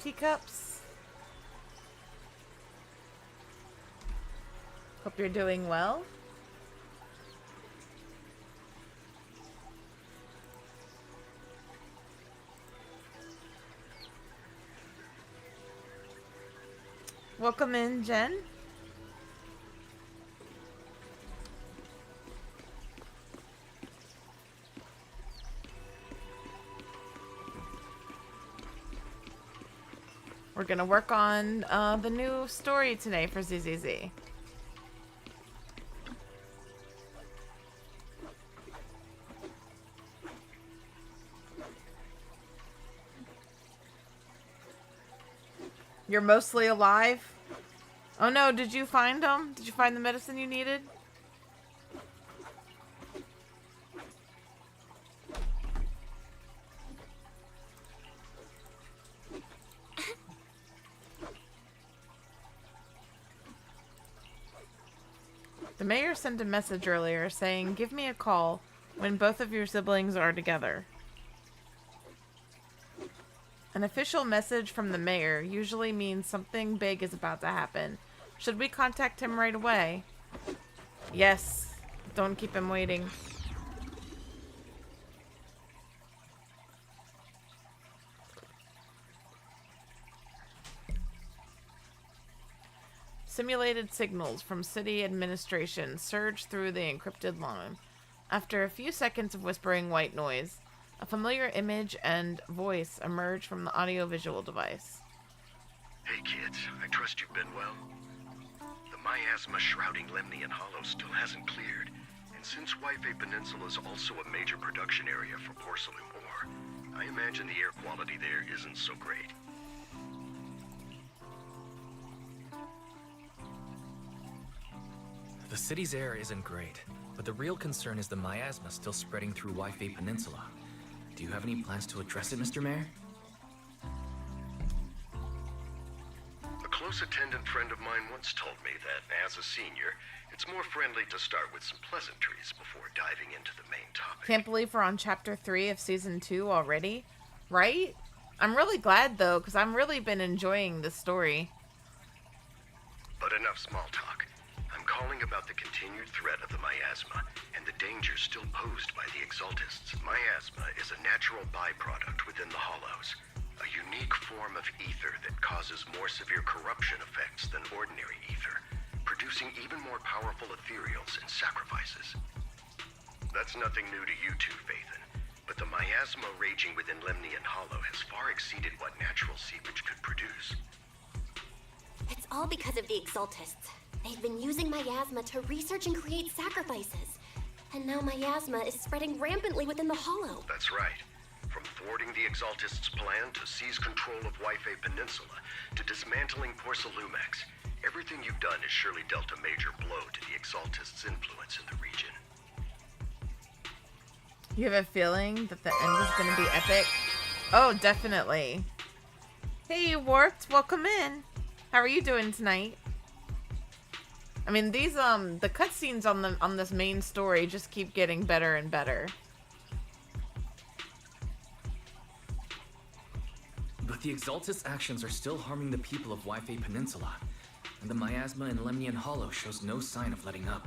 teacups. Hope you're doing well. Welcome in, Jen. We're gonna work on the new story today for ZZZ. You're mostly alive? Oh no, did you find them? Did you find the medicine you needed? The mayor sent a message earlier saying, "Give me a call when both of your siblings are together." An official message from the mayor usually means something big is about to happen. Should we contact him right away? Yes. Don't keep him waiting. Simulated signals from city administration surge through the encrypted line. After a few seconds of whispering white noise, a familiar image and voice emerge from the audiovisual device. Hey kids, I trust you've been well. The miasma shrouding Lemnian Hollow still hasn't cleared, and since Wi-Fi Peninsula is also a major production area for porcelain ore, I imagine the air quality there isn't so great. The city's air isn't great, but the real concern is the miasma still spreading through Wi-Fi Peninsula. Do you have any plans to address it, Mr. Mayor? A close attendant friend of mine once told me that, as a senior, it's more friendly to start with some pleasantries before diving into the main topic. Can't believe we're on chapter 3 of season 2 already, right? I'm really glad though, because I've really been enjoying this story. But enough small talk. I'm calling about the continued threat of the miasma and the dangers still posed by the Exaltists. Miasma is a natural byproduct within the Hollows, a unique form of ether that causes more severe corruption effects than ordinary ether, producing even more powerful ethereals and sacrifices. That's nothing new to you two, Phaethon, but the miasma raging within Lemnian Hollow has far exceeded what natural seepage could produce. It's all because of the Exaltists. They've been using miasma to research and create sacrifices. And now miasma is spreading rampantly within the Hollow. That's right. From thwarting the Exaltists' plan to seize control of Wi-Fi Peninsula to dismantling Porcelumex, everything you've done has surely dealt a major blow to the Exaltists' influence in the region. You have a feeling that the end is going to be epic? Oh, definitely. Hey, Warped, welcome in. How are you doing tonight? I mean, these the cutscenes on this main story just keep getting better and better. But the Exaltist actions are still harming the people of Wi-Fi Peninsula, and the miasma in Lemnian Hollow shows no sign of letting up.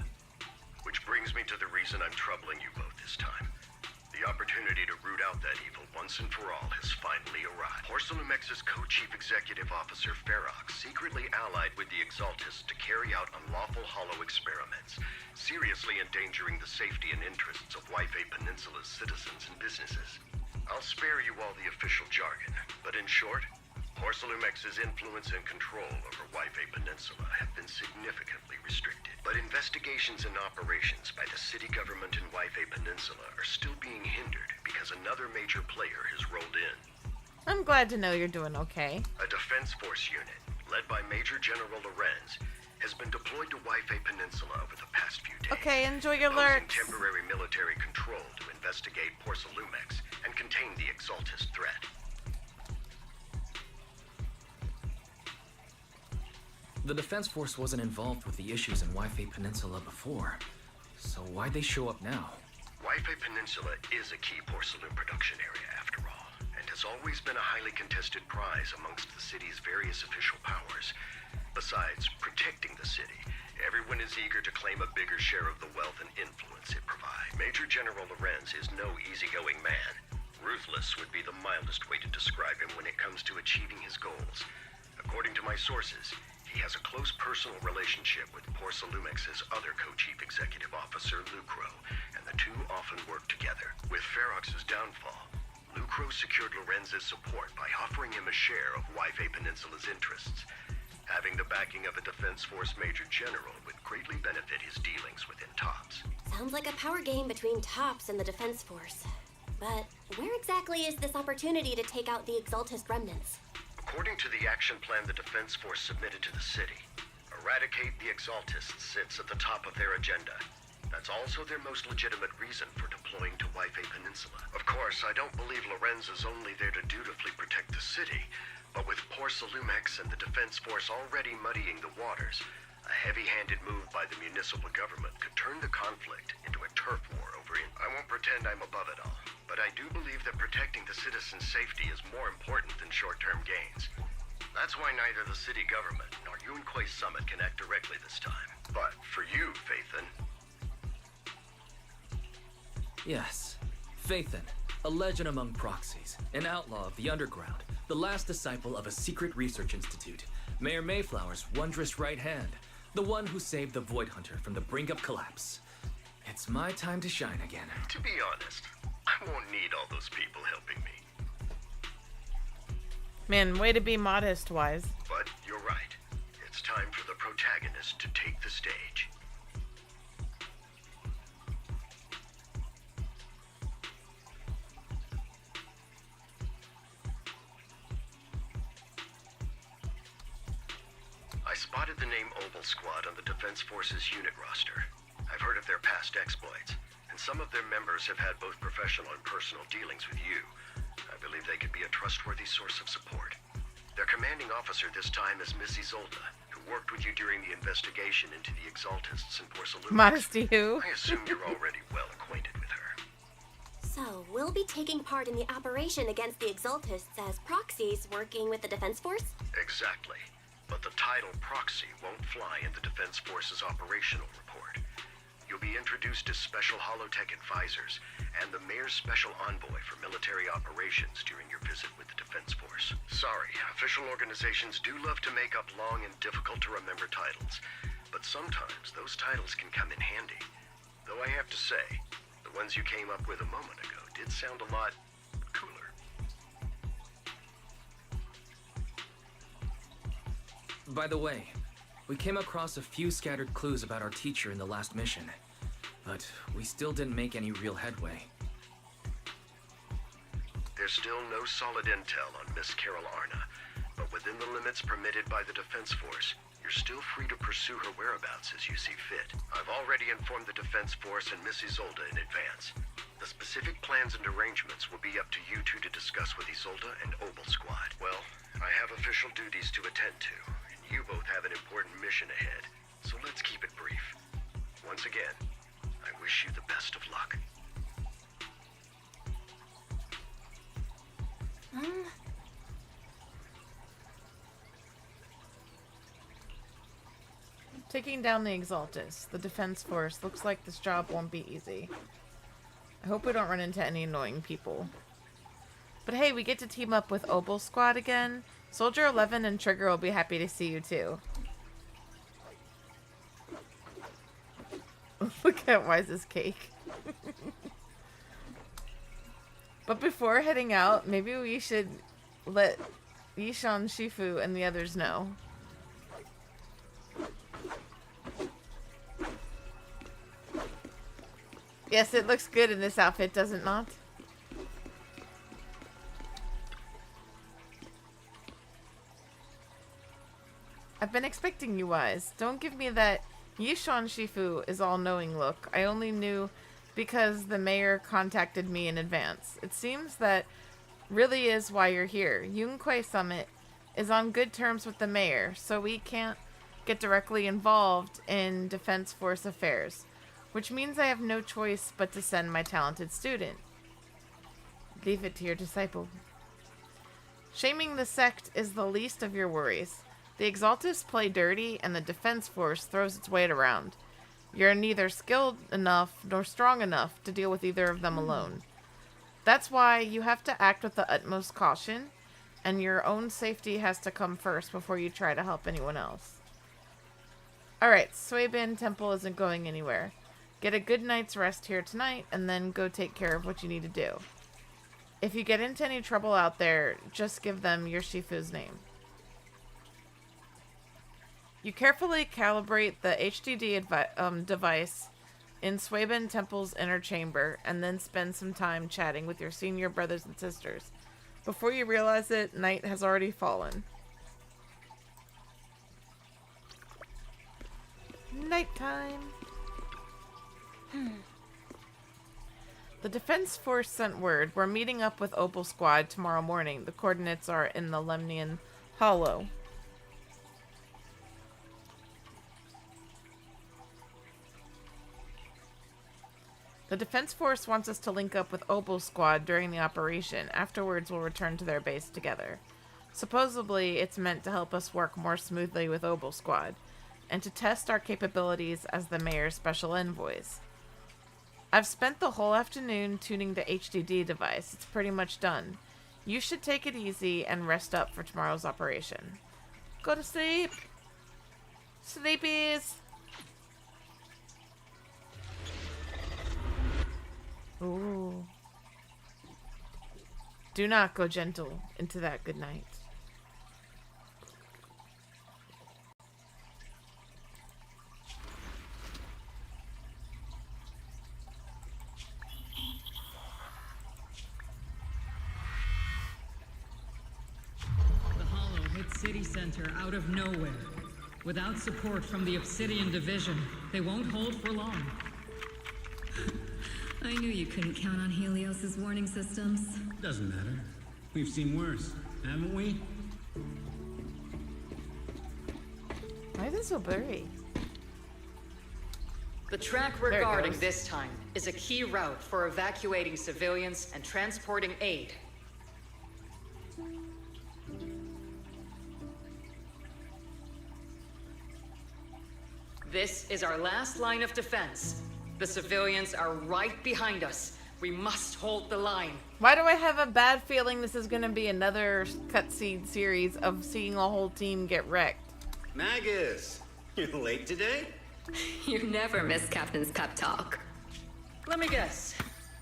Which brings me to the reason I'm troubling you both this time. The opportunity to root out that evil once and for all has finally arrived. Porcelumex's co-chief executive officer, Ferox, secretly allied with the Exaltists to carry out unlawful hollow experiments, seriously endangering the safety and interests of Wi-Fi Peninsula's citizens and businesses. I'll spare you all the official jargon, but in short, Porcelumex's influence and control over Wi-Fi Peninsula have been significantly restricted. But investigations and operations by the city government in Wi-Fi Peninsula are still being hindered because another major player has rolled in. I'm glad to know you're doing okay. A defense force unit, led by Major General Lorenz, has been deployed to Wi-Fi Peninsula over the past few days. Okay, enjoy your posing lurks. temporary military control to investigate Porcelumex and contain the Exaltist threat. The Defense Force wasn't involved with the issues in Wi-Fi Peninsula before, so why'd they show up now? Wi-Fi Peninsula is a key porcelain production area after all, and has always been a highly contested prize amongst the city's various official powers. Besides protecting the city, everyone is eager to claim a bigger share of the wealth and influence it provides. Major General Lorenz is no easygoing man. Ruthless would be the mildest way to describe him when it comes to achieving his goals. According to my sources, he has a close personal relationship with Porcelumex's other co-chief executive officer, Lucro, and the two often work together. With Ferox's downfall, Lucro secured Lorenz's support by offering him a share of Wi-Fi Peninsula's interests. Having the backing of a Defense Force Major General would greatly benefit his dealings within TOPS. Sounds like a power game between TOPS and the Defense Force. But where exactly is this opportunity to take out the Exaltist remnants? According to the action plan the Defense Force submitted to the city, eradicate the Exaltists sits at the top of their agenda. That's also their most legitimate reason for deploying to Wi-Fi Peninsula. Of course, I don't believe Lorenz is only there to dutifully protect the city, but with Porcelumex and the Defense Force already muddying the waters, a heavy-handed move by the municipal government could turn the conflict into a turf war over it. I won't pretend I'm above it all, but I do believe that protecting the citizens' safety is more important than short-term gains. That's why neither the city government nor Yunquay Summit can act directly this time. But for you, Phaethon... Yes, Phaethon, a legend among proxies, an outlaw of the underground, the last disciple of a secret research institute, Mayor Mayflower's wondrous right hand, the one who saved the Void Hunter from the brink of collapse. It's my time to shine again. To be honest, I won't need all those people helping me. Man, way to be modest, Wise. But you're right. It's time for the protagonist to take the stage. I spotted the name Obel Squad on the Defense Force's unit roster. I've heard of their past exploits, and some of their members have had both professional and personal dealings with you. I believe they could be a trustworthy source of support. Their commanding officer this time is Miss Isolda, who worked with you during the investigation into the Exaltists and Porcelumex. Modesty who? I assume you're already well acquainted with her. So, we'll be taking part in the operation against the Exaltists as proxies working with the Defense Force? Exactly. But the title proxy won't fly in the Defense Force's operational report. You'll be introduced as Special Holotech Advisors and the Mayor's Special Envoy for Military Operations during your visit with the Defense Force. Sorry, official organizations do love to make up long and difficult-to-remember titles, but sometimes those titles can come in handy. Though I have to say, the ones you came up with a moment ago did sound a lot cooler. By the way, we came across a few scattered clues about our teacher in the last mission, but we still didn't make any real headway. There's still no solid intel on Miss Carol Arna, but within the limits permitted by the Defense Force, you're still free to pursue her whereabouts as you see fit. I've already informed the Defense Force and Miss Isolda in advance. The specific plans and arrangements will be up to you two to discuss with Isolda and Obel Squad. Well, I have official duties to attend to. You both have an important mission ahead, so let's keep it brief. Once again, I wish you the best of luck. Taking down the Exaltists, the Defense Force, looks like this job won't be easy. I hope we don't run into any annoying people. But hey, we get to team up with Obel Squad again. Soldier 11 and Trigger will be happy to see you too. Look at Wise's cake. But before heading out, maybe we should let Yishan, Shifu, and the others know. Yes, it looks good in this outfit, does it not? I've been expecting you, Wise. Don't give me that Yishan Shifu is all-knowing look. I only knew because the mayor contacted me in advance. It seems that really is why you're here. Yunquay Summit is on good terms with the mayor, so we can't get directly involved in Defense Force affairs, which means I have no choice but to send my talented student. Leave it to your disciple. Shaming the sect is the least of your worries. The Exaltists play dirty, and the Defense Force throws its weight around. You're neither skilled enough nor strong enough to deal with either of them alone. That's why you have to act with the utmost caution, and your own safety has to come first before you try to help anyone else. Alright, Suibin Temple isn't going anywhere. Get a good night's rest here tonight, and then go take care of what you need to do. If you get into any trouble out there, just give them your Shifu's name. You carefully calibrate the HDD device in Suibin Temple's inner chamber, and then spend some time chatting with your senior brothers and sisters. Before you realize it, night has already fallen. Nighttime. The Defense Force sent word. We're meeting up with Opal Squad tomorrow morning. The coordinates are in the Lemnian Hollow. The Defense Force wants us to link up with Opal Squad during the operation. Afterwards, we'll return to their base together. Supposedly, it's meant to help us work more smoothly with Opal Squad, and to test our capabilities as the Mayor's special envoys. I've spent the whole afternoon tuning the HDD device. It's pretty much done. You should take it easy and rest up for tomorrow's operation. Go to sleep! Sleepies! Ooh. Do not go gentle into that good night. The Hollow hit City Center out of nowhere. Without support from the Obsidian Division, they won't hold for long. I knew you couldn't count on Helios's warning systems. Doesn't matter. We've seen worse, haven't we? Why is it so blurry? The track we're guarding this time is a key route for evacuating civilians and transporting aid. This is our last line of defense. The civilians are right behind us. We must hold the line. Why do I have a bad feeling this is going to be another cutscene series of seeing a whole team get wrecked? Magus, you're late today? You never miss Captain's pep talk. Let me guess.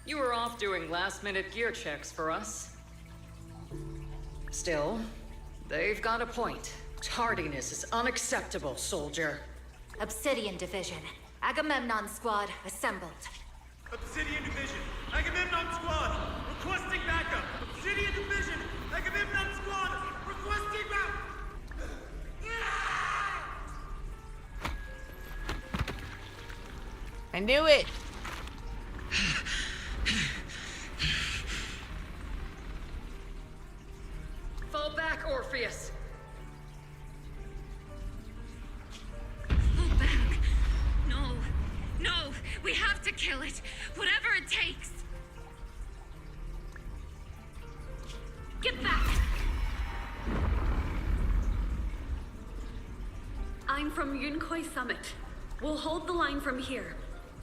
You were off doing last-minute gear checks for us. Still, they've got a point. Tardiness is unacceptable, soldier. Obsidian Division. Agamemnon Squad assembled. Obsidian Division, Agamemnon Squad, requesting backup. Obsidian Division, Agamemnon Squad, requesting backup. I knew it! Fall back, Orpheus. Fall back. No. No. We have to kill it. Whatever it takes. Get back! I'm from Yunkoi Summit. We'll hold the line from here.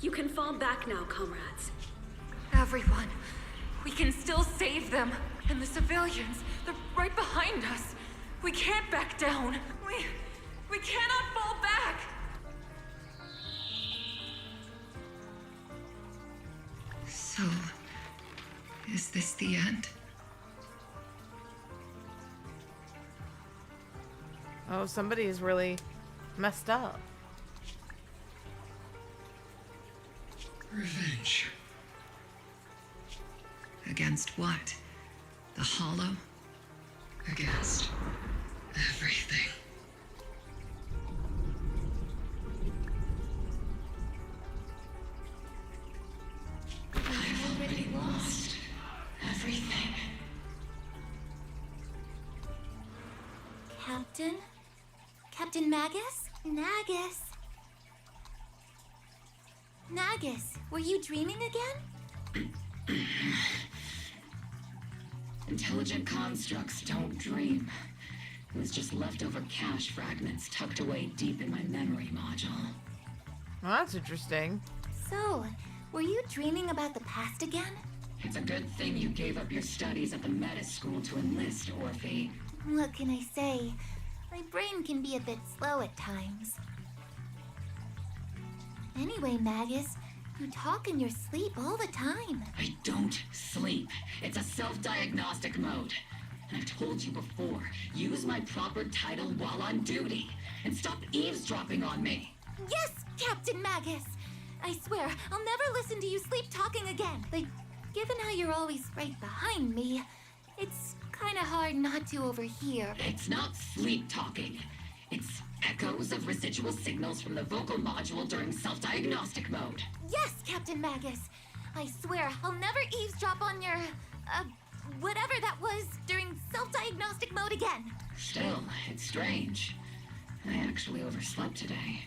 You can fall back now, comrades. Everyone. We can still save them. And the civilians, they're right behind us. We can't back down. We cannot fall back! So, is this the end? Oh, somebody's really messed up. Revenge. Against what? The Hollow? Against everything. I've already lost everything. Captain? Captain Magus? Nagus? Nagus, were you dreaming again? Intelligent constructs don't dream. It was just leftover cache fragments tucked away deep in my memory module. Well, that's interesting. So, were you dreaming about the past again? It's a good thing you gave up your studies at the meta school to enlist, Orphe. What can I say? My brain can be a bit slow at times. Anyway, Magus, you talk in your sleep all the time. I don't sleep. It's a self-diagnostic mode. And I've told you before, use my proper title while on duty, and stop eavesdropping on me. Yes, Captain Magus! I swear, I'll never listen to you sleep talking again. But given how you're always right behind me, it's kinda hard not to overhear. It's not sleep talking. It's echoes of residual signals from the vocal module during self-diagnostic mode. Yes, Captain Magus. I swear, I'll never eavesdrop on your, whatever that was during self-diagnostic mode again. Still, it's strange. I actually overslept today.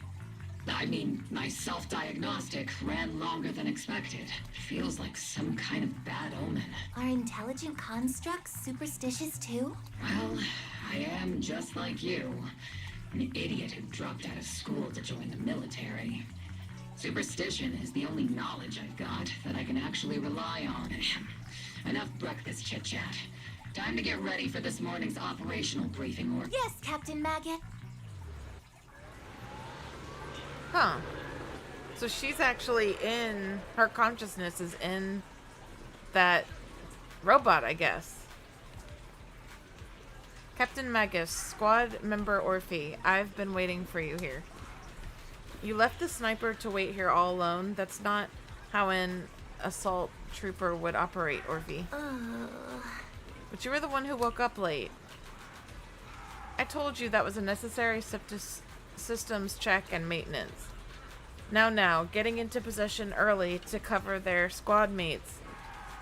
I mean, my self-diagnostic ran longer than expected. Feels like some kind of bad omen. Are intelligent constructs superstitious too? Well, I am just like you. An idiot who dropped out of school to join the military. Superstition is the only knowledge I've got that I can actually rely on. Enough breakfast chit-chat. Time to get ready for this morning's operational briefing, or... Yes, Captain Maggot. Huh. So she's actually in... Her consciousness is in that robot, I guess. Captain Magus, squad member Orphe, I've been waiting for you here. You left the sniper to wait here all alone. That's not how an assault trooper would operate, Orphe. But you were the one who woke up late. I told you that was a necessary systems check and maintenance. Now, getting into possession early to cover their squad mates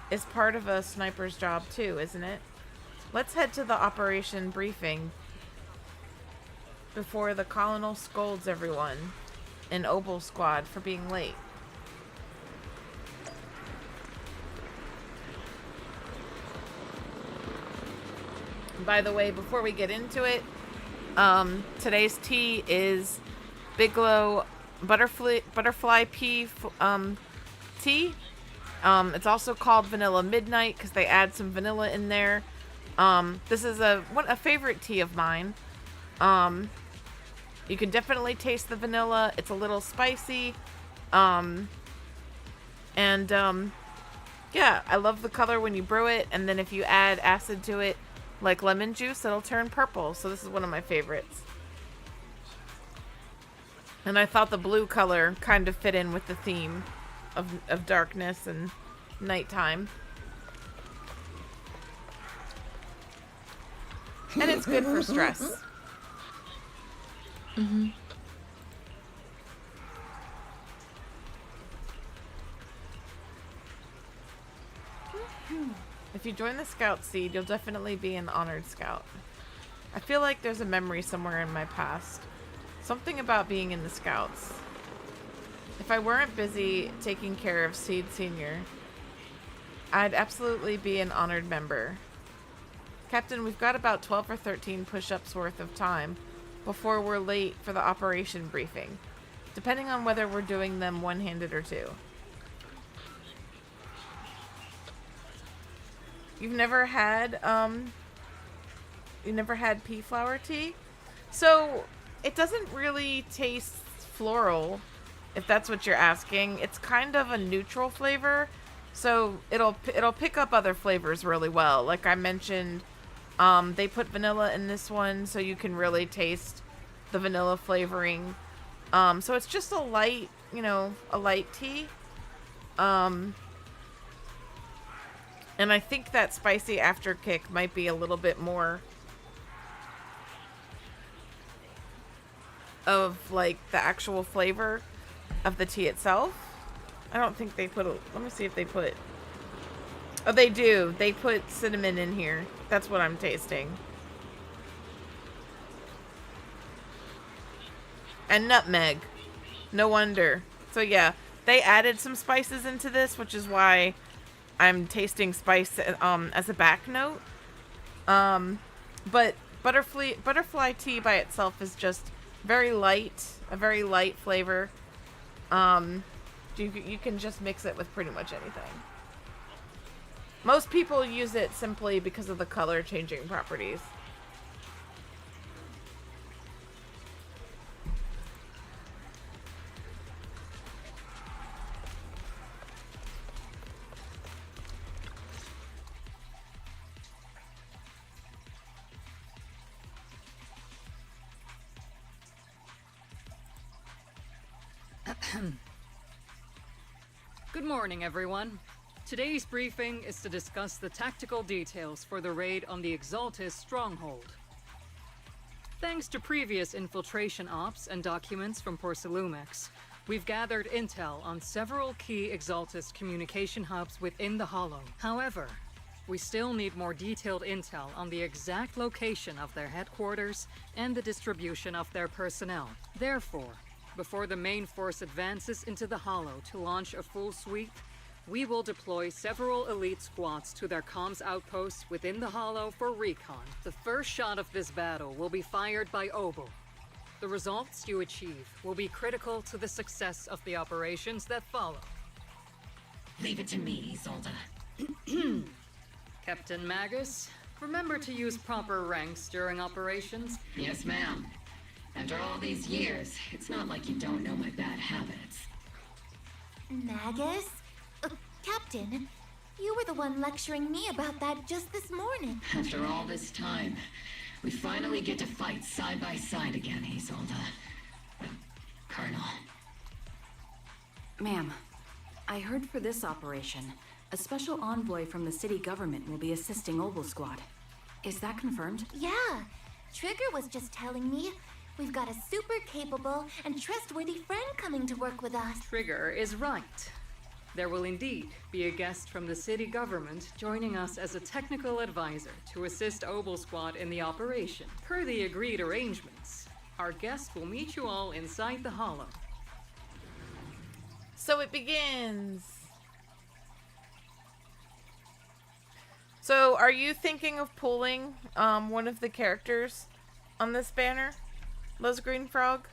is part of a sniper's job too, isn't it? Let's head to the operation briefing before the colonel scolds everyone in Obel Squad for being late. By the way, before we get into it, today's tea is Bigelow Butterfly Pea Tea. It's also called Vanilla Midnight because they add some vanilla in there. This is a favorite tea of mine. You can definitely taste the vanilla. It's a little spicy. Yeah, I love the color when you brew it, and then if you add acid to it, like lemon juice, it'll turn purple. So this is one of my favorites. And I thought the blue color kind of fit in with the theme of darkness and nighttime. And it's good for stress. Mm-hmm. If you join the Scout Seed, you'll definitely be an honored scout. I feel like there's a memory somewhere in my past. Something about being in the Scouts. If I weren't busy taking care of Seed Senior, I'd absolutely be an honored member. Captain, we've got about 12 or 13 push-ups worth of time before we're late for the operation briefing, depending on whether we're doing them one-handed or two. You've never had pea flower tea? So it doesn't really taste floral, if that's what you're asking. It's kind of a neutral flavor, so it'll pick up other flavors really well. Like I mentioned, they put vanilla in this one, so you can really taste the vanilla flavoring. So it's just a light tea. And I think that spicy after kick might be a little bit more of like the actual flavor of the tea itself. I don't think they put let me see if they put. Oh, they do. They put cinnamon in here. That's what I'm tasting. And nutmeg. No wonder. So yeah, they added some spices into this, which is why I'm tasting spice as a back note. But butterfly tea by itself is just very light, a very light flavor. You can just mix it with pretty much anything. Most people use it simply because of the color changing properties. Good morning, everyone. Today's briefing is to discuss the tactical details for the raid on the Exaltis stronghold. Thanks to previous infiltration ops and documents from Porcelumex, we've gathered intel on several key Exaltis communication hubs within the Hollow. However, we still need more detailed intel on the exact location of their headquarters and the distribution of their personnel. Therefore, before the main force advances into the Hollow to launch a full sweep, we will deploy several elite squads to their comms outposts within the Hollow for recon. The first shot of this battle will be fired by Obel. The results you achieve will be critical to the success of the operations that follow. Leave it to me, Isolde. Captain Magus, remember to use proper ranks during operations? Yes, ma'am. After all these years, it's not like you don't know my bad habits. Magus? Captain, you were the one lecturing me about that just this morning. After all this time, we finally get to fight side by side again, Isolde. Colonel. Ma'am, I heard for this operation, a special envoy from the city government will be assisting Obel Squad. Is that confirmed? Yeah. Trigger was just telling me we've got a super capable and trustworthy friend coming to work with us. Trigger is right. There will indeed be a guest from the city government joining us as a technical advisor to assist Obel Squad in the operation. Per the agreed arrangements, our guest will meet you all inside the Hollow. So it begins. So are you thinking of pulling one of the characters on this banner? Lowe's Green Frog?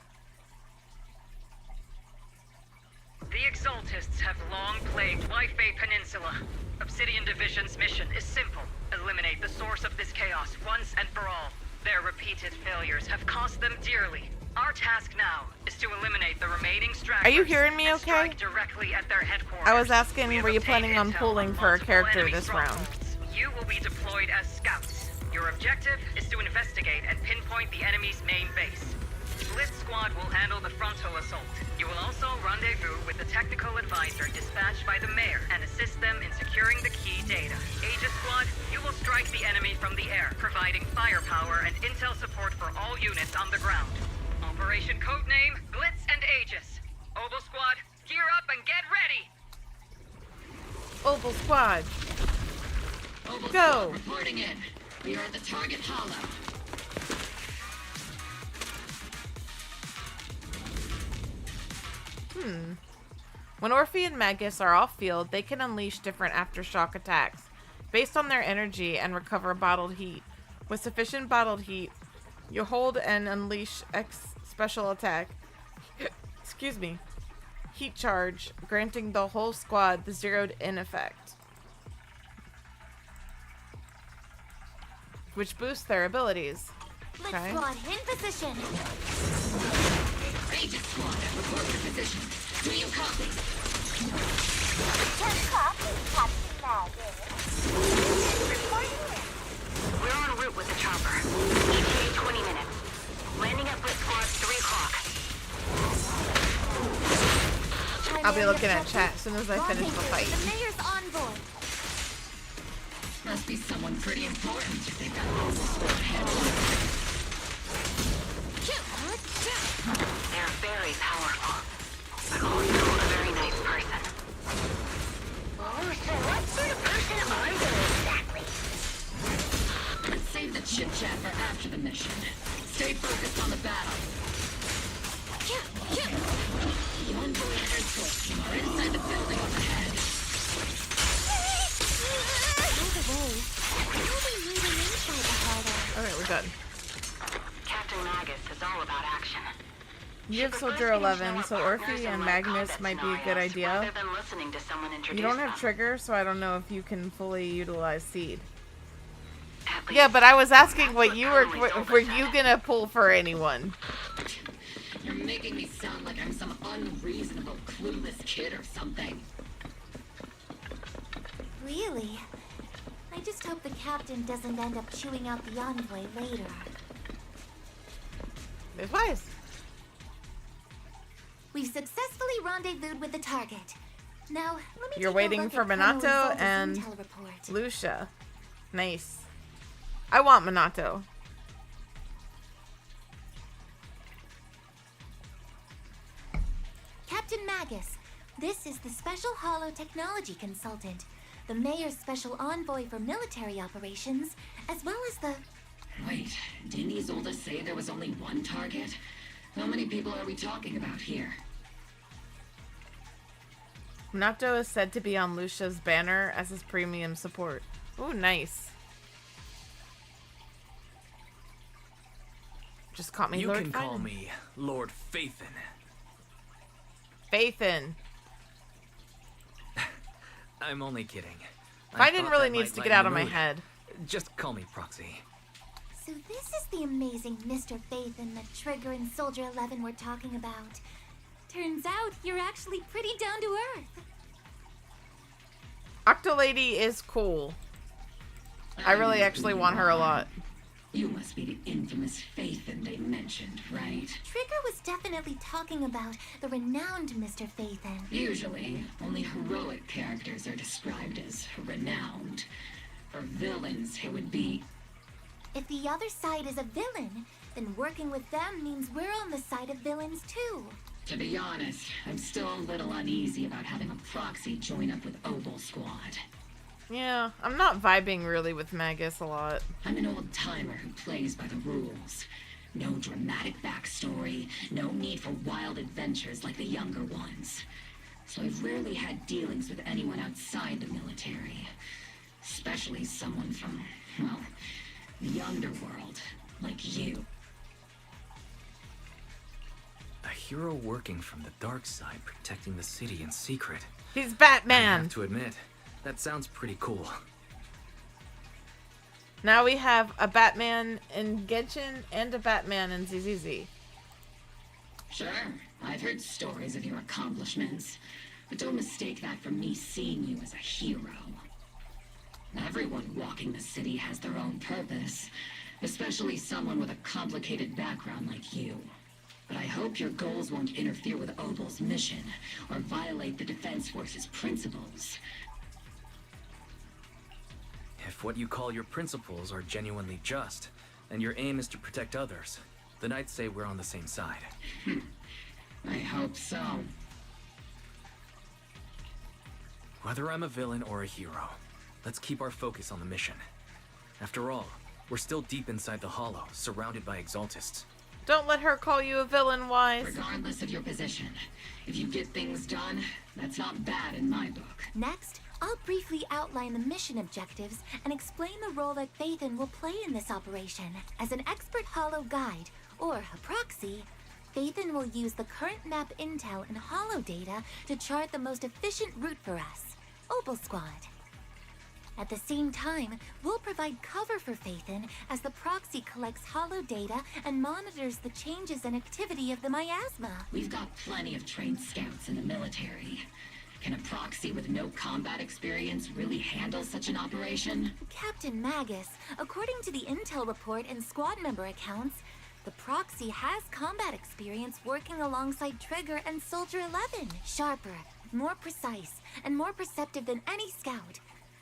The Exaltists have long plagued Waifei Peninsula. Obsidian Division's mission is simple. Eliminate the source of this chaos once and for all. Their repeated failures have cost them dearly. Our task now is to eliminate the remaining stragglers. Are you hearing me okay? Strike directly at their headquarters. I was asking, were you planning on pulling for a character this round? You will be deployed as scouts. Your objective is to investigate and pinpoint the enemy's main base. Blitz Squad will handle the frontal assault. You will also rendezvous with the technical advisor dispatched by the mayor and assist them in securing the key data. Aegis Squad, you will strike the enemy from the air, providing firepower and intel support for all units on the ground. Operation codename Blitz and Aegis. Obel Squad, gear up and get ready! Obel Squad. Obel Go! Squad reporting in. We are at the target hollow. When Orphe and Magus are off-field, they can unleash different aftershock attacks based on their energy and recover bottled heat. With sufficient bottled heat, you hold and unleash X special attack. Excuse me. Heat charge, granting the whole squad the zeroed-in effect, which boosts their abilities. Let's squad in position. Aegis Squad, report your position. Do you copy? Just copy, Captain Magus. Reporting in. We're en route with the chopper. ETA 20 minutes. Landing at Blitz Squad 3 o'clock. I'll be looking at chat as soon as I finish the fight. The mayor's envoy. Must be someone pretty important if they've got Obel Squad headquarters. They're very powerful, but also a very nice person. Oh, so what sort of person are you exactly? Let's save the chit-chat for after the mission. Stay focused on the battle. The envoy and escort team are inside the building overhead. You have Soldier 11, so Orphe and Magnus might be a good idea. You don't have Trigger, so I don't know if you can fully utilize Seed. Yeah, but I was asking what you were you gonna pull for anyone? You're making me sound like I'm some unreasonable, clueless kid or something. Really? I just hope the captain doesn't end up chewing out the envoy later. Advice. We've successfully rendezvoused with the target. Now, let me You're take waiting a look for at Colonel Minato Isolde's and intel report. Lucia. Nice. I want Minato. Captain Magus, this is the Special Holo Technology Consultant, the Mayor's Special Envoy for Military Operations, as well as the... Wait, didn't Isolde say there was only one target? How many people are we talking about here? Minato is said to be on Lucia's banner as his premium support. Ooh, nice. Just caught me, You Lord can call Phyton. me Lord Phaethon. Phaethon. I'm only kidding. Phyton really needs to get out of my head. Just call me Proxy. So this is the amazing Mr. Phaethon that Trigger and Soldier 11 were talking about. Turns out you're actually pretty down to earth. Octolady is cool. I really actually want her a lot. You must be the infamous Phaethon they mentioned, right? Trigger was definitely talking about the renowned Mr. Phaethon. Usually, only heroic characters are described as renowned. For villains, it would be... If the other side is a villain, then working with them means we're on the side of villains too. To be honest, I'm still a little uneasy about having a proxy join up with Obel Squad. Yeah, I'm not vibing really with Magus a lot. I'm an old-timer who plays by the rules. No dramatic backstory, no need for wild adventures like the younger ones. So I've rarely had dealings with anyone outside the military. Especially someone from, well, the underworld, like you. A hero working from the dark side, protecting the city in secret. He's I Batman. have to admit, that sounds pretty cool. Now we have a Batman in Genshin and a Batman in ZZZ. Sure, I've heard stories of your accomplishments, but don't mistake that for me seeing you as a hero. Everyone walking the city has their own purpose, especially someone with a complicated background like you. But I hope your goals won't interfere with Obel's mission, or violate the Defense Force's principles. If what you call your principles are genuinely just, and your aim is to protect others, then I'd say we're on the same side. I hope so. Whether I'm a villain or a hero, let's keep our focus on the mission. After all, we're still deep inside the Hollow, surrounded by Exaltists. Don't let her call you a villain, Wise. Regardless of your position, if you get things done, that's not bad in my book. Next, I'll briefly outline the mission objectives and explain the role that Phaethon will play in this operation. As an expert holo guide, or a proxy, Phaethon will use the current map intel and holo data to chart the most efficient route for us, Obel Squad. At the same time, we'll provide cover for Phaethon as the proxy collects holo data and monitors the changes and activity of the miasma. We've got plenty of trained scouts in the military. Can a proxy with no combat experience really handle such an operation? Captain Magus, according to the intel report and squad member accounts, the proxy has combat experience working alongside Trigger and Soldier 11. Sharper, more precise, and more perceptive than any scout.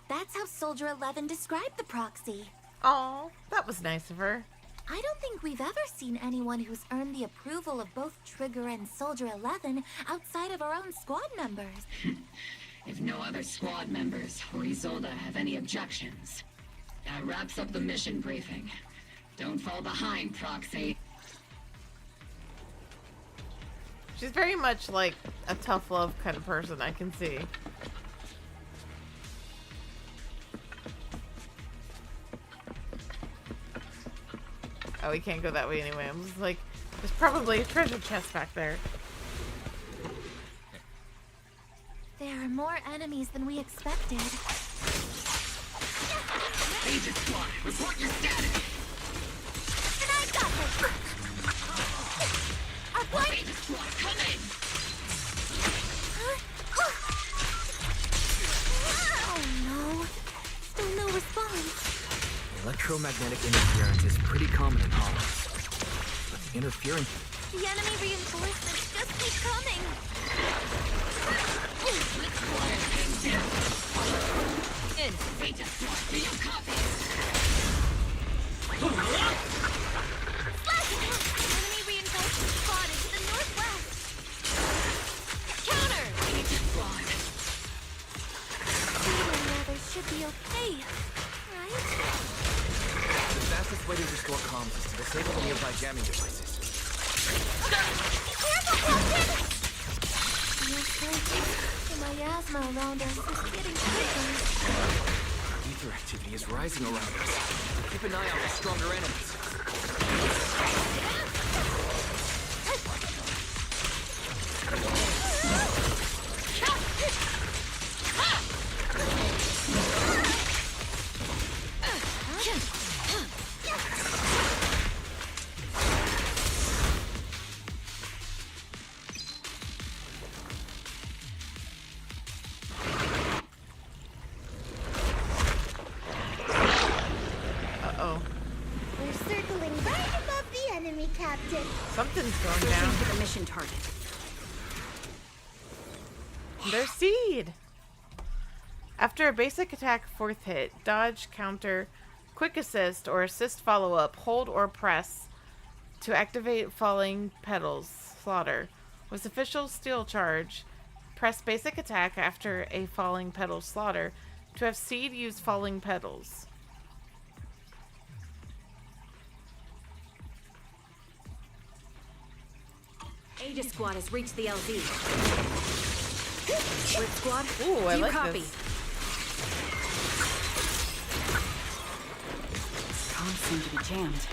That's how Soldier 11 described the proxy. Aw, that was nice of her. I don't think we've ever seen anyone who's earned the approval of both Trigger and Soldier 11 outside of our own squad members. If no other squad members or Isolde have any objections, that wraps up the mission briefing. Don't fall behind, Proxy. She's very much like a tough love kind of person, I can see. Oh, we can't go that way anyway. I'm just like, There's probably a treasure chest back there. There are more enemies than we expected. Agent Squad, report your status! And I got this! Our flight! Agent Squad, come in! Oh no. Still no response. Electromagnetic interference is pretty common in hollows. But the interference... The enemy reinforcements just keep coming. In. Agent Squad, do you copy? Enemy reinforcement spotted to the northwest. Counter! Agent Squad. Feeling the others should be okay, right? The fastest way to restore comms is to disable the nearby jamming devices. Careful, Captain! Feels like the miasma around us is getting thicker. Ether activity is rising around us. Keep an eye out for stronger enemies. We're circling right above the enemy, Captain. Something's going Switching down. to the mission target. There's Seed. After a basic attack 4th hit, dodge, counter, quick assist, or assist follow-up, hold or press to activate falling petals. Slaughter. With official steel charge, press basic attack after a falling petal slaughter to have Seed use falling petals. Aegis Squad has reached the LZ. Red Squad, Ooh, I do you like copy? this. Comms seem to be jammed.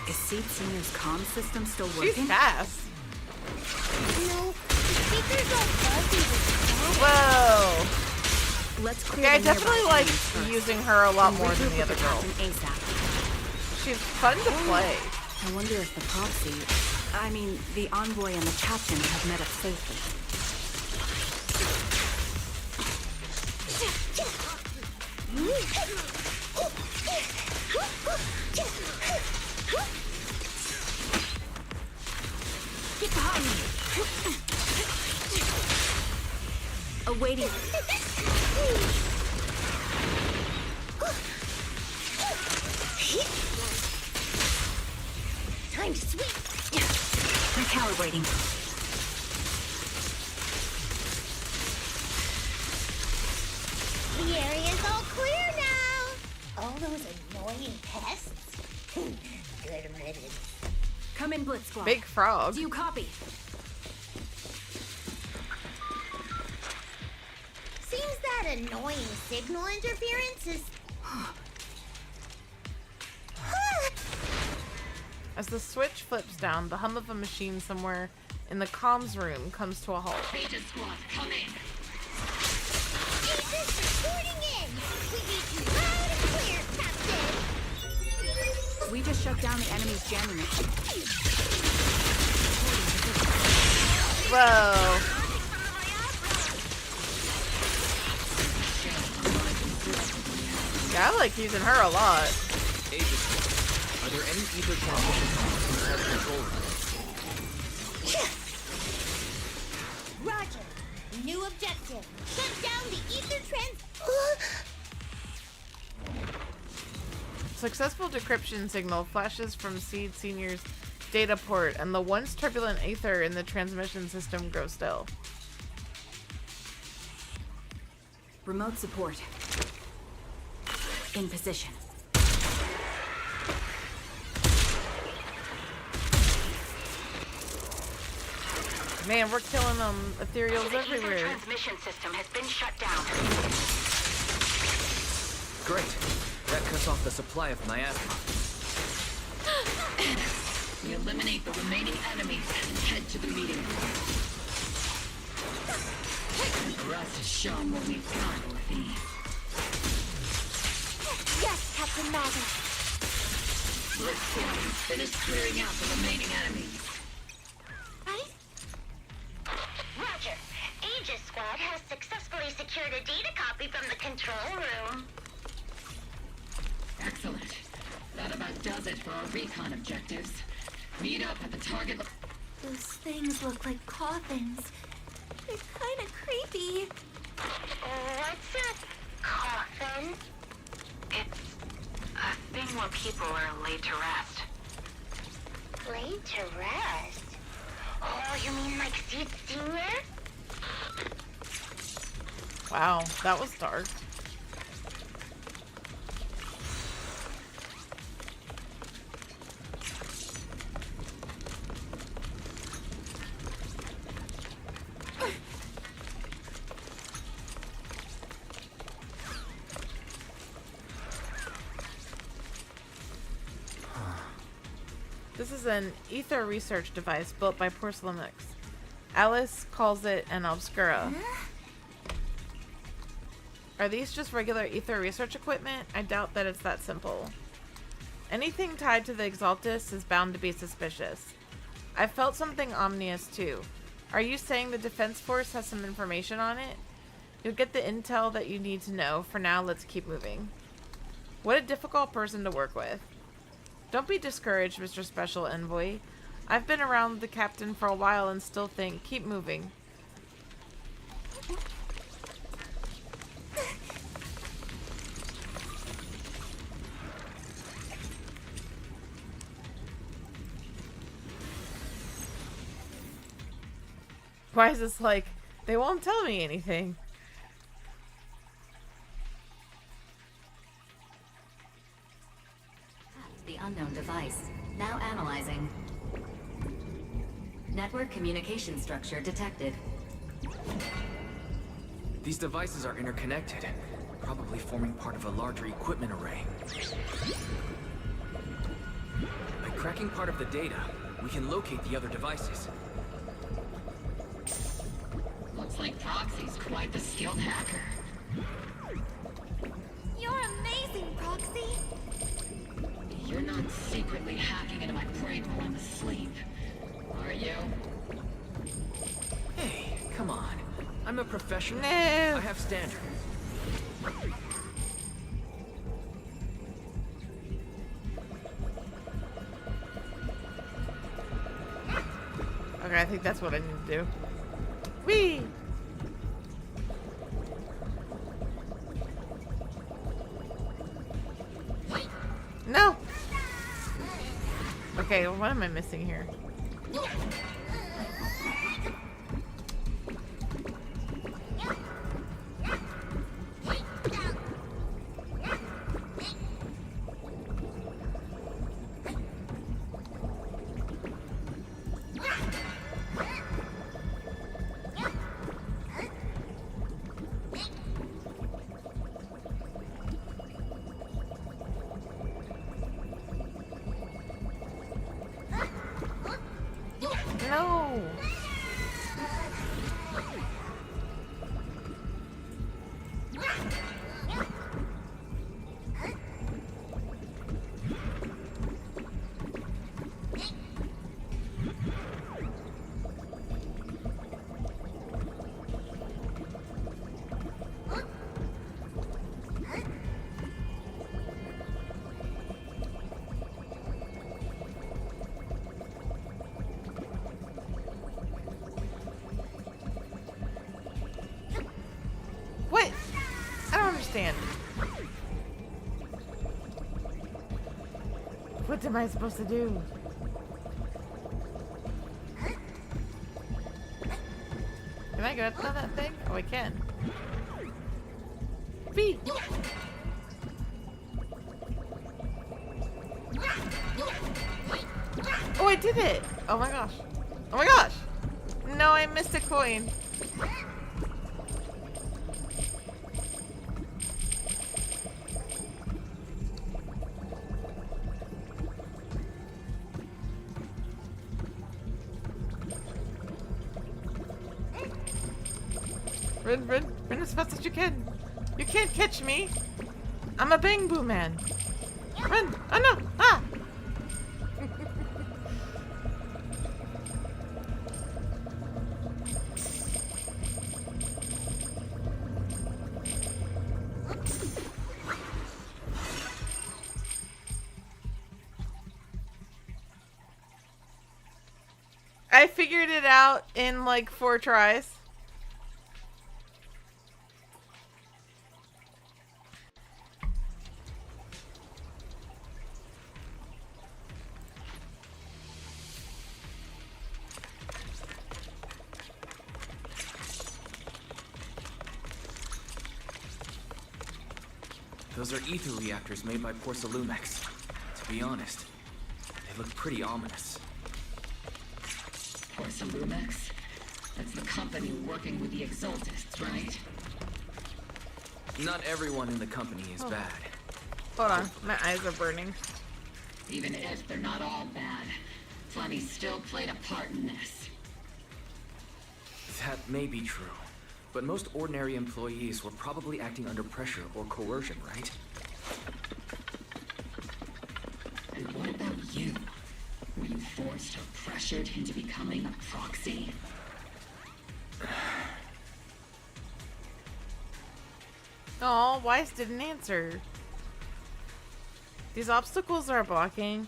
Is Seed Senior's comm system still working? She's fast. No, the speakers are fuzzy with Whoa! Let's clear Yeah, I the nearby definitely like enemies first. using her a lot And more than regroup the other with girls. Captain ASAP. She's fun to play. I wonder if the proxy, I mean, the envoy and the captain have met up safely. Get behind me! Awaiting. time to sweep. Recalibrating. The area's all clear now. All those annoying pests. Good riddance. Come in, Blitz Squad. Big frog. Do you copy? Seems that annoying signal interference is... As the switch flips down, the hum of a machine somewhere in the comms room comes to a halt. Beta Squad, come in. Jesus reporting in. We need you loud and clear, Captain. We just shut down the enemy's jamming machine. Whoa. Yeah, I like using her a lot. Are there any ether transmission points inside the control room? Roger. New objective. Shut down the ether trans... Successful decryption signal flashes from Seed Senior's data port, and the once turbulent ether in the transmission system grows still. Remote support. In position. Man, we're killing ethereals The everywhere. ether transmission system has been shut down. Great. That cuts off the supply of miasma. We eliminate the remaining enemies and head to the meeting. For us to show them what we've got, Orphe. Yes, Captain Magus. Let's finish clearing out the remaining enemies. Right? Roger. Aegis Squad has successfully secured a data copy from the control room. Excellent. That about does it for our recon objectives. Meet up at the target. Those things look like coffins. They're kind of creepy. What's a coffin? It's a thing where people are laid to rest. Laid to rest? Oh, you mean like Seed Senior? Wow, that was dark. This is an ether research device built by Porcelainix. Alice calls it an obscura. Are these just regular ether research equipment? I doubt that it's that simple. Anything tied to the Exaltus is bound to be suspicious. I felt something ominous too. Are you saying the Defense Force has some information on it? You'll get the intel that you need to know. For now, let's keep moving. What a difficult person to work with. Don't be discouraged, Mr. Special Envoy. I've been around the captain for a while and still think, keep moving. Why is this like, they won't tell me anything? The unknown device. Now analyzing. Network communication structure detected. These devices are interconnected, probably forming part of a larger equipment array. By cracking part of the data, we can locate the other devices. Looks like Proxy's quite the skilled hacker. You're amazing, Proxy. You're not secretly hacking into my brain while I'm asleep, are you? Hey, come on. I'm a professional. No. I have standards. Okay, I think that's what I need to do. Whee! No! Okay, what am I missing here? No! What? I don't understand. What am I supposed to do? Can I go up on that thing? Oh, I can. B. Oh, I did it! Oh my gosh. Oh my gosh! No, I missed a coin. Run, run, run as fast as you can. You can't catch me. I'm a bang boo man. Run! Oh no! Ah! I figured it out in like 4 tries. Those are ether reactors made by Porcelumex. To be honest, they look pretty ominous. Porcelumex? That's the company working with the Exaltists, right? Not everyone in the company is bad. Hold on, my eyes are burning. Even if they're not all bad, Flemmy still played a part in this. That may be true, but most ordinary employees were probably acting under pressure or coercion, right? And what about you? Were you forced or pressured into becoming a proxy? Oh, Wise didn't answer. These obstacles are blocking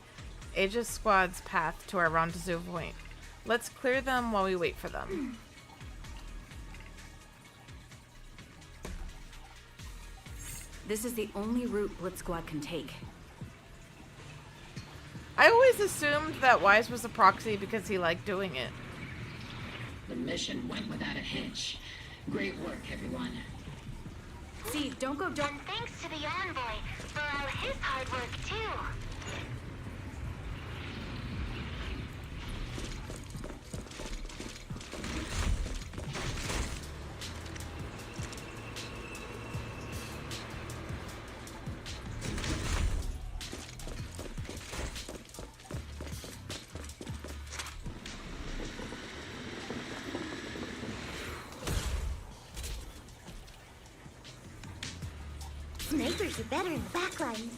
Aegis Squad's path to our rendezvous point. Let's clear them while we wait for them. This is the only route Blitz Squad can take. I always assumed that Wise was a proxy because he liked doing it. The mission went without a hitch. Great work, everyone. See, don't go dark. And thanks to the envoy for all his hard work, too. Snipers are better in the backline.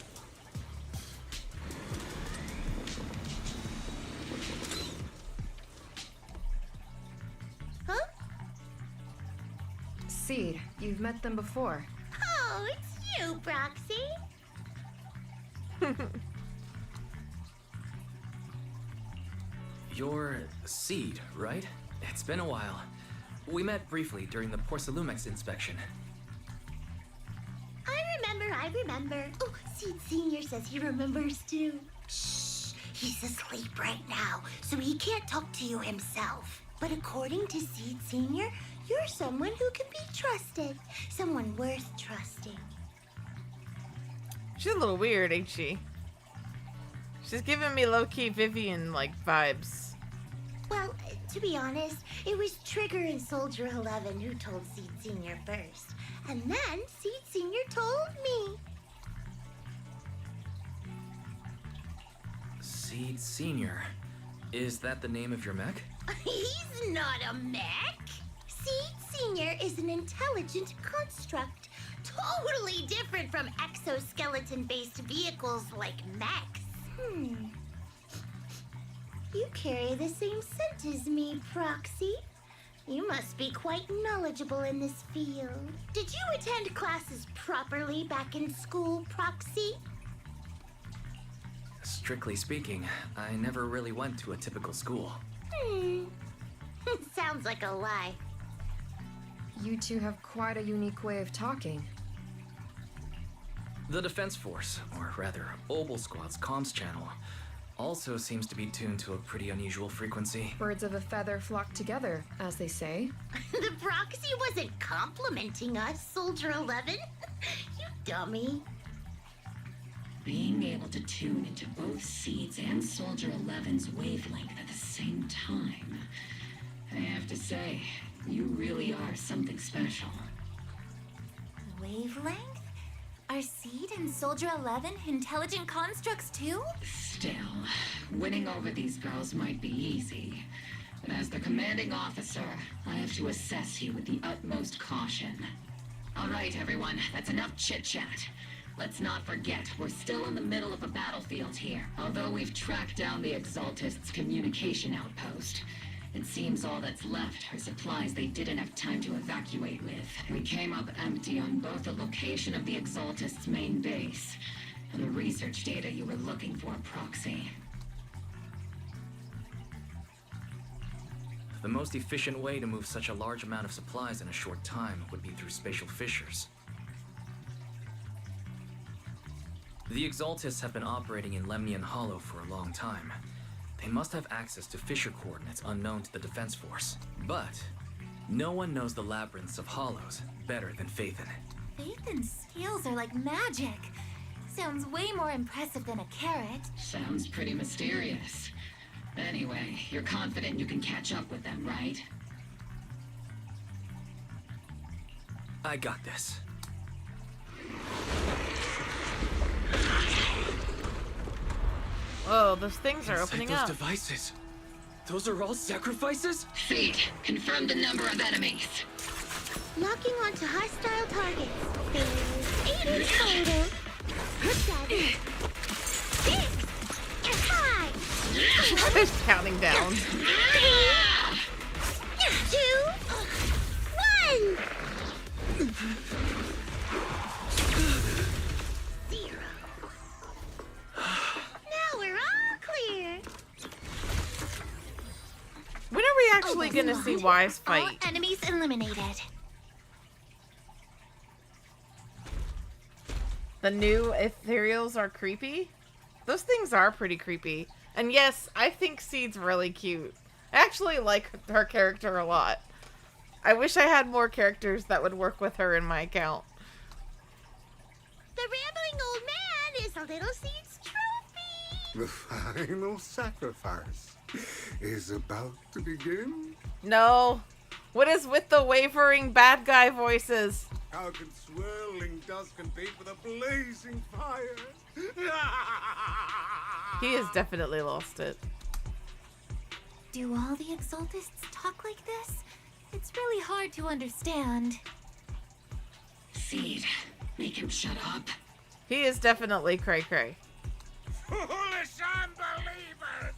Huh? Seed, you've met them before. Oh, it's you, Proxy. You're Seed, right? It's been a while. We met briefly during the Porcelumex inspection. I remember. Oh, Seed Senior says he remembers too. Shh, he's asleep right now, so he can't talk to you himself. But according to Seed Senior, you're someone who can be trusted. Someone worth trusting. She's a little weird, ain't she? She's giving me low-key Vivian-like vibes. Well, to be honest, it was Trigger and Soldier 11 who told Seed Senior first. And then Seed Senior told me. Seed Senior. Is that the name of your mech? He's not a mech. Seed Senior is an intelligent construct. Totally different from exoskeleton-based vehicles like mechs. You carry the same scent as me, Proxy. You must be quite knowledgeable in this field. Did you attend classes properly back in school, Proxy? Strictly speaking, I never really went to a typical school. Sounds like a lie. You two have quite a unique way of talking. The Defense Force, or rather, Obel Squad's comms channel, also seems to be tuned to a pretty unusual frequency. Birds of a feather flock together, as they say. The Proxy wasn't complimenting us, Soldier 11. You dummy. Being able to tune into both Seed's and Soldier 11's wavelength at the same time. I have to say, you really are something special. Wavelength? Are Seed and Soldier 11 intelligent constructs too? Still, winning over these girls might be easy. But as their commanding officer, I have to assess you with the utmost caution. All right, everyone, that's enough chit-chat. Let's not forget, we're still in the middle of a battlefield here. Although we've tracked down the Exaltists' communication outpost, it seems all that's left are supplies they didn't have time to evacuate with. We came up empty on both the location of the Exaltists' main base and the research data you were looking for, Proxy. The most efficient way to move such a large amount of supplies in a short time would be through spatial fissures. The Exaltists have been operating in Lemnian Hollow for a long time. They must have access to fissure coordinates unknown to the Defense Force. But no one knows the labyrinths of hollows better than Phaethon. Phaethon's skills are like magic. Sounds way more impressive than a carrot. Sounds pretty mysterious. Anyway, you're confident you can catch up with them, right? I got this. Whoa, those things are opening those up. Devices. Those are all sacrifices? Feet, confirm the number of enemies. Locking onto hostile targets. There's 8 in total. 7, 6, 5. Just counting down. 3, 2, 1. 0. Now we're all clear. When are we actually gonna see Wise fight? All enemies eliminated. The new ethereals are creepy? Those things are pretty creepy. And yes, I think Seed's really cute. I actually like her character a lot. I wish I had more characters that would work with her in my account. The rambling old man is a little Seed's trophy. The final sacrifice is about to begin. No. What is with the wavering bad guy voices? How can swirling dust compete with a blazing fire? He has definitely lost it. Do all the Exaltists talk like this? It's really hard to understand. Seed, make him shut up. He is definitely cray-cray. Foolish unbelievers!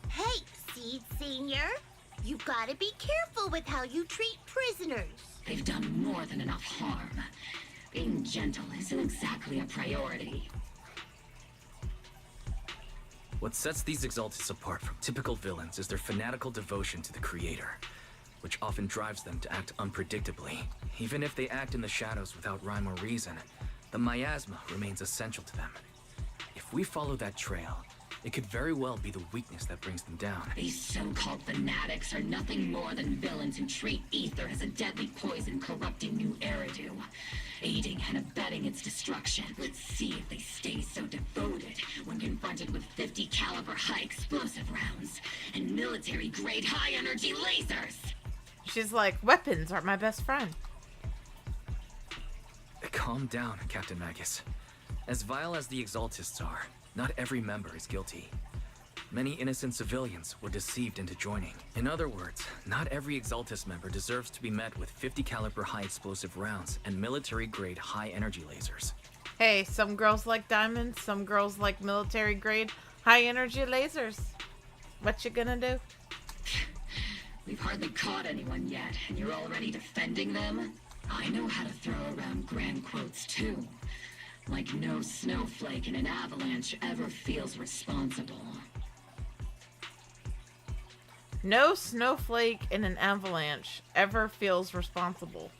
Hey, Seed Senior. You've got to be careful with how you treat prisoners. They've done more than enough harm. Being gentle isn't exactly a priority. What sets these Exaltists apart from typical villains is their fanatical devotion to the Creator, which often drives them to act unpredictably. Even if they act in the shadows without rhyme or reason, the miasma remains essential to them. If we follow that trail, it could very well be the weakness that brings them down. These so-called fanatics are nothing more than villains who treat ether as a deadly poison corrupting new Eridu, aiding and abetting its destruction. Let's see if they stay so devoted when confronted with 50 caliber high explosive rounds and military-grade high-energy lasers. She's like, weapons are my best friend. Calm down, Captain Magus. As vile as the Exaltists are, not every member is guilty. Many innocent civilians were deceived into joining. In other words, not every Exaltist member deserves to be met with 50 caliber high explosive rounds and military-grade high-energy lasers. Hey, some girls like diamonds, some girls like military-grade high-energy lasers. What you gonna do? We've hardly caught anyone yet, and you're already defending them? I know how to throw around grand quotes too. Like no snowflake in an avalanche ever feels responsible. No snowflake in an avalanche ever feels responsible.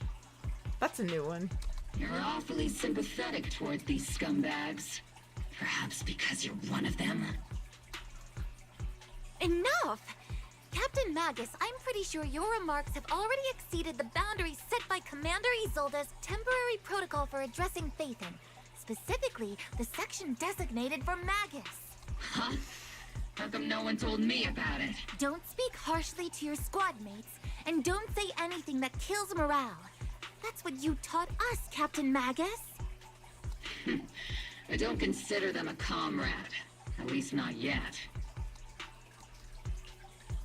That's a new one. You're awfully sympathetic towards these scumbags. Perhaps because you're one of them? Enough! Captain Magus, I'm pretty sure your remarks have already exceeded the boundaries set by Commander Isolde's temporary protocol for addressing Phaethon. Specifically, the section designated for Magus. Huh? How come no one told me about it? Don't speak harshly to your squad mates, and don't say anything that kills morale. That's what you taught us, Captain Magus. I don't consider them a comrade. At least not yet.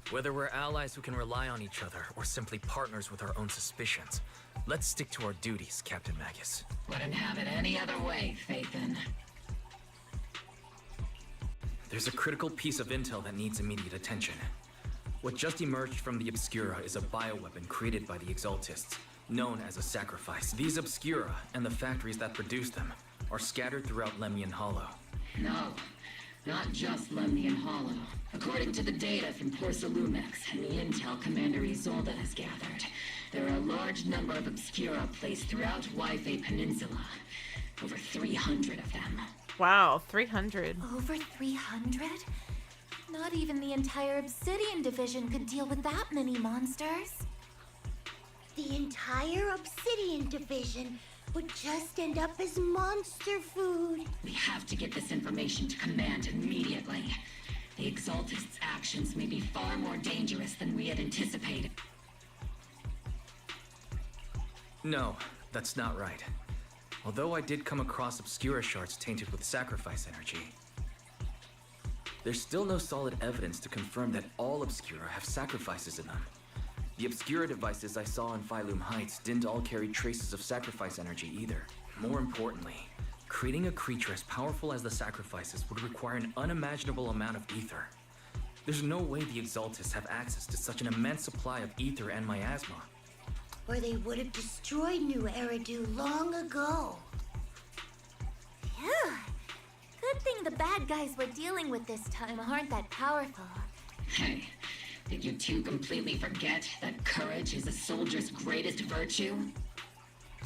Whether we're allies who can rely on each other or simply partners with our own suspicions, let's stick to our duties, Captain Magus. Wouldn't have it any other way, Phaethon. There's a critical piece of intel that needs immediate attention. What just emerged from the Obscura is a bioweapon created by the Exaltists, known as a sacrifice. These Obscura, and the factories that produce them, are scattered throughout Lemnian Hollow. No, not just Lemnian Hollow. According to the data from Porcelumex and the intel Commander Isolde has gathered, there are a large number of Obscura placed throughout Waifei Peninsula. Over 300 of them. Wow, 300. Over 300? Not even the entire Obsidian Division could deal with that many monsters. The entire Obsidian Division would just end up as monster food. We have to get this information to Command immediately. The Exaltists' actions may be far more dangerous than we had anticipated. No, that's not right. Although I did come across Obscura shards tainted with sacrifice energy, there's still no solid evidence to confirm that all Obscura have sacrifices in them. The Obscura devices I saw in Phylum Heights didn't all carry traces of sacrifice energy either. More importantly, creating a creature as powerful as the sacrifices would require an unimaginable amount of ether. There's no way the Exaltists have access to such an immense supply of ether and miasma. Or they would have destroyed New Eridu long ago. Phew. Good thing the bad guys we're dealing with this time aren't that powerful. Hey, did you two completely forget that courage is a soldier's greatest virtue?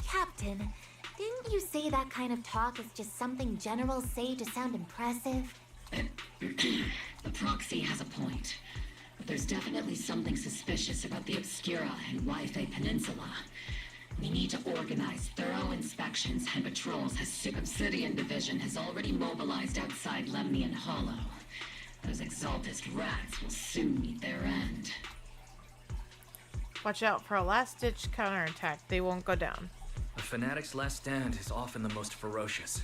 Captain, didn't you say that kind of talk is just something generals say to sound impressive? The proxy has a point. But there's definitely something suspicious about the Obscura and Waifei Peninsula. We need to organize thorough inspections and patrols as Obsidian Division has already mobilized outside Lemnian Hollow. Those Exaltist rats will soon meet their end. Watch out for a last-ditch counterattack. They won't go down. A fanatic's last stand is often the most ferocious.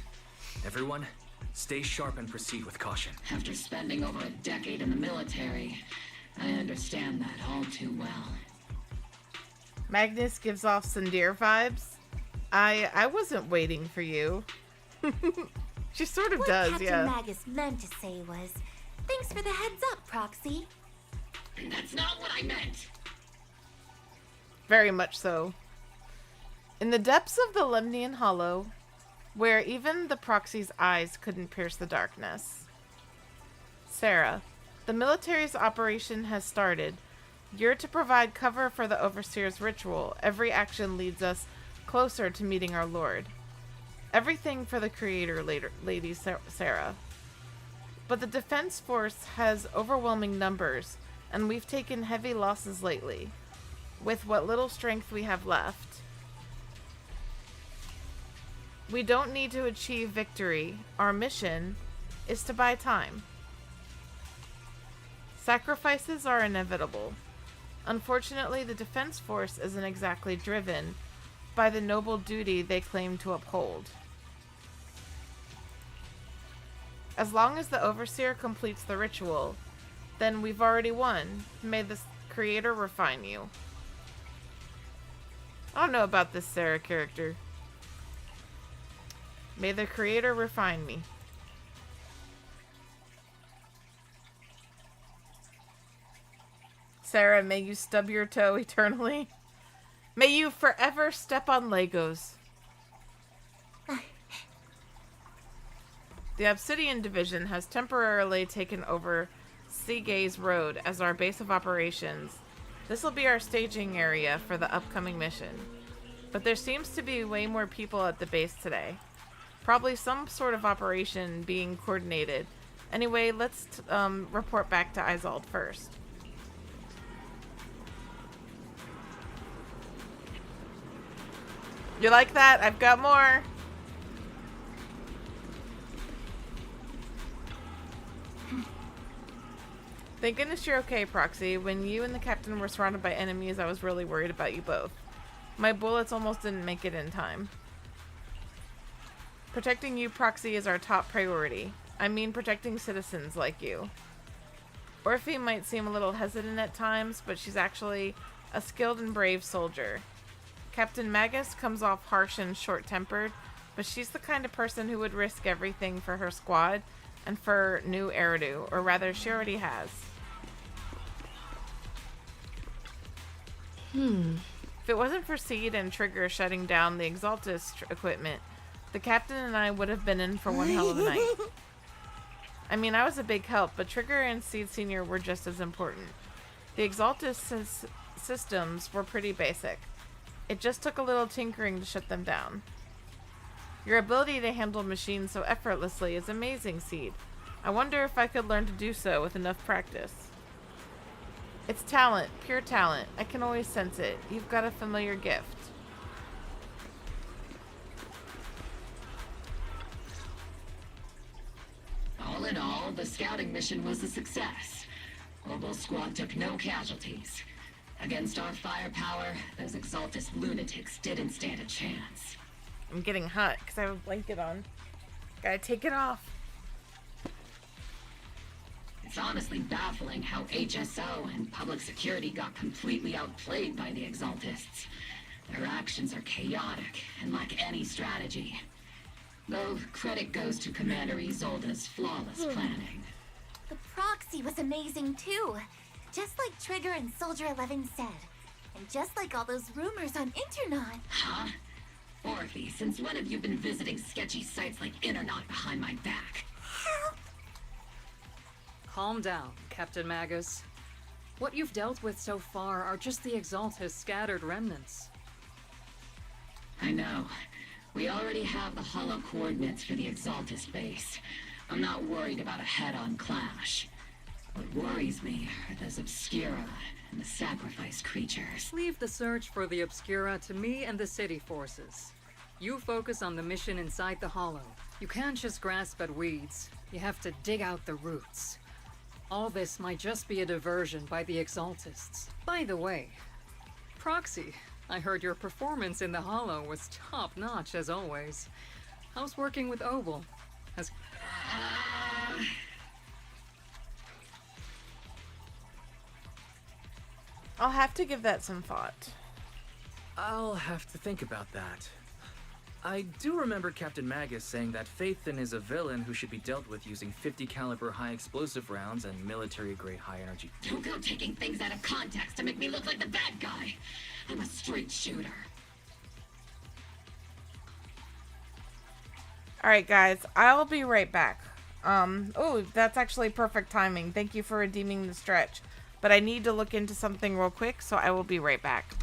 Everyone, stay sharp and proceed with caution. After spending over a decade in the military, I understand that all too well. Magnus gives off Sindir vibes. I wasn't waiting for you. She sort of does, What yeah. Captain Magus meant to say was, thanks for the heads up, Proxy. That's not what I meant. Very much so. In the depths of the Lemnian Hollow, where even the Proxy's eyes couldn't pierce the darkness. Sarah, the military's operation has started. You're to provide cover for the Overseer's ritual. Every action leads us closer to meeting our Lord. Everything for the Creator, Lady Sarah. But the Defense Force has overwhelming numbers, and we've taken heavy losses lately, with what little strength we have left. We don't need to achieve victory. Our mission is to buy time. Sacrifices are inevitable. Unfortunately, the Defense Force isn't exactly driven by the noble duty they claim to uphold. As long as the Overseer completes the ritual, then we've already won. May the Creator refine you. I don't know about this Sarah character. May the Creator refine me. Sarah, may you stub your toe eternally. May you forever step on Legos. The Obsidian Division has temporarily taken over Seagaze Road as our base of operations. This will be our staging area for the upcoming mission. But there seems to be way more people at the base today. Probably some sort of operation being coordinated. Anyway, let's report back to Isolde first. You like that? I've got more. Thank goodness you're okay, Proxy. When you and the captain were surrounded by enemies, I was really worried about you both. My bullets almost didn't make it in time. Protecting you, Proxy, is our top priority. I mean protecting citizens like you. Orphe might seem a little hesitant at times, but she's actually a skilled and brave soldier. Captain Magus comes off harsh and short-tempered, but she's the kind of person who would risk everything for her squad and for new Eridu, or rather she already has. If it wasn't for Seed and Trigger shutting down the Exaltist equipment, the captain and I would have been in for one hell of a night. I mean, I was a big help, but Trigger and Seed Senior were just as important. The Exaltist systems were pretty basic. It just took a little tinkering to shut them down. Your ability to handle machines so effortlessly is amazing, Seed. I wonder if I could learn to do so with enough practice. It's talent, pure talent. I can always sense it. You've got a familiar gift. All in all, the scouting mission was a success. Obel Squad took no casualties. Against our firepower, those Exaltist lunatics didn't stand a chance. I'm getting hot because I have a blanket on. Gotta take it off. It's honestly baffling how HSO and public security got completely outplayed by the Exaltists. Their actions are chaotic and lack any strategy. Though credit goes to Commander Isolde's flawless planning. The proxy was amazing too. Just like Trigger and Soldier 11 said. And just like all those rumors on Internet. Huh? Orphe, since when have you been visiting sketchy sites like Internet behind my back? Calm down, Captain Magus. What you've dealt with so far are just the Exaltist scattered remnants. I know. We already have the hollow coordinates for the Exaltist base. I'm not worried about a head-on clash. What worries me are those Obscura and the sacrifice creatures. Leave the search for the Obscura to me and the city forces. You focus on the mission inside the hollow. You can't just grasp at weeds. You have to dig out the roots. All this might just be a diversion by the Exaltists. By the way, Proxy, I heard your performance in the hollow was top-notch as always. How's working with Obel? I'll have to give that some thought. I'll have to think about that. I do remember Captain Magus saying that Phaethon is a villain who should be dealt with using 50 caliber high explosive rounds and military-grade high energy. Don't go taking things out of context to make me look like the bad guy. I'm a straight shooter. Alright guys, I'll be right back. Oh, that's actually perfect timing. Thank you for redeeming the stretch. But I need to look into something real quick, so I will be right back.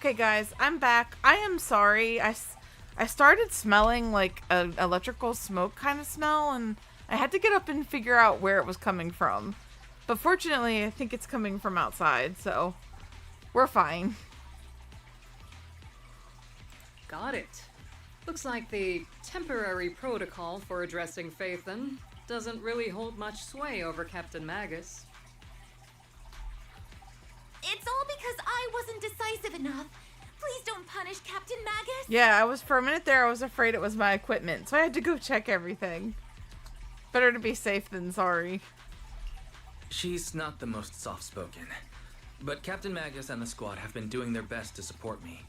Okay, guys, I'm back. I am sorry. I started smelling like an electrical smoke kind of smell, and I had to get up and figure out where it was coming from. But fortunately, I think it's coming from outside, so we're fine. Got it. Looks like the temporary protocol for addressing Phaethon doesn't really hold much sway over Captain Magus. It's all because I wasn't decisive enough. Please don't punish Captain Magus. Yeah, for a minute there, I was afraid it was my equipment, so I had to go check everything. Better to be safe than sorry. She's not the most soft-spoken, but Captain Magus and the squad have been doing their best to support me,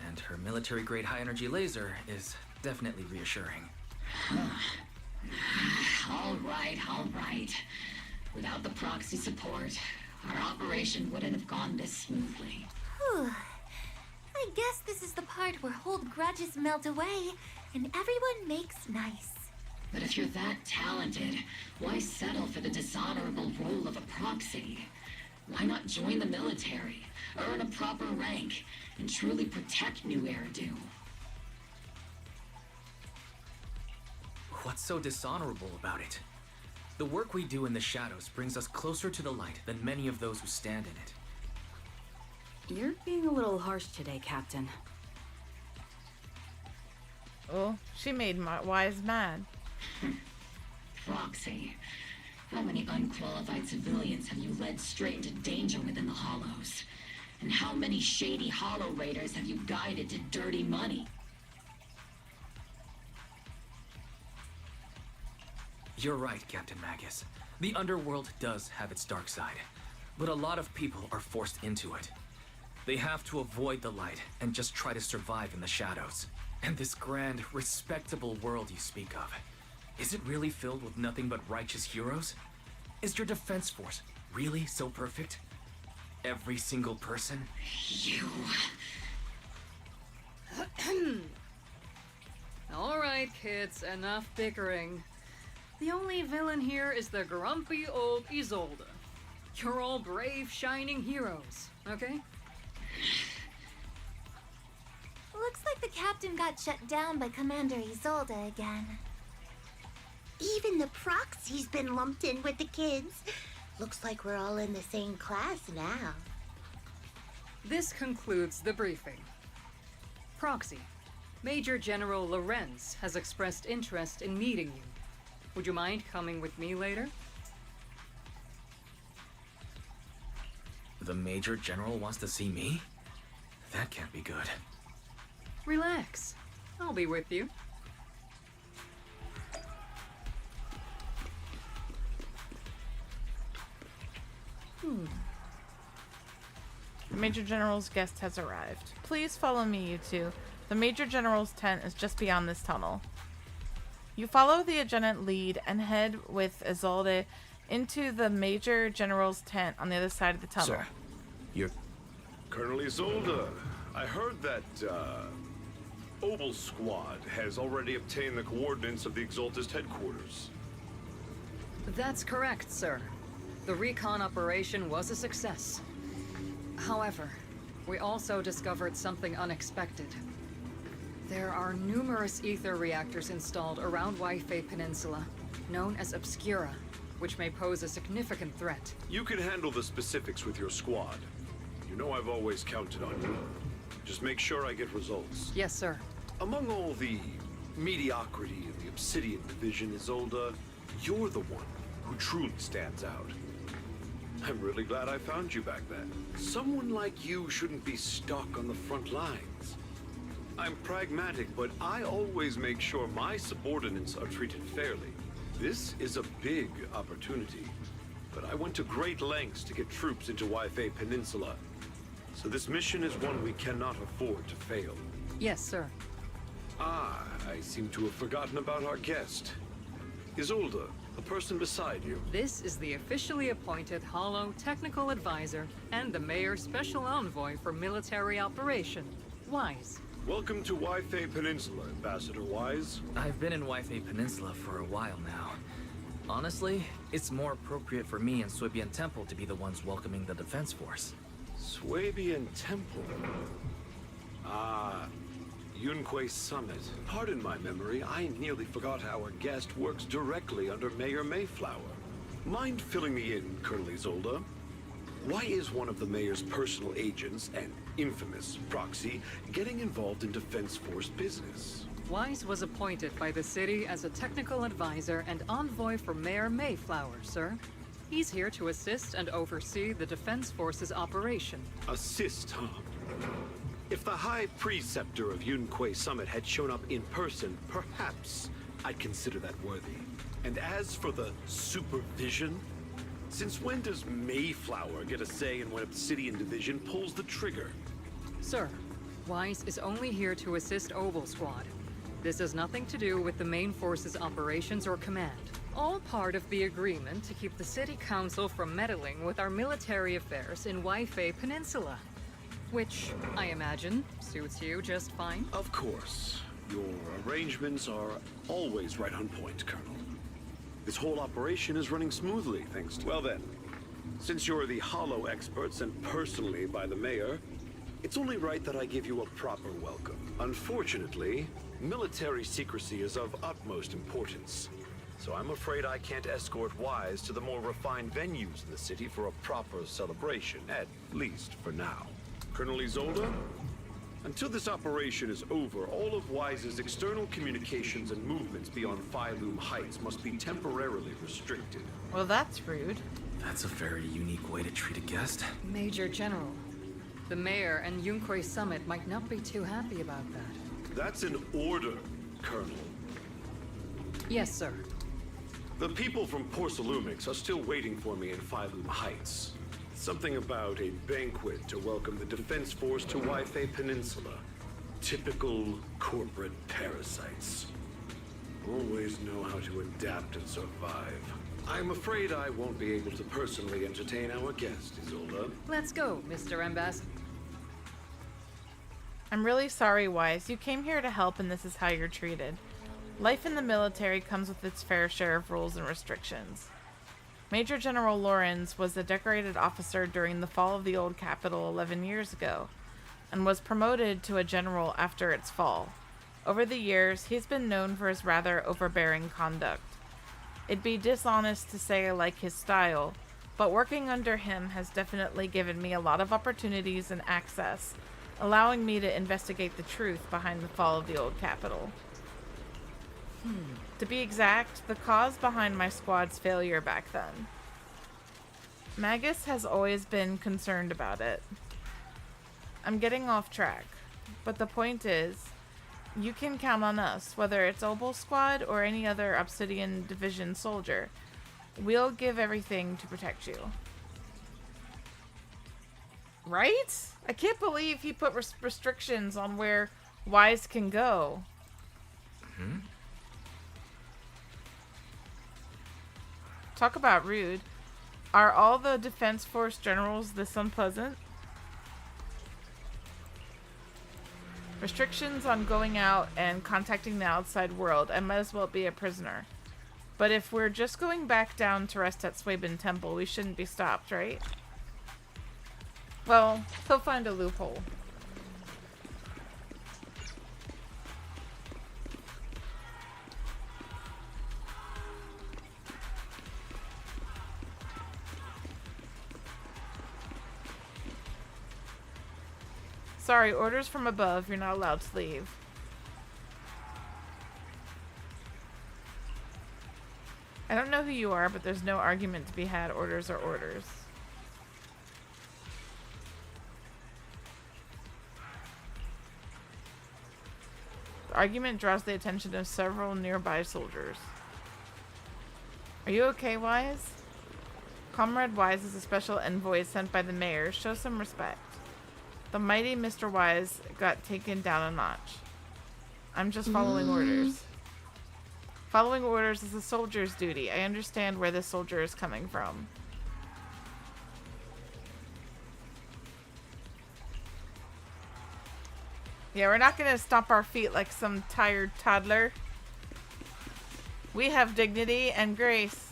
and her military-grade high-energy laser is definitely reassuring. All right. Without the proxy support, our operation wouldn't have gone this smoothly. Whew. I guess this is the part where old grudges melt away and everyone makes nice. But if you're that talented, why settle for the dishonorable role of a proxy? Why not join the military, earn a proper rank, and truly protect New Eridu? What's so dishonorable about it? The work we do in the shadows brings us closer to the light than many of those who stand in it. You're being a little harsh today, Captain. Oh, she made Wise mad. Proxy. How many unqualified civilians have you led straight into danger within the Hollows? And how many shady Hollow Raiders have you guided to dirty money? You're right, Captain Magus. The underworld does have its dark side, but a lot of people are forced into it. They have to avoid the light and just try to survive in the shadows. And this grand, respectable world you speak of, is it really filled with nothing but righteous heroes? Is your defense force really so perfect? Every single person? You... All right, kids, enough bickering. The only villain here is the grumpy old Isolde. You're all brave, shining heroes, okay? Looks like the captain got shut down by Commander Isolde again. Even the proxy's been lumped in with the kids. Looks like we're all in the same class now. This concludes the briefing. Proxy, Major General Lorenz has expressed interest in meeting you. Would you mind coming with me later? The Major General wants to see me? That can't be good. Relax. I'll be with you. The Major General's guest has arrived. Please follow me, you two. The Major General's tent is just beyond this tunnel. You follow the adjutant lead and head with Isolde into the Major General's tent on the other side of the tunnel. Sir, you're... Colonel Isolde, I heard that, Obel Squad has already obtained the coordinates of the Exaltist headquarters. That's correct, sir. The recon operation was a success. However, we also discovered something unexpected. There are numerous ether reactors installed around Waifei Peninsula, known as Obscura, which may pose a significant threat. You can handle the specifics with your squad. You know I've always counted on you. Just make sure I get results. Yes, sir. Among all the mediocrity in the Obsidian Division, Isolde, you're the one who truly stands out. I'm really glad I found you back then. Someone like you shouldn't be stuck on the front lines. I'm pragmatic, but I always make sure my subordinates are treated fairly. This is a big opportunity, but I went to great lengths to get troops into Waifei Peninsula. So this mission is one we cannot afford to fail. Yes, sir. Ah, I seem to have forgotten about our guest. Isolde, the person beside you. This is the officially appointed Hollow Technical Advisor and the Mayor's Special Envoy for Military Operation, Wise. Welcome to Waifei Peninsula, Ambassador Wise. I've been in Waifei Peninsula for a while now. Honestly, it's more appropriate for me and Swabian Temple to be the ones welcoming the Defense Force. Swabian Temple? Ah, Yunquay Summit. Pardon my memory, I nearly forgot our guest works directly under Mayor Mayflower. Mind filling me in, Colonel Isolde? Why is one of the mayor's personal agents, an infamous proxy, getting involved in Defense Force business? Wise was appointed by the city as a technical advisor and envoy for Mayor Mayflower, sir. He's here to assist and oversee the Defense Force's operation. Assist, huh? If the High Preceptor of Yunquay Summit had shown up in person, perhaps I'd consider that worthy. And as for the supervision, since when does Mayflower get a say in when Obsidian Division pulls the trigger? Sir, Wise is only here to assist Oval Squad. This has nothing to do with the main force's operations or command. All part of the agreement to keep the City Council from meddling with our military affairs in Waifei Peninsula. Which, I imagine, suits you just fine. Of course. Your arrangements are always right on point, Colonel. This whole operation is running smoothly, thanks to... Well then, since you're the Hollow experts and personally by the mayor, it's only right that I give you a proper welcome. Unfortunately, military secrecy is of utmost importance. So I'm afraid I can't escort Wise to the more refined venues in the city for a proper celebration, at least for now. Colonel Isolde? Until this operation is over, all of Wise's external communications and movements beyond Phylum Heights must be temporarily restricted. Well, that's rude. That's a very unique way to treat a guest. Major General, the mayor and Yunquay Summit might not be too happy about that. That's an order, Colonel. Yes, sir. The people from Porcelumix are still waiting for me in Phylum Heights. Something about a banquet to welcome the Defense Force to Waifei Peninsula. Typical corporate parasites. Always know how to adapt and survive. I'm afraid I won't be able to personally entertain our guest, Isolde. Let's go, Mr. Ambassador. I'm really sorry, Wise. You came here to help and this is how you're treated. Life in the military comes with its fair share of rules and restrictions. Major General Lawrence was a decorated officer during the fall of the old capital 11 years ago, and was promoted to a general after its fall. Over the years, he's been known for his rather overbearing conduct. It'd be dishonest to say I like his style, but working under him has definitely given me a lot of opportunities and access, allowing me to investigate the truth behind the fall of the old capital. To be exact, the cause behind my squad's failure back then. Magus has always been concerned about it. I'm getting off track, but the point is, you can count on us, whether it's Oval Squad or any other Obsidian Division soldier. We'll give everything to protect you. Right? I can't believe he put restrictions on where Wise can go. Hmm? Talk about rude. Are all the Defense Force generals this unpleasant? Restrictions on going out and contacting the outside world. I might as well be a prisoner. But if we're just going back down to rest at Swabin Temple, we shouldn't be stopped, right? Well, he'll find a loophole. Sorry, orders from above. You're not allowed to leave. I don't know who you are, but there's no argument to be had. Orders are orders. The argument draws the attention of several nearby soldiers. Are you okay, Wise? Comrade Wise is a special envoy sent by the mayor. Show some respect. The mighty Mr. Wise got taken down a notch. I'm just following orders. Following orders is a soldier's duty. I understand where this soldier is coming from. Yeah, we're not gonna stomp our feet like some tired toddler. We have dignity and grace.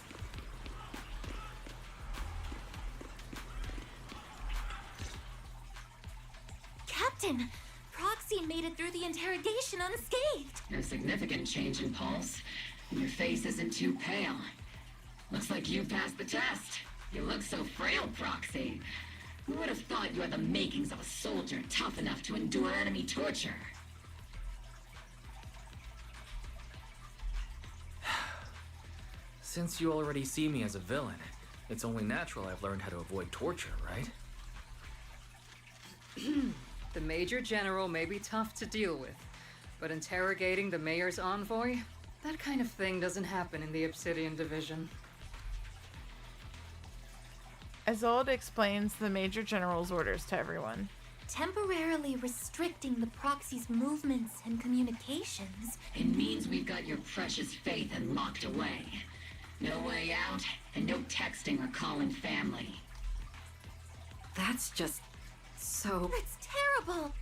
Captain, Proxy went through the interrogation unscathed. No significant change in pulse. And your face isn't too pale. Looks like you passed the test. You look so frail, Proxy. Who would have thought you had the makings of a soldier tough enough to endure enemy torture? Since you already see me as a villain, it's only natural I've learned how to avoid torture, right? The Major General may be tough to deal with, but interrogating the Mayor's envoy? That kind of thing doesn't happen in the Obsidian Division. Isolde explains the Major General's orders to everyone. Temporarily restricting the proxy's movements and communications. It means we've got your precious Phaethon locked away. No way out, and no texting or calling family. That's just so... It's terrible!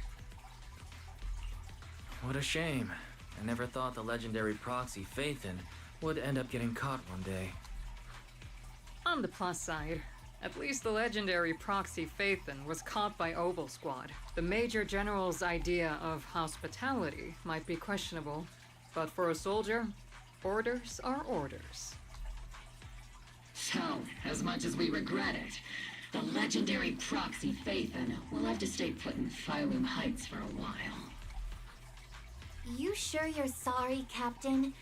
What a shame. I never thought the legendary proxy Phaethon would end up getting caught one day. On the plus side, at least the legendary proxy Phaethon was caught by Obel Squad. The Major General's idea of hospitality might be questionable, but for a soldier, orders are orders. So, as much as we regret it, the legendary proxy Phaethon will have to stay put in Phylum Heights for a while. You sure you're sorry, Captain?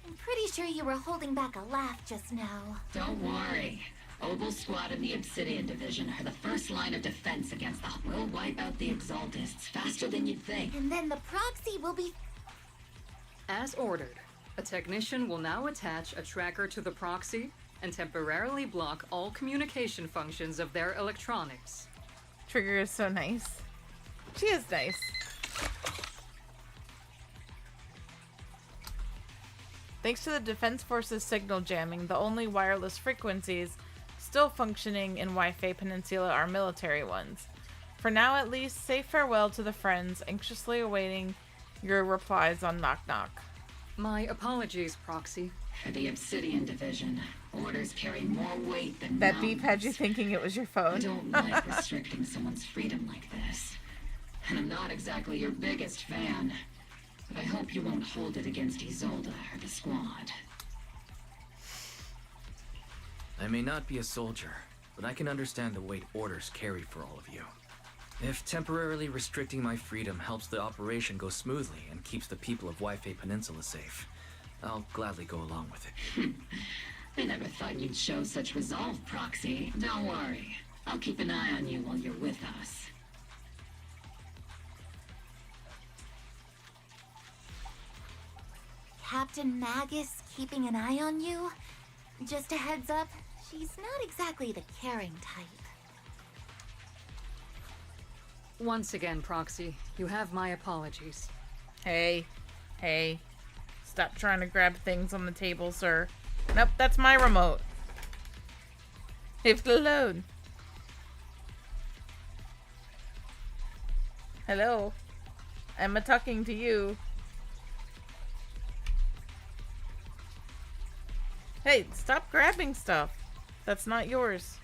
I'm pretty sure you were holding back a laugh just now. Don't worry. Obel Squad and the Obsidian Division are the first line of defense against the... We'll wipe out the Exaltists faster than you'd think. And then the proxy will be... As ordered, a technician will now attach a tracker to the proxy and temporarily block all communication functions of their electronics. Trigger is so nice. She is nice. Thanks to the Defense Force's signal jamming, the only wireless frequencies still functioning in Wi-Fi Peninsula are military ones. For now at least, say farewell to the friends, anxiously awaiting your replies on Knock Knock. My apologies, Proxy. For the Obsidian Division, orders carry more weight than That mountains. beep had you thinking it was your phone. I don't like restricting someone's freedom like this. And I'm not exactly your biggest fan. But I hope you won't hold it against Isolde or the squad. I may not be a soldier, but I can understand the weight orders carry for all of you. If temporarily restricting my freedom helps the operation go smoothly and keeps the people of Wi-Fi Peninsula safe, I'll gladly go along with it. I never thought you'd show such resolve, Proxy. Don't worry. I'll keep an eye on you while you're with us. Captain Magus keeping an eye on you? Just a heads up, she's not exactly the caring type. Once again, Proxy, you have my apologies. Hey. Stop trying to grab things on the table, sir. Nope, that's my remote. Leave it alone. Hello. I'm talking to you. Hey, stop grabbing stuff. That's not yours.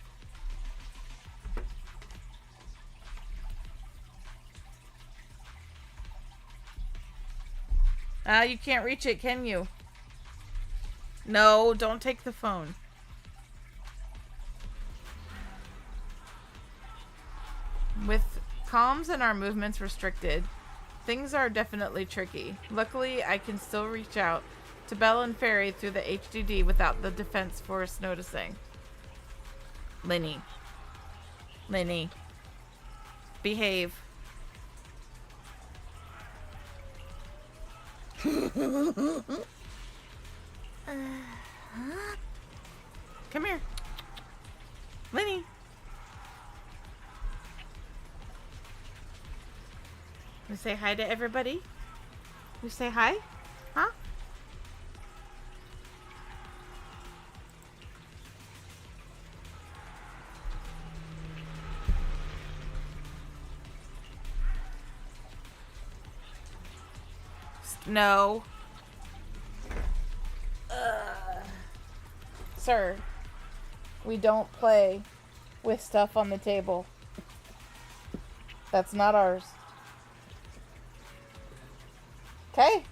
You can't reach it, can you? No, don't take the phone. With comms and our movements restricted, things are definitely tricky. Luckily, I can still reach out to Belle and Fairy through the HDD without the Defense Force noticing. Linny. Behave. Come here. Linny. You say hi to everybody? You say hi? Huh? No. Sir, we don't play with stuff on the table. That's not ours. Okay.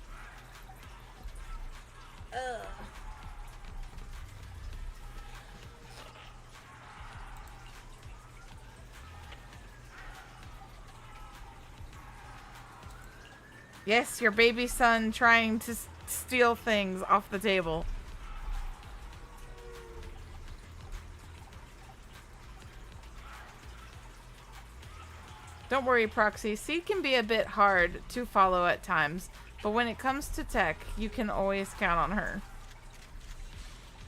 Yes, your baby son trying to steal things off the table. Don't worry, Proxy. Seed can be a bit hard to follow at times, but when it comes to tech, you can always count on her.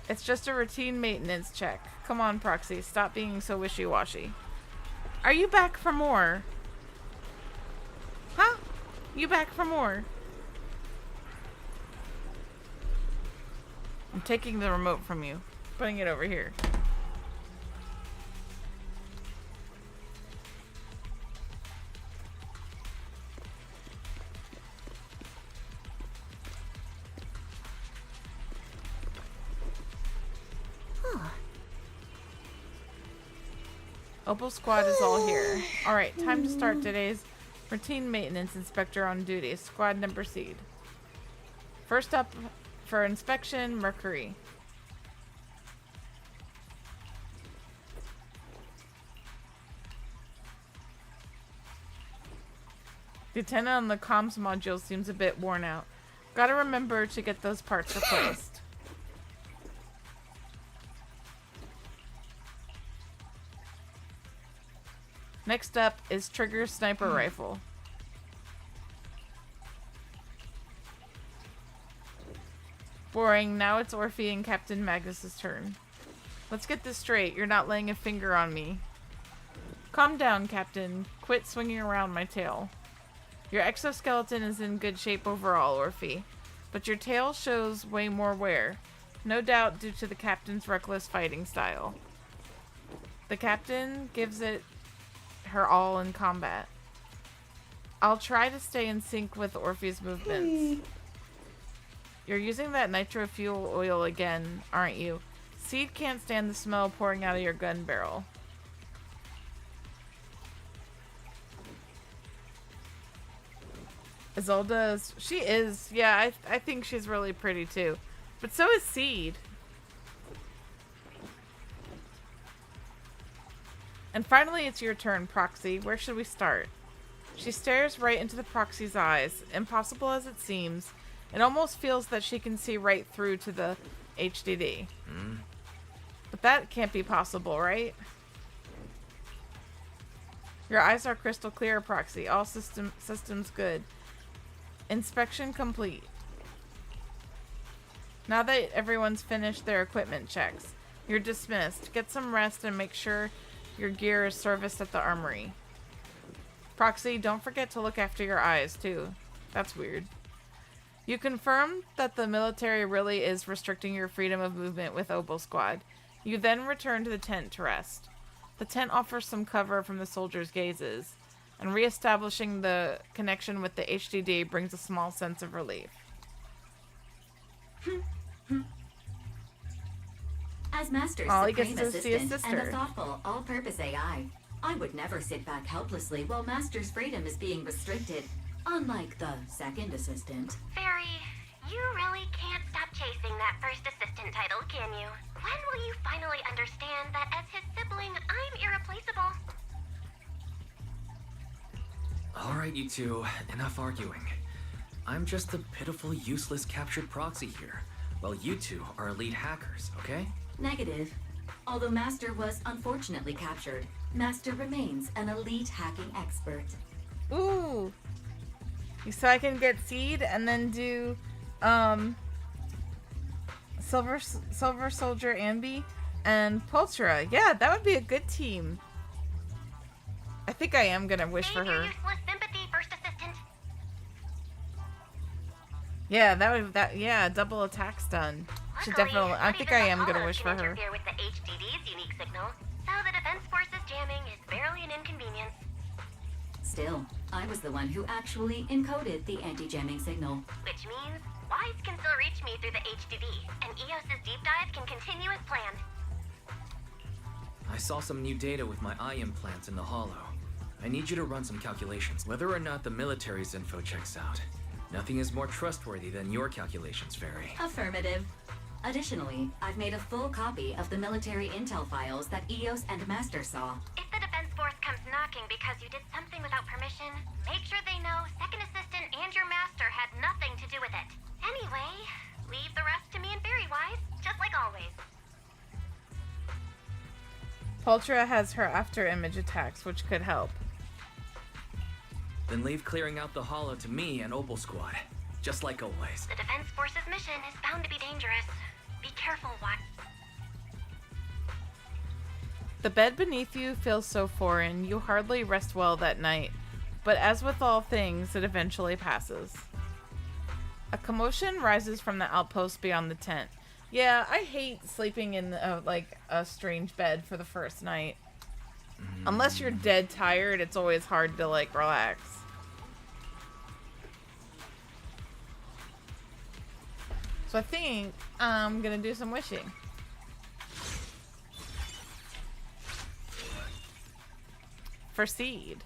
It's just a routine maintenance check. Come on, Proxy. Stop being so wishy-washy. Are you back for more? Huh? You back for more? I'm taking the remote from you. Putting it over here. Opal Squad is all here. Alright, time to start today's routine maintenance inspector on duty. Squad number Seed. First up for inspection, Mercury. The antenna on the comms module seems a bit worn out. Gotta remember to get those parts replaced. Next up is Trigger Sniper Rifle. Boring, now it's Orphe and Captain Magnus's turn. Let's get this straight, you're not laying a finger on me. Calm down, Captain. Quit swinging around my tail. Your exoskeleton is in good shape overall, Orphe, but your tail shows way more wear, no doubt due to the Captain's reckless fighting style. The Captain gives it her all in combat. I'll try to stay in sync with Orphe's movements. You're using that nitro fuel oil again, aren't you? Seed can't stand the smell pouring out of your gun barrel. Isolde, she is. Yeah, I think she's really pretty too. But so is Seed. And finally, it's your turn, Proxy. Where should we start? She stares right into the Proxy's eyes. Impossible as it seems, it almost feels that she can see right through to the HDD. But that can't be possible, right? Your eyes are crystal clear, Proxy. All systems good. Inspection complete. Now that everyone's finished their equipment checks, you're dismissed. Get some rest and make sure your gear is serviced at the armory. Proxy, don't forget to look after your eyes, too. That's weird. You confirm that the military really is restricting your freedom of movement with Opal Squad. You then return to the tent to rest. The tent offers some cover from the soldiers' gazes, and re-establishing the connection with the HDD brings a small sense of relief. As Master's supreme assistant and a thoughtful, all-purpose AI, I would never sit back helplessly while Master's freedom is being restricted, unlike the second assistant. Fairy, you really can't stop chasing that first assistant title, can you? When will you finally understand that as his sibling, I'm irreplaceable? Alright, you two, enough arguing. I'm just a pitiful, useless captured proxy here, while you two are elite hackers, okay? Negative. Although Master was unfortunately captured, Master remains an elite hacking expert. Ooh! So I can get Seed and then do, Silver Soldier Ambi and Pultra. Yeah, that would be a good team. I think I am gonna wish for her. Yeah, yeah, double attack stun. Should definitely. I think I am gonna wish for her. With the HDD's unique signal, so the Defense Force's jamming is barely an inconvenience. Still, I was the one who actually encoded the anti-jamming signal. Which means Wise can still reach me through the HDD, and EOS's deep dive can continue as planned. I saw some new data with my eye implants in the hollow. I need you to run some calculations, whether or not the military's info checks out. Nothing is more trustworthy than your calculations, Fairy. Affirmative. Additionally, I've made a full copy of the military intel files that Eos and Master saw. If the defense force comes knocking because you did something without permission, make sure they know Second Assistant and your master had nothing to do with it. Anyway, leave the rest to me and Fairy-wise, just like always. Pultra has her after-image attacks, which could help. Then leave clearing out the hollow to me and Opal Squad, just like always. The defense force's mission is bound to be dangerous. Be careful, Watt. The bed beneath you feels so foreign, you hardly rest well that night. But as with all things, it eventually passes. A commotion rises from the outpost beyond the tent. Yeah, I hate sleeping in a strange bed for the first night. Unless you're dead tired, it's always hard to relax. So I think I'm gonna do some wishing. For seed.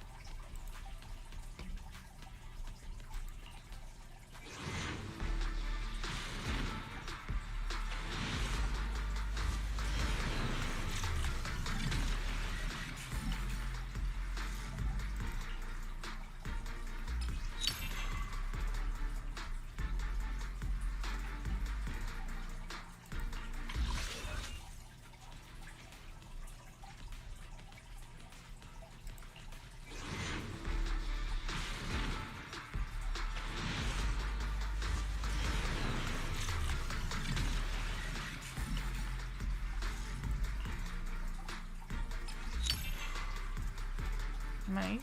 Nice.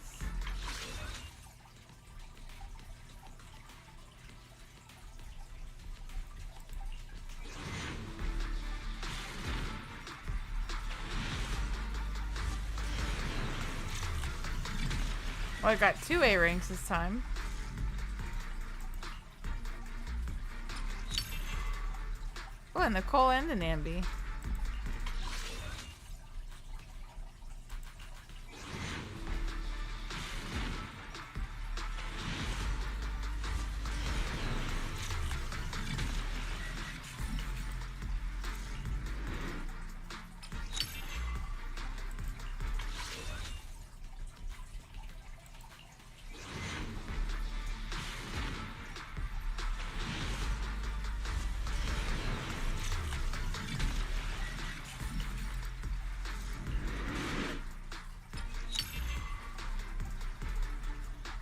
Well, I got 2 A ranks this time. Oh, and Nicole and an Ambi.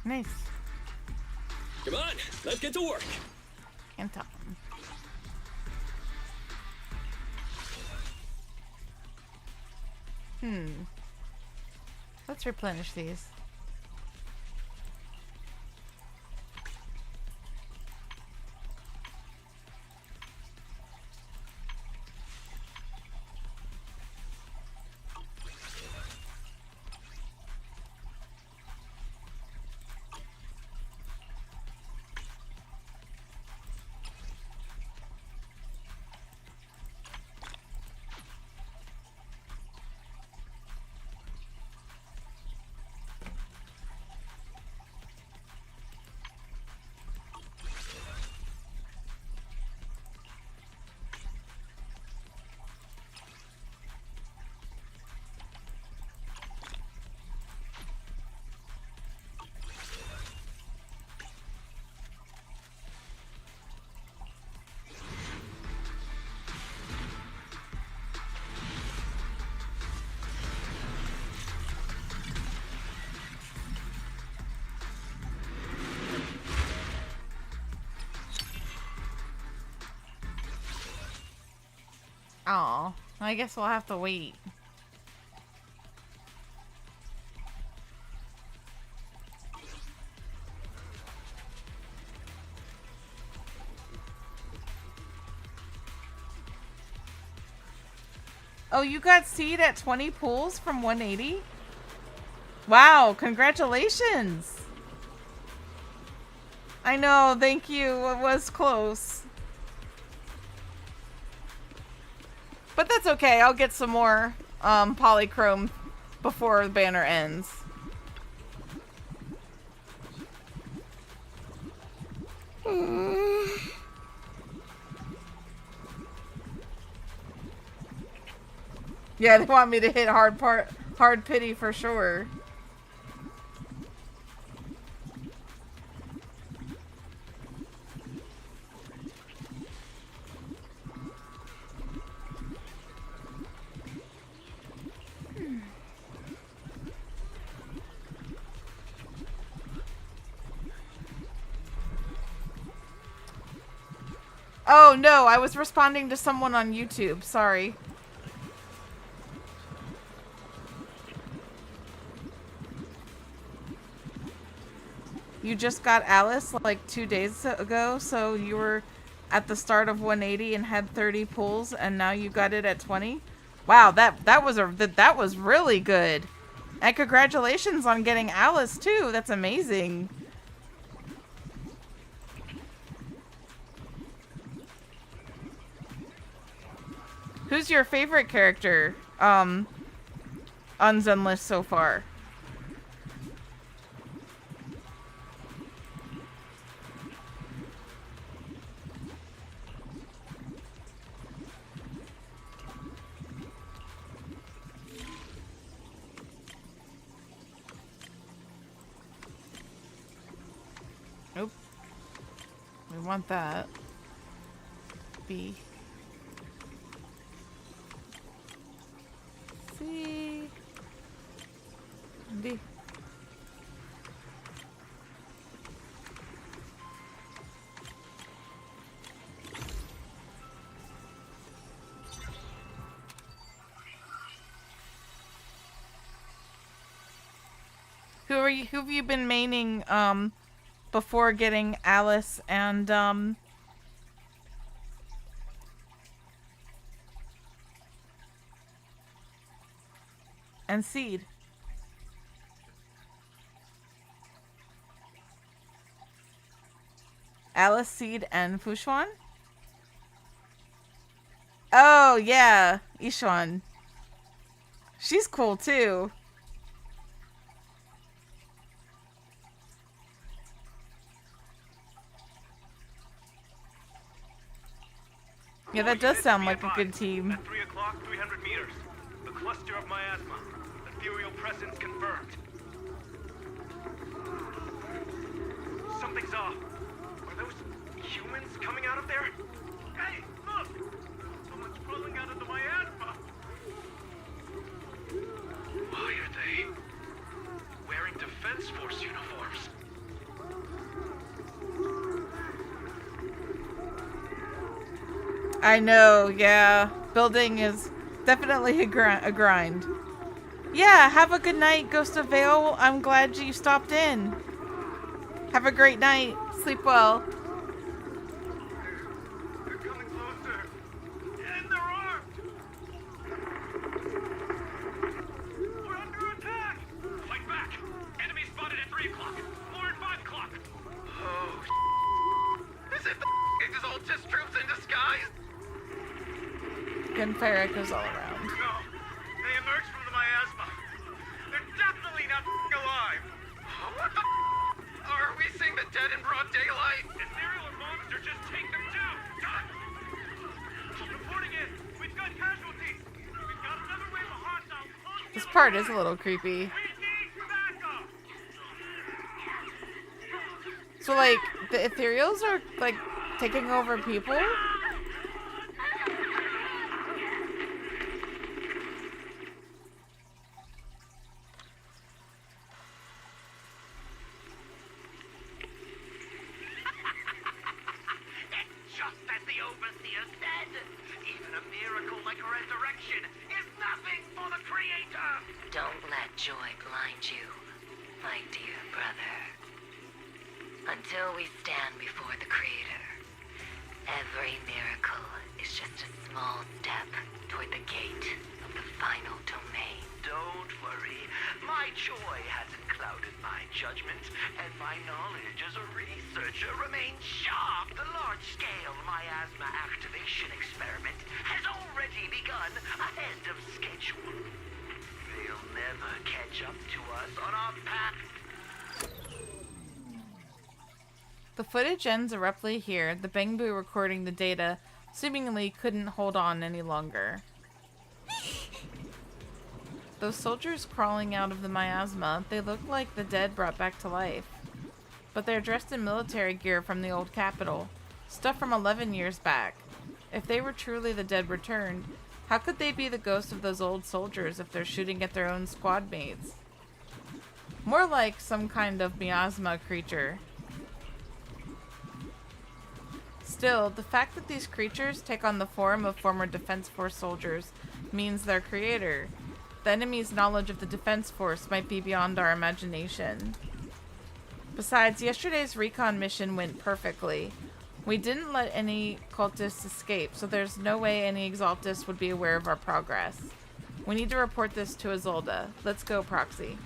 Nice. Come on, let's get to work. Can't tell them. Let's replenish these. Oh, I guess we'll have to wait. Oh, you got seed at 20 pools from 180? Wow, congratulations! I know, thank you. It was close. But that's okay. I'll get some more polychrome before the banner ends. Yeah, they want me to hit hard pity for sure. Oh no, I was responding to someone on YouTube. Sorry. You just got Alice like 2 days ago, so you were at the start of 180 and had 30 pulls, and now you got it at 20. Wow, that was really good. And congratulations on getting Alice too. That's amazing. Who's your favorite character on Zenless so far? Nope. We want that. B. C. D. Who have you been maining before getting Alice and Seed? Alice, Seed, and Fushuan? Oh, yeah. Ishuan. She's cool, too. Yeah, that does sound like a good team. At 3 o'clock, 300 meters. The cluster of miasma. Ethereal presence confirmed. Something's off. Are those humans coming out of there? Hey, look! Someone's crawling out of the miasma. Why are they wearing Defense Force uniforms? I know, yeah. Building is definitely a grind. Yeah, have a good night, Ghost of Vale. I'm glad you stopped in. Have a great night. Sleep well. They're coming closer. And they're armed. We're under attack. Fight back. Enemy spotted at 3 o'clock. More at 5 o'clock. Oh, is it the Exaltus troops in disguise? Gunfire echoes all around. No, they emerged from the miasma. They're definitely not alive. What the Are we seeing the dead in broad daylight? Ethereal or monster, just take them down. Reporting in. We've got casualties. We've got another wave of hostiles. This part is a little creepy. So, like, the ethereals are, like, taking over people? Don't let joy blind you, my dear brother. Until we stand before the Creator, every miracle is just a small step toward the gate of the final domain. Don't worry. My joy hasn't clouded my judgment, and my knowledge as a researcher remains sharp. The large-scale miasma activation experiment has already begun ahead of schedule. They'll never catch up to us on our path. The footage ends abruptly here, the Bangbu recording the data seemingly couldn't hold on any longer. Those soldiers crawling out of the miasma, they look like the dead brought back to life. But they're dressed in military gear from the old capital, stuff from 11 years back. If they were truly the dead returned, how could they be the ghosts of those old soldiers if they're shooting at their own squad mates? More like some kind of miasma creature. Still, the fact that these creatures take on the form of former Defense Force soldiers means their creator. The enemy's knowledge of the Defense Force might be beyond our imagination. Besides, yesterday's recon mission went perfectly. We didn't let any cultists escape, so there's no way any Exaltists would be aware of our progress. We need to report this to Isolde. Let's go, Proxy.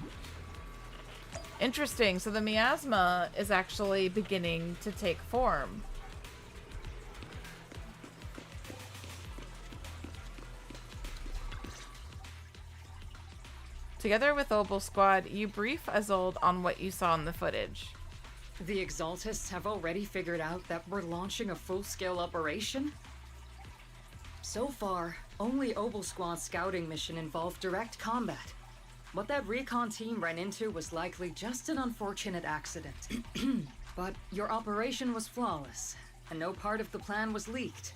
Interesting, so the miasma is actually beginning to take form. Together with Obel Squad, you brief Isolde on what you saw in the footage. The Exaltists have already figured out that we're launching a full-scale operation? So far, only Obel Squad's scouting mission involved direct combat. What that recon team ran into was likely just an unfortunate accident. But your operation was flawless, and no part of the plan was leaked.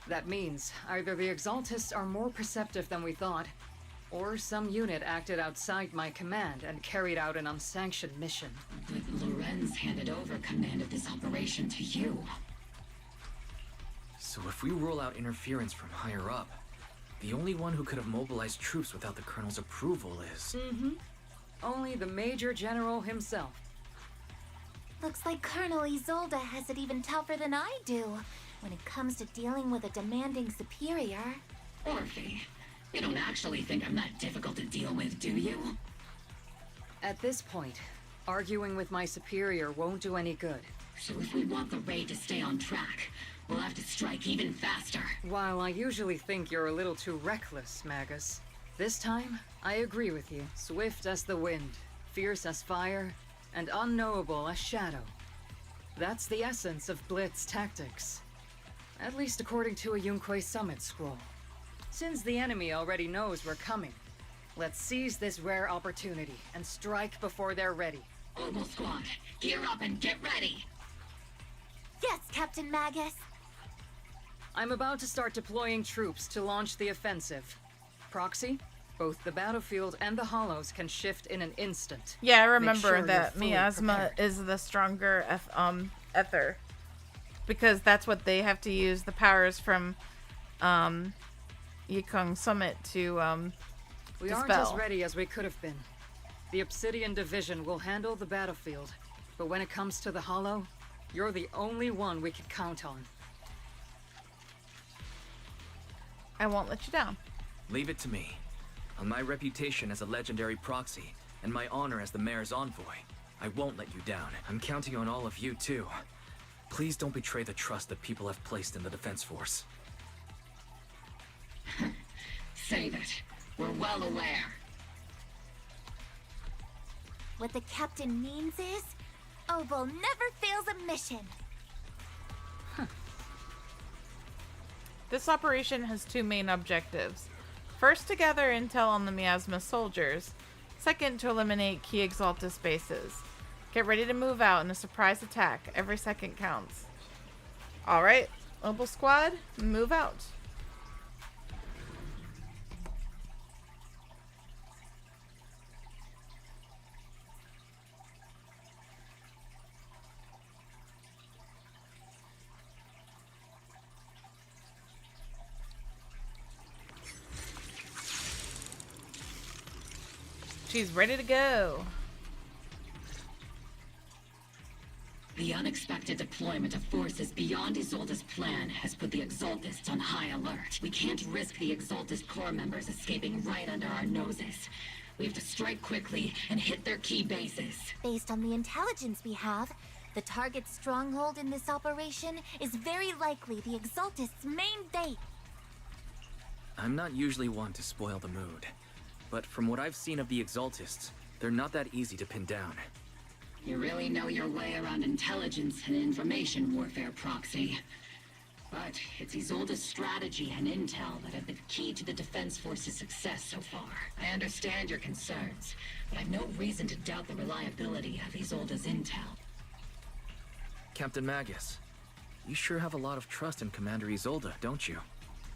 That means either the Exaltists are more perceptive than we thought, or some unit acted outside my command and carried out an unsanctioned mission. But Lorenz handed over command of this operation to you. So if we rule out interference from higher up, the only one who could have mobilized troops without the Colonel's approval is... Only the Major General himself. Looks like Colonel Isolde has it even tougher than I do when it comes to dealing with a demanding superior. Orphe, you don't actually think I'm that difficult to deal with, do you? At this point, arguing with my superior won't do any good. So if we want the raid to stay on track, we'll have to strike even faster. While I usually think you're a little too reckless, Magus, this time, I agree with you. Swift as the wind, fierce as fire, and unknowable as shadow. That's the essence of Blitz tactics. At least according to a Yunque Summit scroll. Since the enemy already knows we're coming, let's seize this rare opportunity and strike before they're ready. Obel Squad, gear up and get ready! Yes, Captain Magus! I'm about to start deploying troops to launch the offensive. Proxy, both the battlefield and the hollows can shift in an instant. Yeah, I remember that miasma is the stronger ether. Because that's what they have to use, the powers from Yikong Summit to We dispel. aren't as ready as we could have been. The Obsidian Division will handle the battlefield, but when it comes to the hollow, you're the only one we can count on. I won't let you down. Leave it to me. On my reputation as a legendary proxy, and my honor as the mayor's envoy, I won't let you down. I'm counting on all of you, too. Please don't betray the trust that people have placed in the Defense Force. Save it. We're well aware. What the captain means is, Obel never fails a mission. This operation has two main objectives. First, to gather intel on the miasma soldiers. Second, to eliminate key Exaltus bases. Get ready to move out in a surprise attack. Every second counts. Alright, Obel Squad, move out. She's ready to go. The unexpected deployment of forces beyond Isolde's plan has put the Exaltists on high alert. We can't risk the Exaltist corps members escaping right under our noses. We have to strike quickly and hit their key bases. Based on the intelligence we have, the target stronghold in this operation is very likely the Exaltists' main base. I'm not usually one to spoil the mood, but from what I've seen of the Exaltists, they're not that easy to pin down. You really know your way around intelligence and information warfare, Proxy. But it's Isolde's strategy and intel that have been key to the Defense Force's success so far. I understand your concerns, but I've no reason to doubt the reliability of Isolde's intel. Captain Magus, you sure have a lot of trust in Commander Isolde, don't you?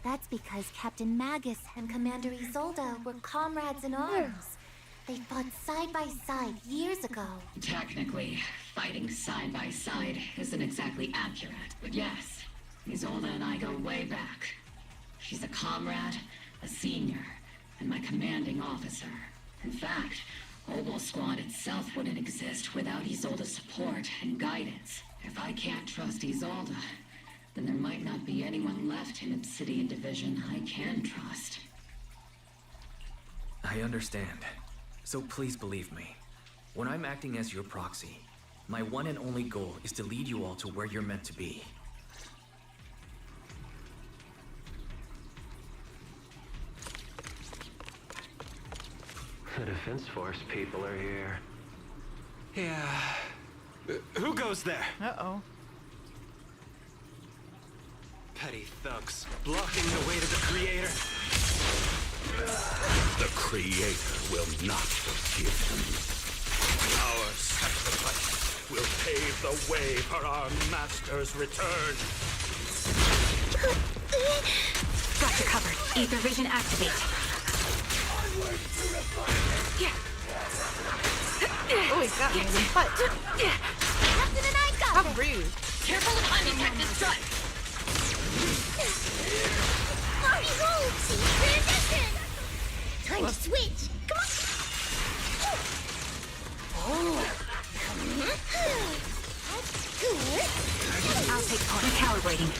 That's because Captain Magus and Commander Isolde were comrades in arms. They fought side by side years ago. Technically, fighting side by side isn't exactly accurate, but yes, Isolde and I go way back. She's a comrade, a senior, and my commanding officer. In fact, Obel Squad itself wouldn't exist without Isolde's support and guidance. If I can't trust Isolde, then there might not be anyone left in Obsidian Division I can trust. I understand. So please believe me. When I'm acting as your proxy, my one and only goal is to lead you all to where you're meant to be. The Defense Force people are here. Yeah. Who goes there? Uh-oh. Petty thugs, blocking the way to the Creator. The Creator will not forgive them. Our sacrifice will pave the way for our Master's return. Got you covered. Ether vision activate. Oh, he got me in the butt. Captain and I got How rude. Careful of undetected strike. Party roll, team transition! Time to switch! Come on! Oh! That's good! I'll take point. Recalibrating.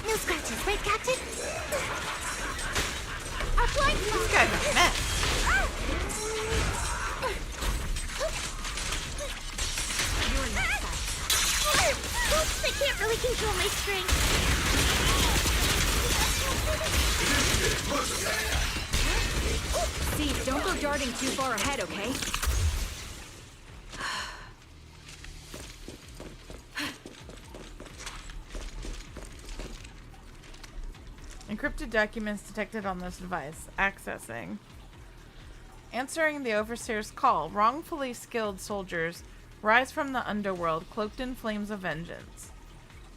No scratches, right, Captain? Our flight This guy's a mess. Oops, I can't really control my strength. Steve, don't go darting too far ahead, okay? Encrypted documents detected on this device. Accessing. Answering the Overseer's call, wrongfully skilled soldiers rise from the underworld, cloaked in flames of vengeance.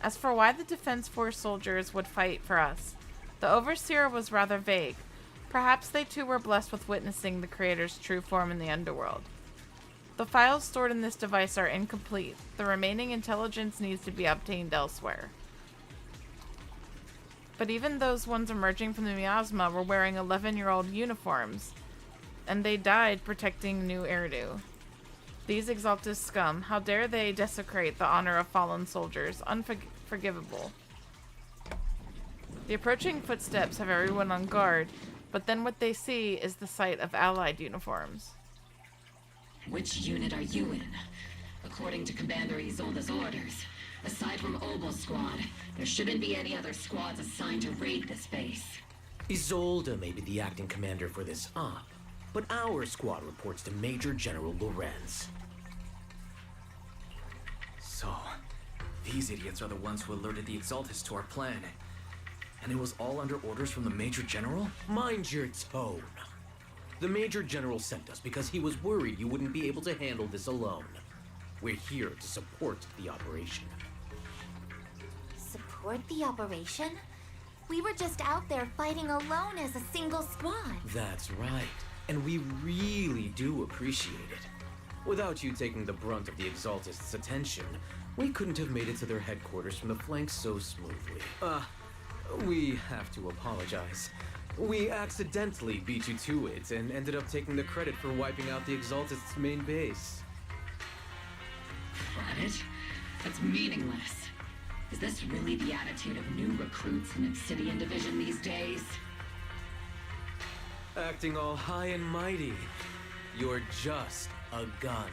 As for why the Defense Force soldiers would fight for us, the Overseer was rather vague. Perhaps they too were blessed with witnessing the Creator's true form in the underworld. The files stored in this device are incomplete. The remaining intelligence needs to be obtained elsewhere. But even those ones emerging from the miasma were wearing 11-year-old uniforms, and they died protecting New Eridu. These Exalted scum, how dare they desecrate the honor of fallen soldiers? Unforgivable. The approaching footsteps have everyone on guard, but then what they see is the sight of Allied uniforms. Which unit are you in? According to Commander Isolde's orders, aside from Obel Squad, there shouldn't be any other squads assigned to raid this base. Isolde may be the acting commander for this op, but our squad reports to Major General Lorenz. So, these idiots are the ones who alerted the Exaltus to our plan. And it was all under orders from the Major General? Mind your tone. The Major General sent us because he was worried you wouldn't be able to handle this alone. We're here to support the operation. Support the operation? We were just out there fighting alone as a single squad. That's right. And we really do appreciate it. Without you taking the brunt of the Exaltist's attention, we couldn't have made it to their headquarters from the flank so smoothly. We have to apologize. We accidentally beat you to it and ended up taking the credit for wiping out the Exaltist's main base. Credit? That's meaningless. Is this really the attitude of new recruits in Obsidian Division these days? Acting all high and mighty. You're just a gun.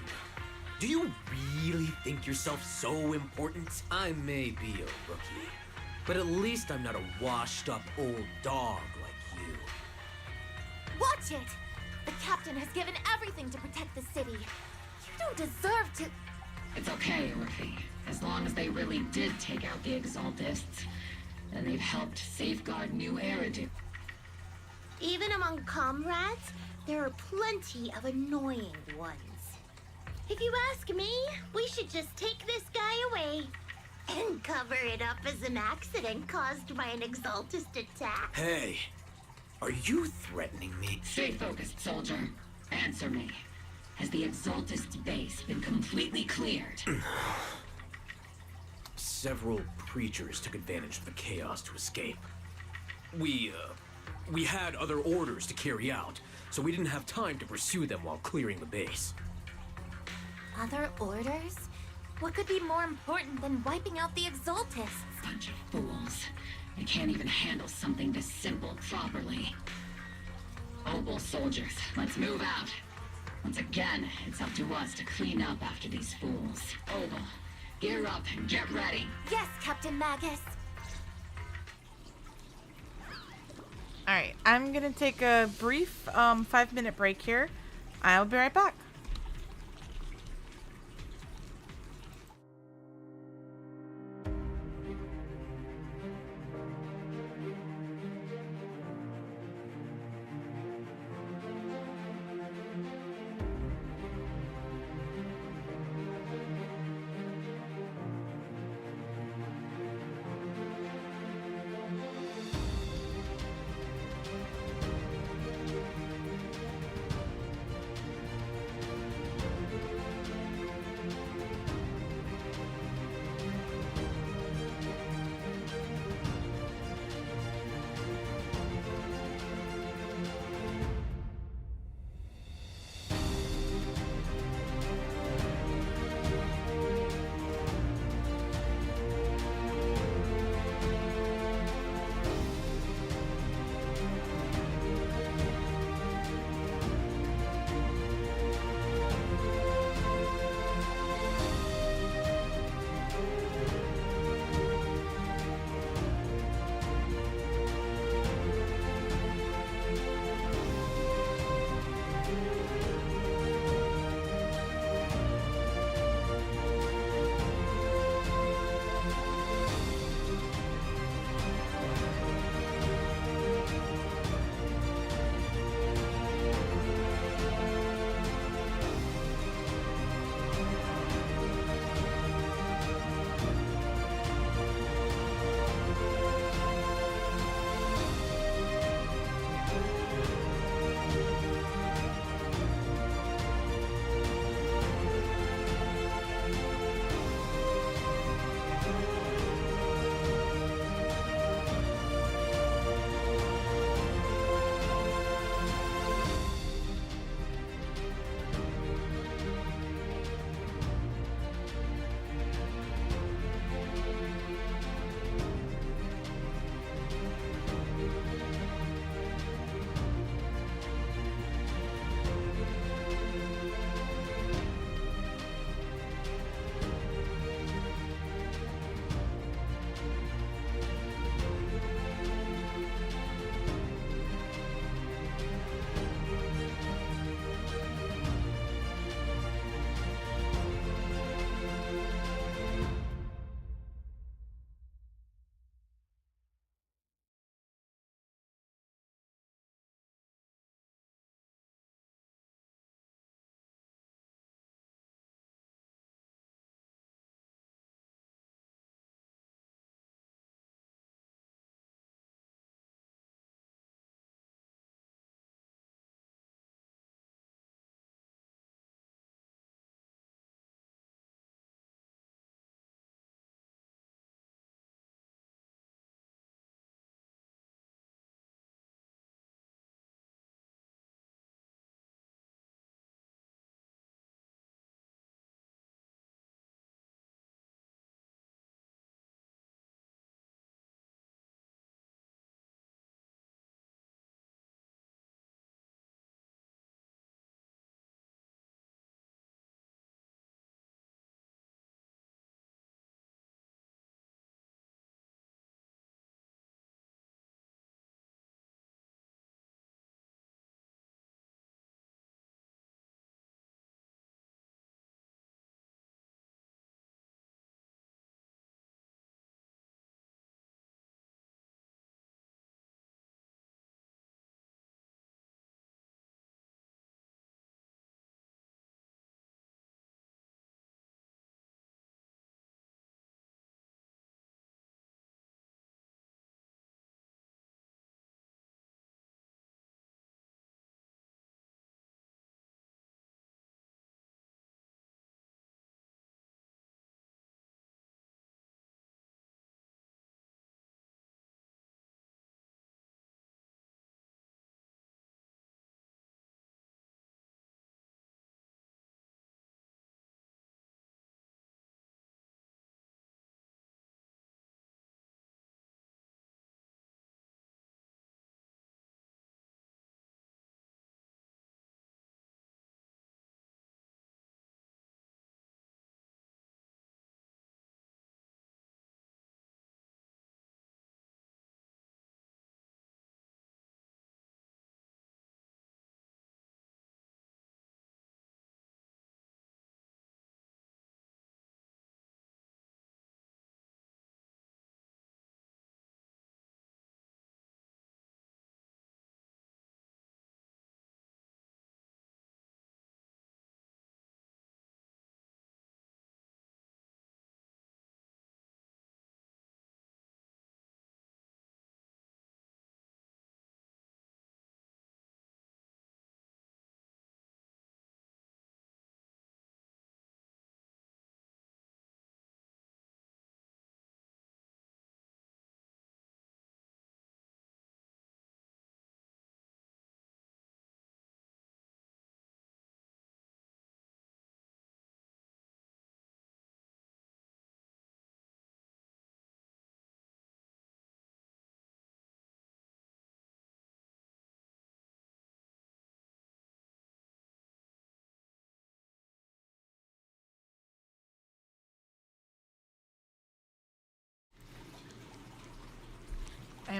Do you really think yourself so important? I may be a rookie, but at least I'm not a washed-up old dog like you. Watch it! The captain has given everything to protect the city. You don't deserve to... It's okay, Rookie. As long as they really did take out the Exaltists, then they've helped safeguard New Eridu. Even among comrades, there are plenty of annoying ones. If you ask me, we should just take this guy away and cover it up as an accident caused by an Exaltist attack. Hey, are you threatening me? Stay focused, soldier. Answer me. Has the Exaltist base been completely cleared? Several creatures took advantage of the chaos to escape. We had other orders to carry out, so we didn't have time to pursue them while clearing the base. Other orders? What could be more important than wiping out the Exaltists? Bunch of fools. They can't even handle something this simple properly. Obel soldiers, let's move out. Once again, it's up to us to clean up after these fools. Obel, gear up and get ready. Yes, Captain Magus. Alright, I'm gonna take a brief 5-minute break here. I'll be right back.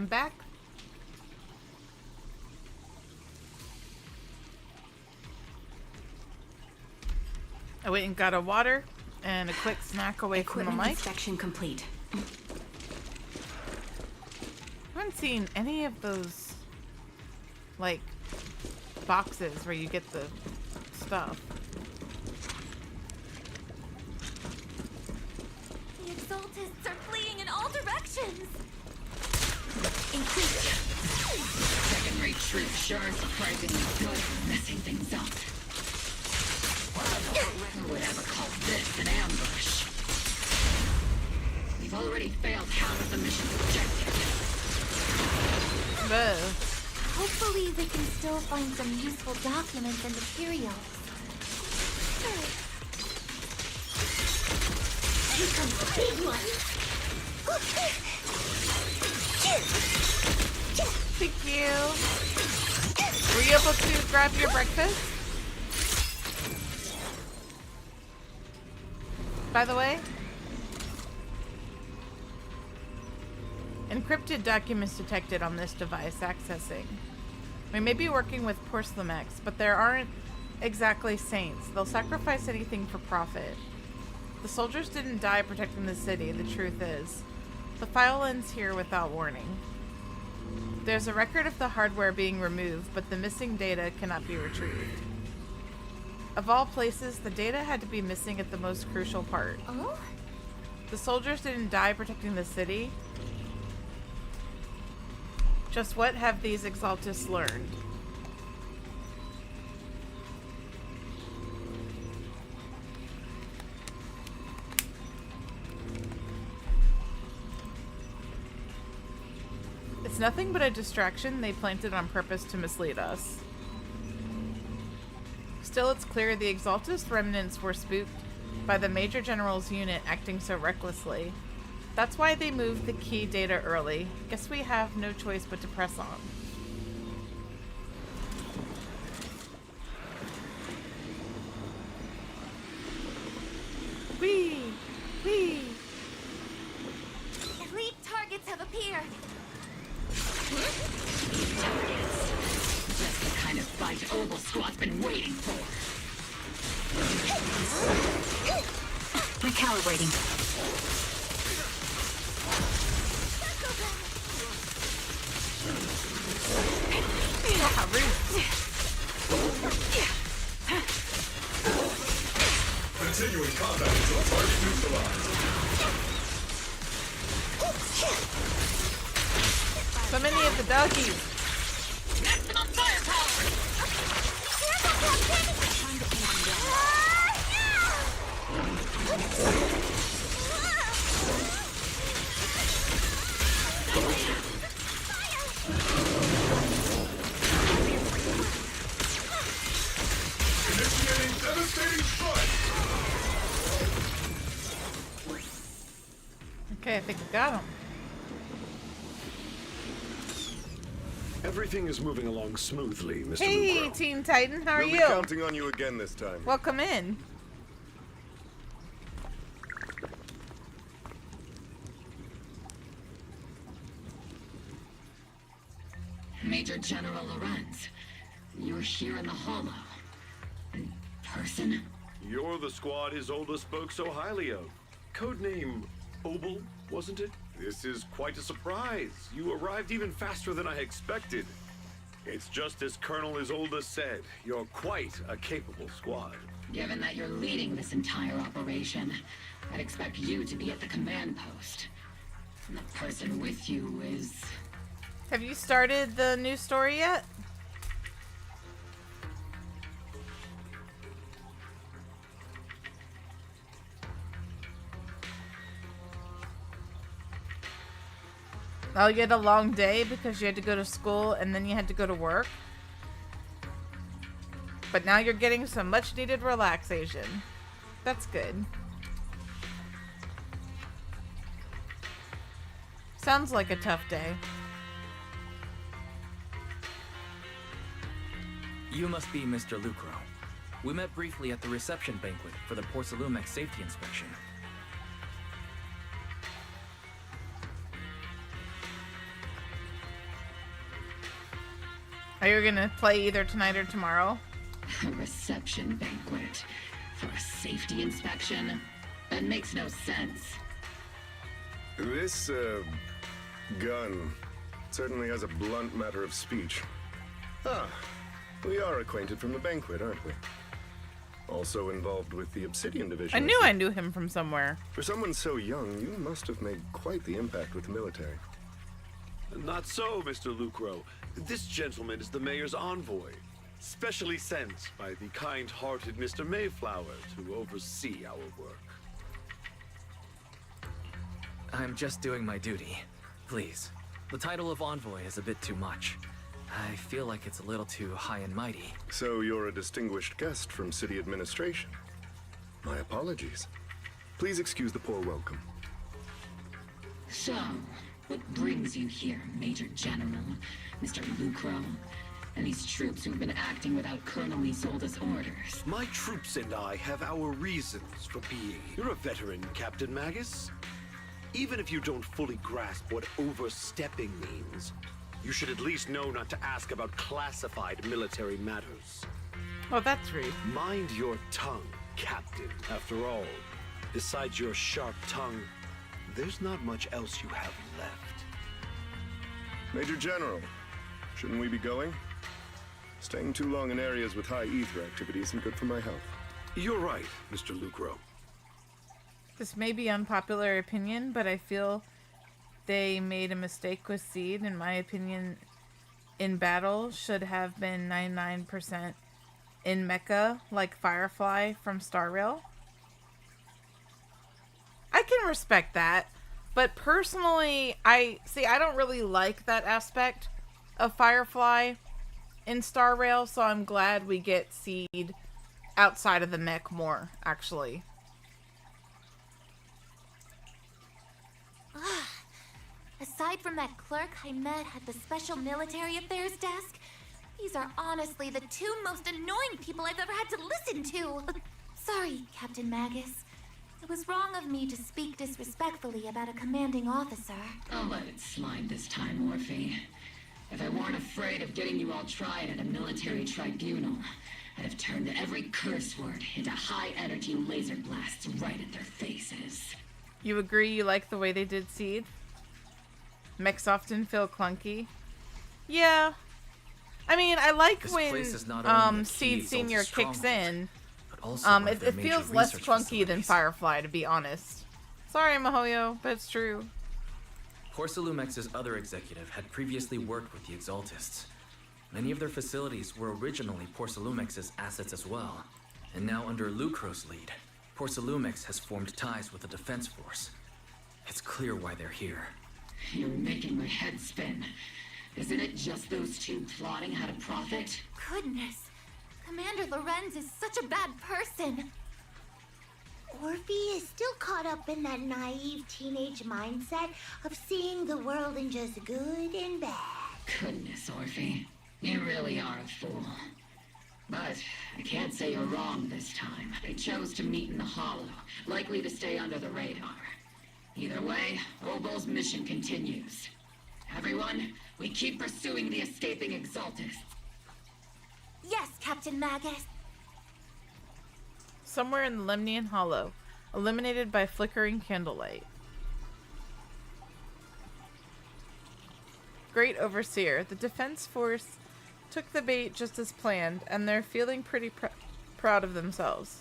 am back. I went and got a water and a quick snack away from the mic. Inspection complete. I haven't seen any of those, like, boxes where you get the stuff. The Exaltists are fleeing in all directions. Second-rate troops sure are surprisingly good at messing things up. Who would ever call this an ambush? We've already failed half of the mission's objective. Hopefully we can still find some useful documents and materials. Here comes the big one. Thank you. Were you able to grab your breakfast? By the way? Encrypted documents detected on this device accessing. We may be working with Porcelamex, but there aren't exactly saints. They'll sacrifice anything for profit. The soldiers didn't die protecting the city, the truth is. The file ends here without warning. There's a record of the hardware being removed, but the missing data cannot be retrieved. Of all places, the data had to be missing at the most crucial part. Oh? The soldiers didn't die protecting the city. Just what have these Exaltists learned? It's nothing but a distraction they planted on purpose to mislead us. Still, it's clear the Exaltist remnants were spooked by the Major General's unit acting so recklessly. That's why they moved the key data early. Guess we have no choice but to press on. Whee! Whee! Elite targets have appeared. Just the kind of fight Oval Squad's been waiting for. Recalibrating. Continuing combat until target neutralized. So many of the doggies. Maximum firepower! Initiating devastating strike. Okay, I think we got him. Everything is moving along smoothly, Mr. Hey, Lucro. Teen Titan, how are We'll be you? counting on you again this time. Welcome in. Major General Lorenz, you're here in the Hollow. In person? You're the squad Isolde spoke so highly of. Codename Obel, wasn't it? This is quite a surprise. You arrived even faster than I expected. It's just as Colonel Isolde said. You're quite a capable squad. Given that you're leading this entire operation, I'd expect you to be at the command post. And the person with you is... Have you started the new story yet? Oh, you had a long day because you had to go to school and then you had to go to work? But now you're getting some much needed relaxation. That's good. Sounds like a tough day. You must be Mr. Lucro. We met briefly at the reception banquet for the Porcelamex safety inspection. Are you gonna play either tonight or tomorrow? A reception banquet for a safety inspection? That makes no sense. This, gun certainly has a blunt matter of speech. Ah, we are acquainted from the banquet, aren't we? Also involved with the Obsidian Division. I knew him from somewhere. For someone so young, you must have made quite the impact with the military. Not so, Mr. Lucro. This gentleman is the mayor's envoy, specially sent by the kind-hearted Mr. Mayflower to oversee our work. I'm just doing my duty. Please. The title of envoy is a bit too much. I feel like it's a little too high and mighty. So you're a distinguished guest from city administration. My apologies. Please excuse the poor welcome. So, what brings you here, Major General, Mr. Lucro, and these troops who've been acting without Colonel Isolde's orders? My troops and I have our reasons for being. You're a veteran, Captain Magus. Even if you don't fully grasp what overstepping means, you should at least know not to ask about classified military matters. Oh, that's rude. Mind your tongue, Captain. After all, besides your sharp tongue, there's not much else you have left. Major General, shouldn't we be going? Staying too long in areas with high ether activity isn't good for my health. You're right, Mr. Lucro. This may be unpopular opinion, but I feel they made a mistake with Seed. In my opinion, in battle should have been 99% in mecha, like Firefly from Star Rail. I can respect that, but personally, I don't really like that aspect of Firefly in Star Rail, so I'm glad we get Seed outside of the mech more, actually. Aside from that clerk I met at the Special Military Affairs desk, these are honestly the two most annoying people I've ever had to listen to. Sorry, Captain Magus. It was wrong of me to speak disrespectfully about a commanding officer. I'll let it slide this time, Morphe. If I weren't afraid of getting you all tried at a military tribunal, I'd have turned every curse word into high-energy laser blasts right at their faces. You agree you like the way they did Seed? Mechs often feel clunky. Yeah. I mean, I like when Seed Senior kicks in. It feels less clunky than Firefly, to be honest. Sorry, Mihoyo, but it's true. Porcelumex's other executive had previously worked with the Exaltists. Many of their facilities were originally Porcelumex's assets as well. And now under Lucro's lead, Porcelumex has formed ties with the Defense Force. It's clear why they're here. You're making my head spin. Isn't it just those two plotting how to profit? Goodness. Commander Lorenz is such a bad person. Orphe is still caught up in that naive teenage mindset of seeing the world in just good and bad. Goodness, Orphe. You really are a fool. But I can't say you're wrong this time. They chose to meet in the Hollow, likely to stay under the radar. Either way, Obol's mission continues. Everyone, we keep pursuing the escaping Exaltists. Yes, Captain Magus. Somewhere in the Lemnian Hollow, illuminated by flickering candlelight. Great Overseer, the Defense Force took the bait just as planned, and they're feeling pretty proud of themselves.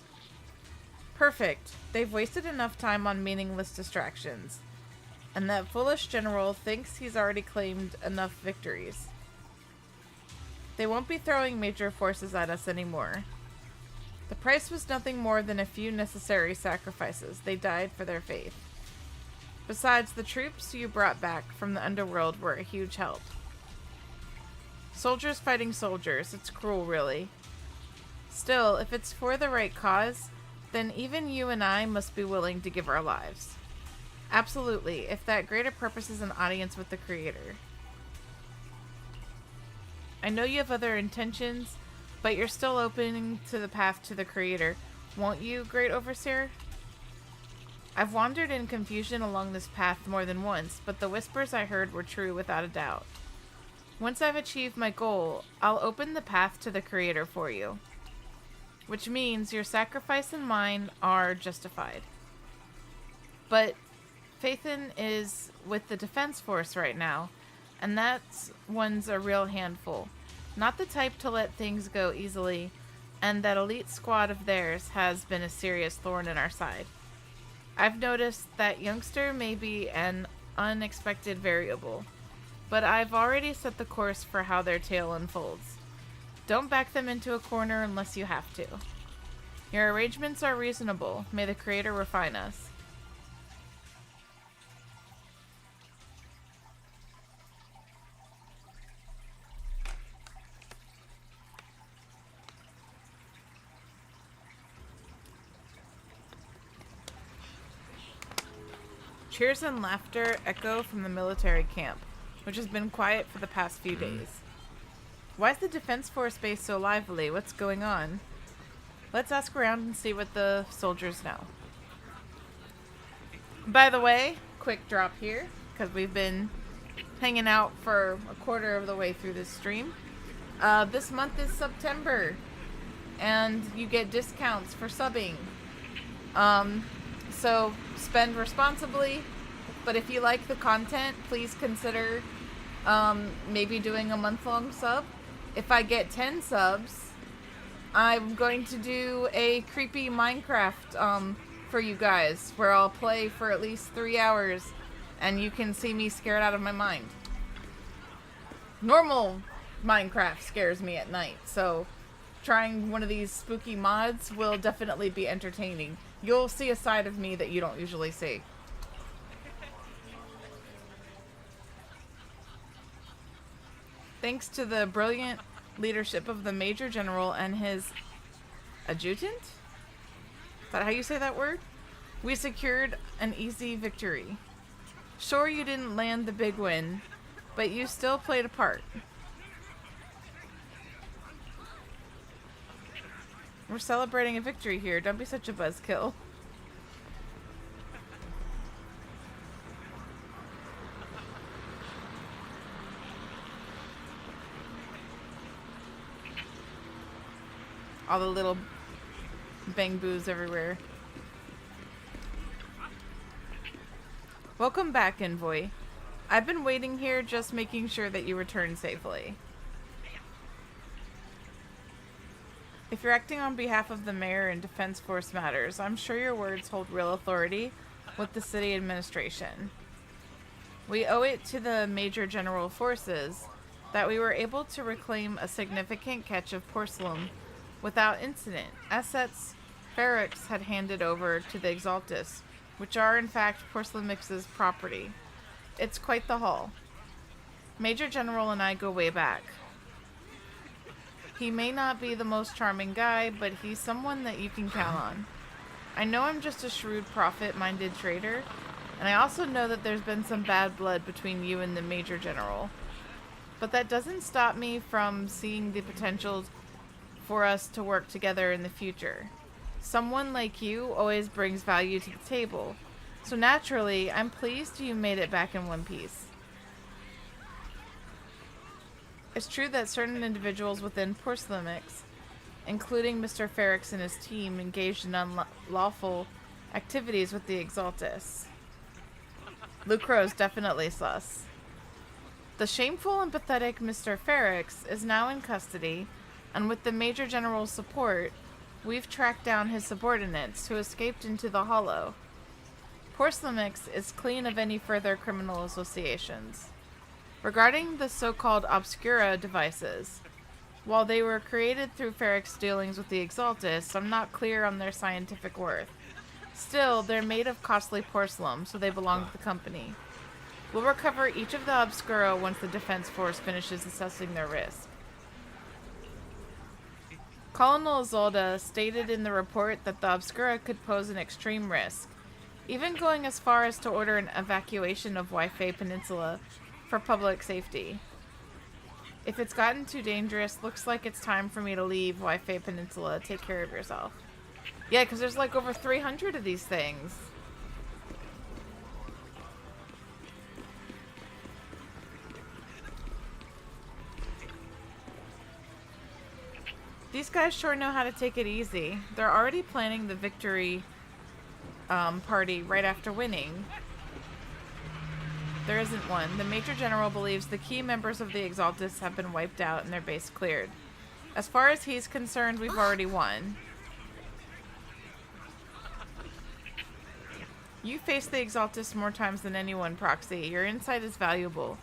Perfect. They've wasted enough time on meaningless distractions. And that foolish general thinks he's already claimed enough victories. They won't be throwing major forces at us anymore. The price was nothing more than a few necessary sacrifices. They died for their faith. Besides, the troops you brought back from the underworld were a huge help. Soldiers fighting soldiers. It's cruel, really. Still, if it's for the right cause, then even you and I must be willing to give our lives. Absolutely, if that greater purpose is an audience with the Creator. I know you have other intentions, but you're still opening to the path to the Creator. Won't you, Great Overseer? I've wandered in confusion along this path more than once, but the whispers I heard were true without a doubt. Once I've achieved my goal, I'll open the path to the Creator for you. Which means your sacrifice and mine are justified. But Phaethon is with the Defense Force right now, and that one's a real handful. Not the type to let things go easily, and that elite squad of theirs has been a serious thorn in our side. I've noticed that youngster may be an unexpected variable, but I've already set the course for how their tale unfolds. Don't back them into a corner unless you have to. Your arrangements are reasonable. May the Creator refine us. Cheers and laughter echo from the military camp, which has been quiet for the past few days. Why is the Defense Force base so lively? What's going on? Let's ask around and see what the soldiers know. By the way, quick drop here, because we've been hanging out for a quarter of the way through this stream. This month is September, and you get discounts for subbing. So spend responsibly, but if you like the content, please consider maybe doing a month-long sub. If I get 10 subs, I'm going to do a creepy Minecraft for you guys, where I'll play for at least 3 hours, and you can see me scared out of my mind. Normal Minecraft scares me at night, so trying one of these spooky mods will definitely be entertaining. You'll see a side of me that you don't usually see. Thanks to the brilliant leadership of the Major General and his adjutant? Is that how you say that word? We secured an easy victory. Sure, you didn't land the big win, but you still played a part. We're celebrating a victory here. Don't be such a buzzkill. All the little bang boos everywhere. Welcome back, Envoy. I've been waiting here, just making sure that you return safely. If you're acting on behalf of the mayor in Defense Force matters, I'm sure your words hold real authority with the city administration. We owe it to the Major General Forces that we were able to reclaim a significant catch of porcelain without incident, assets Feryx had handed over to the Exaltus, which are in fact Porcelain Mix's property. It's quite the haul. Major General and I go way back. He may not be the most charming guy, but he's someone that you can count on. I know I'm just a shrewd, profit-minded trader, and I also know that there's been some bad blood between you and the Major General. But that doesn't stop me from seeing the potential for us to work together in the future. Someone like you always brings value to the table, so naturally, I'm pleased you made it back in one piece. It's true that certain individuals within Porcelain Mix, including Mr. Feryx and his team, engaged in unlawful activities with the Exaltus. Lucro's definitely sus. The shameful and pathetic Mr. Feryx is now in custody, and with the Major General's support, we've tracked down his subordinates who escaped into the Hollow. Porcelain Mix is clean of any further criminal associations. Regarding the so-called Obscura devices, while they were created through Feryx's dealings with the Exaltus, I'm not clear on their scientific worth. Still, they're made of costly porcelain, so they belong to the company. We'll recover each of the Obscura once the Defense Force finishes assessing their risk. Colonel Isolde stated in the report that the Obscura could pose an extreme risk, even going as far as to order an evacuation of Wi-Fi Peninsula for public safety. If it's gotten too dangerous, looks like it's time for me to leave Wi-Fi Peninsula. Take care of yourself. Yeah, because there's like over 300 of these things. These guys sure know how to take it easy. They're already planning the victory party right after winning. There isn't one. The Major General believes the key members of the Exaltists have been wiped out and their base cleared. As far as he's concerned, we've already won. You face the Exaltists more times than anyone, Proxy. Your insight is valuable.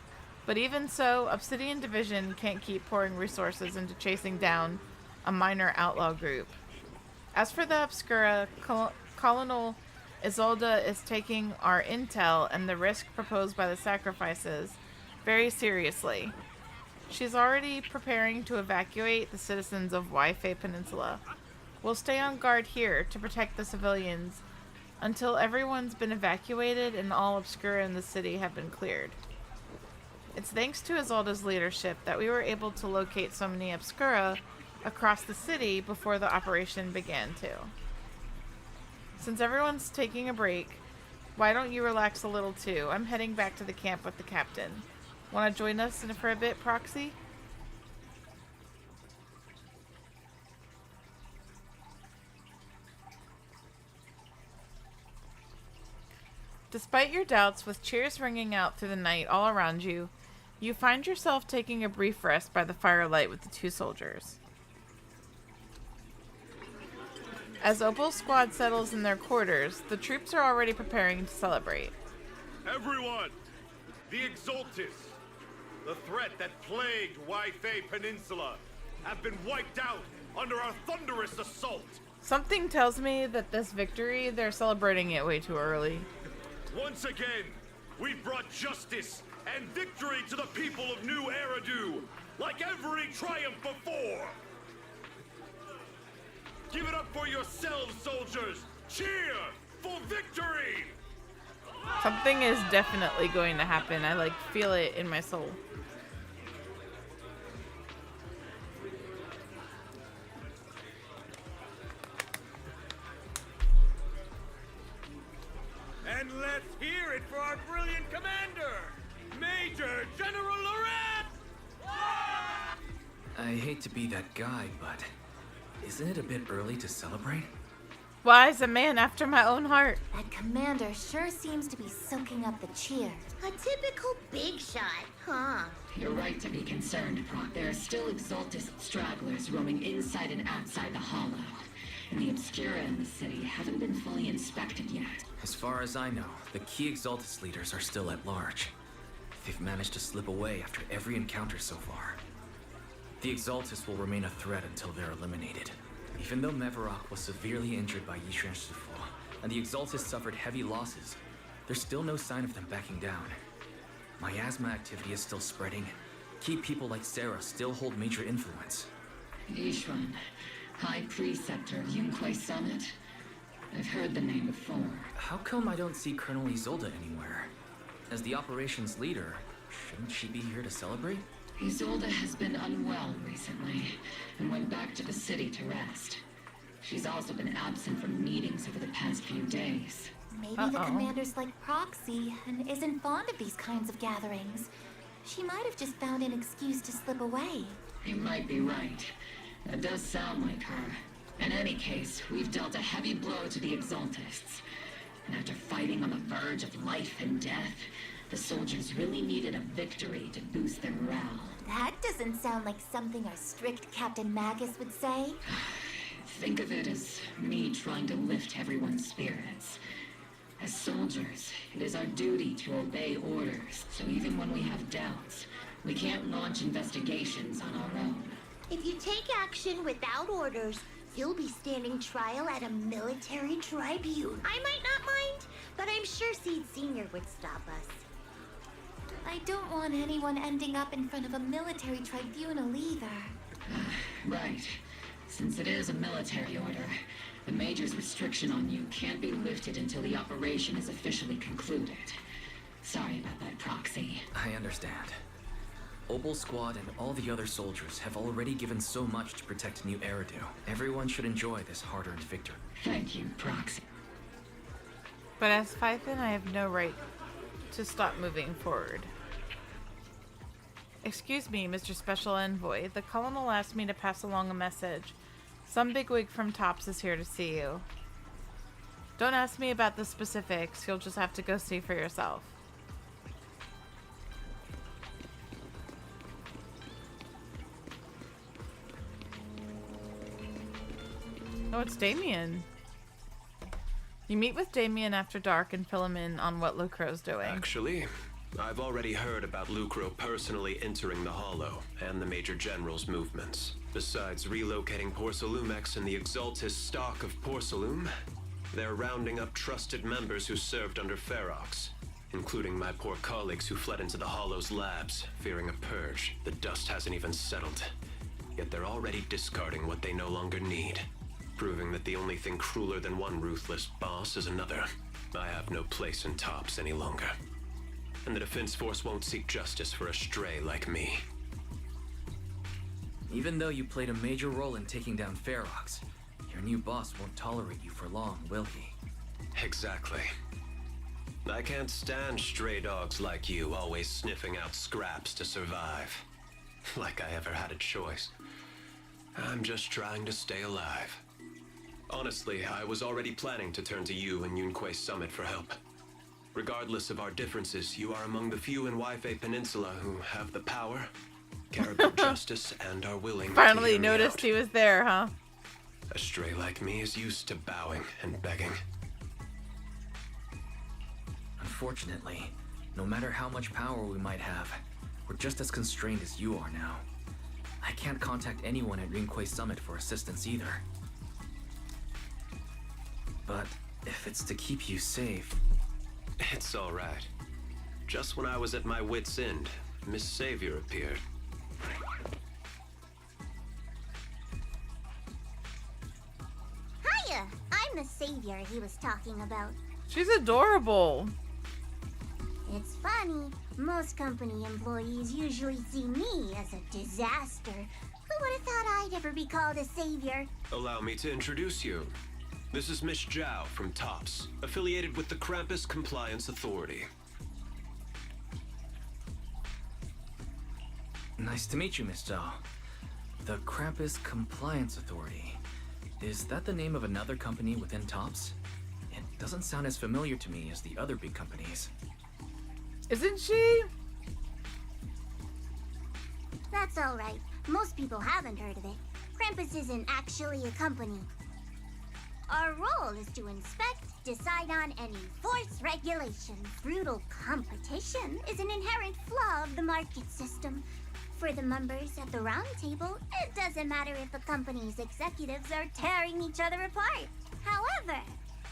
But even so, Obsidian Division can't keep pouring resources into chasing down a minor outlaw group. As for the Obscura, Colonel Isolde is taking our intel and the risk proposed by the sacrifices very seriously. She's already preparing to evacuate the citizens of Waifei Peninsula. We'll stay on guard here to protect the civilians until everyone's been evacuated and all Obscura in the city have been cleared. It's thanks to Isolde's leadership that we were able to locate so many Obscura across the city before the operation began too. Since everyone's taking a break, why don't you relax a little too? I'm heading back to the camp with the captain. Want to join us for a bit, Proxy? Despite your doubts, with cheers ringing out through the night all around you, you find yourself taking a brief rest by the firelight with the two soldiers. As Opal's squad settles in their quarters, the troops are already preparing to celebrate. Everyone! The Exaltists, the threat that plagued Waifei Peninsula, have been wiped out under our thunderous assault! Something tells me that this victory, they're celebrating it way too early. Once again, we've brought justice and victory to the people of New Eridu, like every triumph before! Give it up for yourselves, soldiers! Cheer for victory! Something is definitely going to happen. I feel it in my soul. And let's hear it for our brilliant commander, Major General Loret! I hate to be that guy, but isn't it a bit early to celebrate? Wise a man after my own heart. That commander sure seems to be soaking up the cheer. A typical big shot, huh? You're right to be concerned, Proc. There are still Exaltist stragglers roaming inside and outside the Hollow. And the Obscura in the city haven't been fully inspected yet. As far as I know, the key Exaltist leaders are still at large. They've managed to slip away after every encounter so far. The Exaltists will remain a threat until they're eliminated. Even though Mevarok was severely injured by Yishan Shifu, and the Exaltists suffered heavy losses, there's still no sign of them backing down. Miasma activity is still spreading. Key people like Sarah still hold major influence. Yishuan, High Preceptor of Yunquai Summit? I've heard the name before. How come I don't see Colonel Isolde anywhere? As the operations leader, shouldn't she be here to celebrate? Isolde has been unwell recently, and went back to the city to rest. She's also been absent from meetings over the past few days. Maybe the commander's like Proxy, and isn't fond of these kinds of gatherings. She might have just found an excuse to slip away. You might be right. That does sound like her. In any case, we've dealt a heavy blow to the Exaltists. And after fighting on the verge of life and death, the soldiers really needed a victory to boost their morale. That doesn't sound like something our strict Captain Magus would say. Think of it as me trying to lift everyone's spirits. As soldiers, it is our duty to obey orders, so even when we have doubts, we can't launch investigations on our own. If you take action without orders, you'll be standing trial at a military tribune. I might not mind, but I'm sure Seed Senior would stop us. I don't want anyone ending up in front of a military tribunal either. Right. Since it is a military order, the Major's restriction on you can't be lifted until the operation is officially concluded. Sorry about that, Proxy. I understand. Opal's squad and all the other soldiers have already given so much to protect New Eridu. Everyone should enjoy this hard-earned victory. Thank you, Proxy. But as Phython, I have no right to stop moving forward. Excuse me, Mr. Special Envoy. The Colonel asked me to pass along a message. Some bigwig from Tops is here to see you. Don't ask me about the specifics. You'll just have to go see for yourself. Oh, it's Damien. You meet with Damien after dark and fill him in on what Lucro's doing. Actually, I've already heard about Lucro personally entering the Hollow and the Major General's movements. Besides relocating Porcelumex and the Exaltis stock of Porcelume, they're rounding up trusted members who served under Ferox, including my poor colleagues who fled into the Hollow's labs, fearing a purge. The dust hasn't even settled, yet they're already discarding what they no longer need, proving that the only thing crueler than one ruthless boss is another. I have no place in Tops any longer. And the Defense Force won't seek justice for a stray like me. Even though you played a major role in taking down Ferox, your new boss won't tolerate you for long, will he? Exactly. I can't stand stray dogs like you always sniffing out scraps to survive. Like I ever had a choice. I'm just trying to stay alive. Honestly, I was already planning to turn to you and Yunquei Summit for help. Regardless of our differences, you are among the few in Waifei Peninsula who have the power, care about justice, and are willing Finally to hear me noticed out. he was there, huh? A stray like me is used to bowing and begging. Unfortunately, no matter how much power we might have, we're just as constrained as you are now. I can't contact anyone at Yunquei Summit for assistance either. But if it's to keep you safe... It's all right. Just when I was at my wit's end, Miss Savior appeared. Hiya! I'm the savior he was talking about. She's adorable. It's funny. Most company employees usually see me as a disaster. Who would have thought I'd ever be called a savior? Allow me to introduce you. This is Miss Zhao from Tops, affiliated with the Krampus Compliance Authority. Nice to meet you, Miss Zhao. The Krampus Compliance Authority. Is that the name of another company within Tops? It doesn't sound as familiar to me as the other big companies. Isn't she? That's alright. Most people haven't heard of it. Krampus isn't actually a company. Our role is to inspect, decide on, and enforce regulations. Brutal competition is an inherent flaw of the market system. For the members at the round table, it doesn't matter if the company's executives are tearing each other apart. However,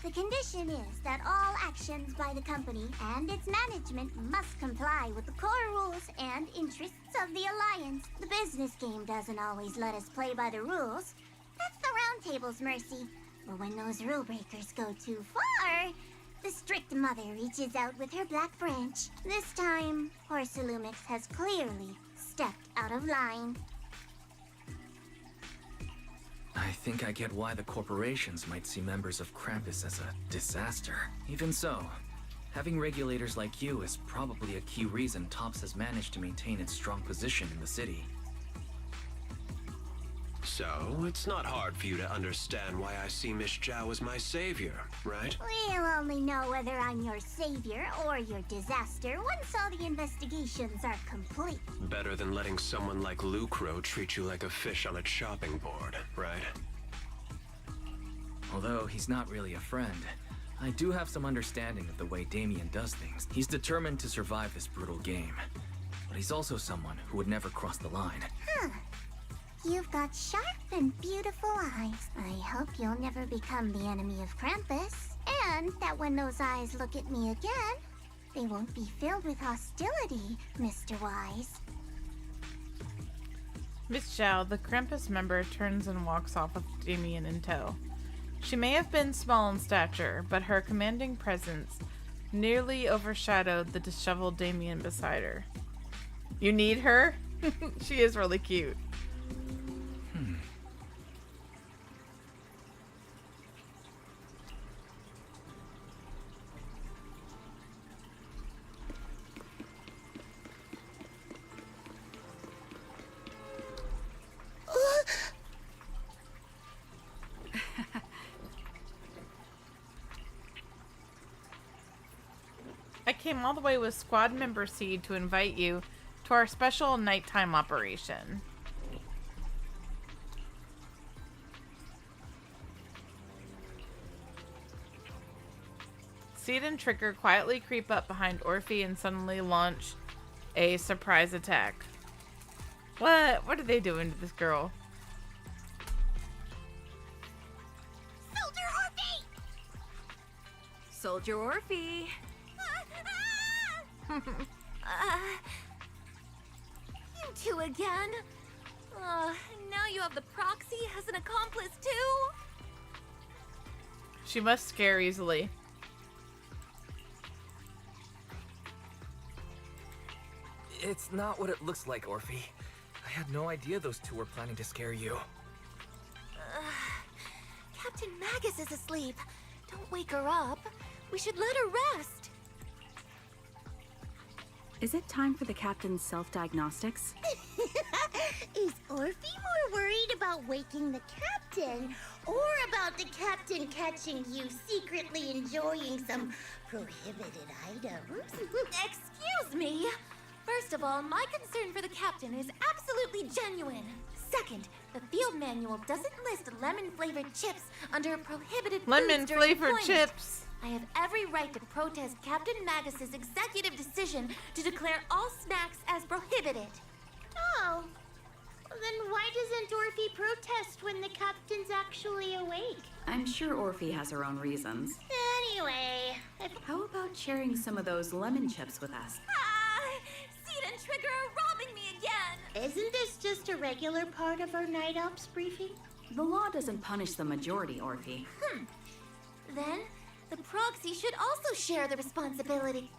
the condition is that all actions by the company and its management must comply with the core rules and interests of the Alliance. The business game doesn't always let us play by the rules. That's the round table's mercy. But when those rule breakers go too far, the strict mother reaches out with her black branch. This time, Porcelumix has clearly stepped out of line. I think I get why the corporations might see members of Krampus as a disaster. Even so, having regulators like you is probably a key reason Tops has managed to maintain its strong position in the city. So, it's not hard for you to understand why I see Miss Zhao as my savior, right? We'll only know whether I'm your savior or your disaster once all the investigations are complete. Better than letting someone like Lucro treat you like a fish on a chopping board, right? Although he's not really a friend, I do have some understanding of the way Damien does things. He's determined to survive this brutal game, but he's also someone who would never cross the line. Huh. You've got sharp and beautiful eyes. I hope you'll never become the enemy of Krampus. And that when those eyes look at me again, they won't be filled with hostility, Mr. Wise. Miss Zhao, the Krampus member, turns and walks off with Damien in tow. She may have been small in stature, but her commanding presence nearly overshadowed the disheveled Damien beside her. You need her? She is really cute. came all the way with Squad Member Seed to invite you to our special nighttime operation. Seed and Trigger quietly creep up behind Orphe and suddenly launch a surprise attack. What are they doing to this girl? Soldier Orphe! You two again? Now you have the proxy as an accomplice too? She must scare easily. It's not what it looks like, Orphe. I had no idea those two were planning to scare you. Captain Magus is asleep. Don't wake her up. We should let her rest. Is it time for the captain's self-diagnostics? Is Orphe more worried about waking the captain or about the captain catching you secretly enjoying some prohibited items? Excuse me. First of all, my concern for the captain is absolutely genuine. Second, the field manual doesn't list lemon-flavored chips under prohibited foods during Lemon-flavored deployment. Chips. I have every right to protest Captain Magus's executive decision to declare all snacks as prohibited. Oh. Well, then why doesn't Orphe protest when the captain's actually awake? I'm sure Orphe has her own reasons. Anyway, How about sharing some of those lemon chips with us? Seed and Trigger are robbing me again! Isn't this just a regular part of our night ops briefing? The law doesn't punish the majority, Orphe. Then, the proxy should also share the responsibility.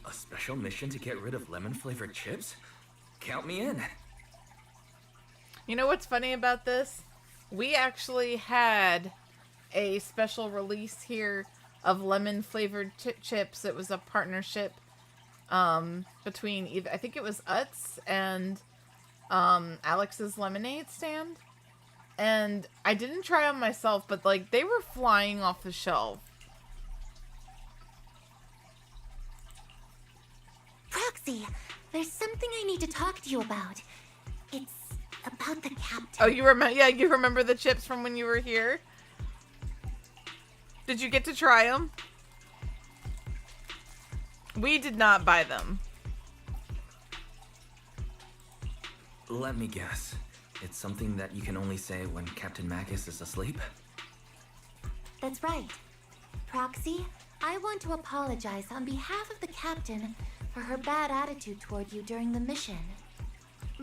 A special mission to get rid of lemon-flavored chips? Count me in. You know what's funny about this? We actually had a special release here of lemon-flavored chips. It was a partnership between either, I think it was Utz and Alex's Lemonade Stand. And I didn't try them myself, but like they were flying off the shelf. Proxy, there's something I need to talk to you about. It's about the captain. Oh, you remember? Yeah, you remember the chips from when you were here? Did you get to try them? We did not buy them. Let me guess. It's something that you can only say when Captain Magus is asleep? That's right. Proxy, I want to apologize on behalf of the captain for her bad attitude toward you during the mission.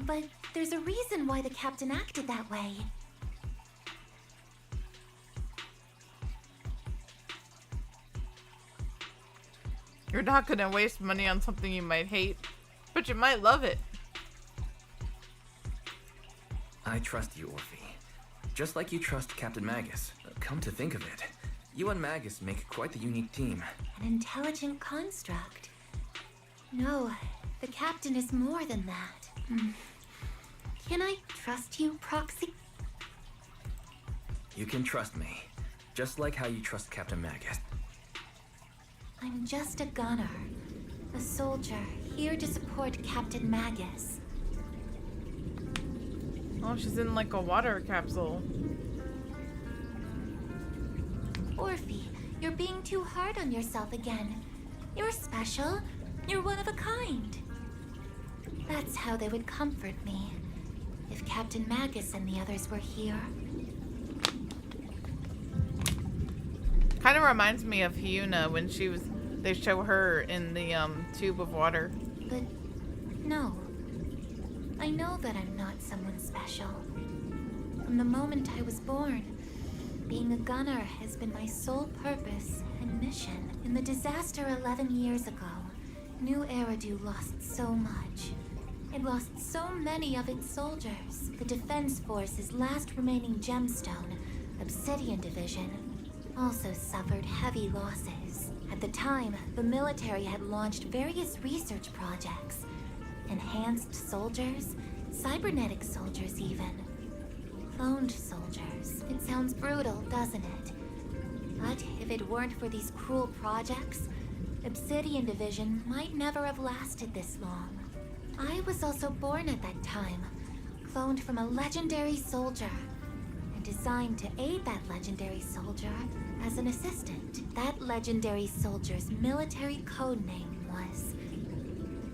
But there's a reason why the captain acted that way. You're not gonna waste money on something you might hate, but you might love it. I trust you, Orphe. Just like you trust Captain Magus. Come to think of it, you and Magus make quite the unique team. An intelligent construct. No, the captain is more than that. Can I trust you, Proxy? You can trust me, just like how you trust Captain Magus. I'm just a gunner, a soldier here to support Captain Magus. Oh, she's in like a water capsule. Orphe, you're being too hard on yourself again. You're special. You're one of a kind. That's how they would comfort me, if Captain Magus and the others were here. Kind of reminds me of Hyuna when she was. They show her in the tube of water. But no, I know that I'm not someone special. From the moment I was born, being a gunner has been my sole purpose and mission. In the disaster 11 years ago, New Eridu lost so much. It lost so many of its soldiers. The Defense Force's last remaining gemstone, Obsidian Division, also suffered heavy losses. At the time, the military had launched various research projects. Enhanced soldiers, cybernetic soldiers even. Cloned soldiers. It sounds brutal, doesn't it? But if it weren't for these cruel projects, Obsidian Division might never have lasted this long. I was also born at that time, cloned from a legendary soldier, and designed to aid that legendary soldier as an assistant. That legendary soldier's military code name was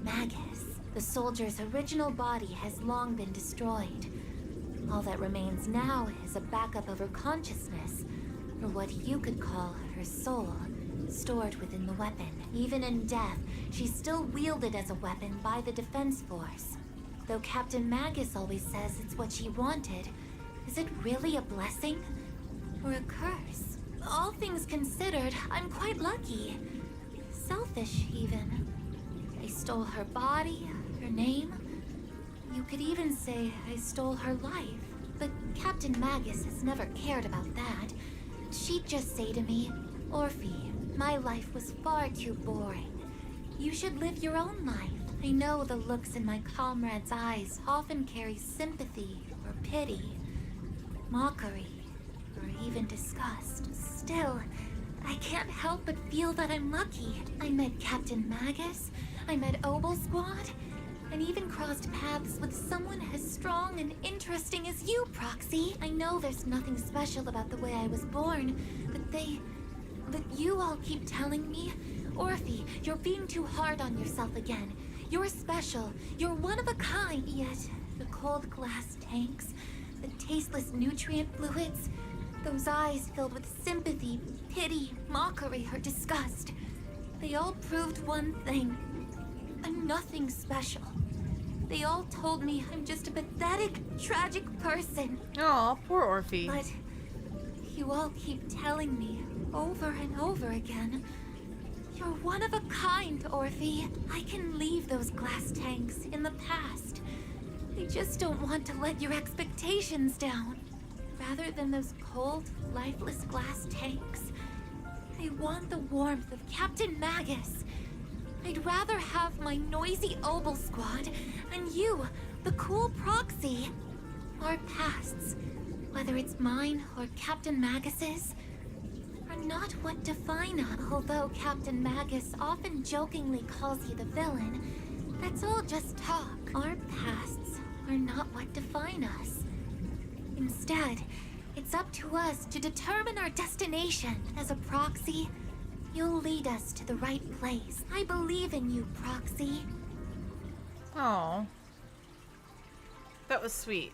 Magus. The soldier's original body has long been destroyed. All that remains now is a backup of her consciousness, or what you could call her soul, stored within the weapon. Even in death, she's still wielded as a weapon by the Defense Force. Though Captain Magus always says it's what she wanted, is it really a blessing? Or a curse? All things considered, I'm quite lucky. Selfish, even. I stole her body, her name. You could even say I stole her life. But Captain Magus has never cared about that. She'd just say to me, Orphe, my life was far too boring. You should live your own life. I know the looks in my comrades' eyes often carry sympathy or pity, mockery, or even disgust. Still, I can't help but feel that I'm lucky. I met Captain Magus, I met Obel Squad, and even crossed paths with someone as strong and interesting as you, Proxy. I know there's nothing special about the way I was born, but you all keep telling me, Orphe, you're being too hard on yourself again. You're special, you're one of a kind. Yet, the cold glass tanks, the tasteless nutrient fluids, those eyes filled with sympathy, pity, mockery, or disgust, they all proved one thing. I'm nothing special. They all told me I'm just a pathetic, tragic person. Aw, poor Orphe. But you all keep telling me over and over again, you're one of a kind, Orphe. I can leave those glass tanks in the past. I just don't want to let your expectations down. Rather than those cold, lifeless glass tanks, I want the warmth of Captain Magus. I'd rather have my noisy Obel Squad and you, the cool Proxy. Our pasts, whether it's mine or Captain Magus's, are not what define us. Although Captain Magus often jokingly calls you the villain, that's all just talk. Our pasts are not what define us. Instead, it's up to us to determine our destination. As a Proxy, you'll lead us to the right place. I believe in you, Proxy. Oh, that was sweet.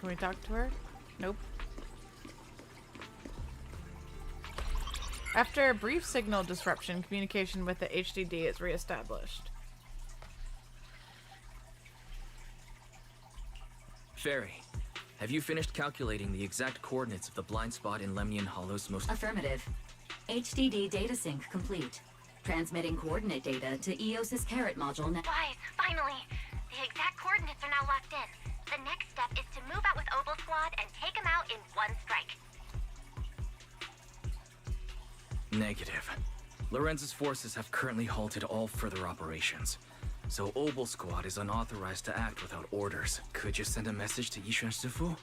Can we talk to her? Nope. After a brief signal disruption, communication with the HDD is reestablished. Fairy, have you finished calculating the exact coordinates of the blind spot in Lemnian Hollow's most... Affirmative. HDD data sync complete. Transmitting coordinate data to EOS's Carrot module now. Wise, finally! The exact coordinates are now locked in. The next step is to move out with Obel Squad and take them out in one strike. Negative. Lorenz's forces have currently halted all further operations. So Obel Squad is unauthorized to act without orders. Could you send a message to Yishuan Sifu?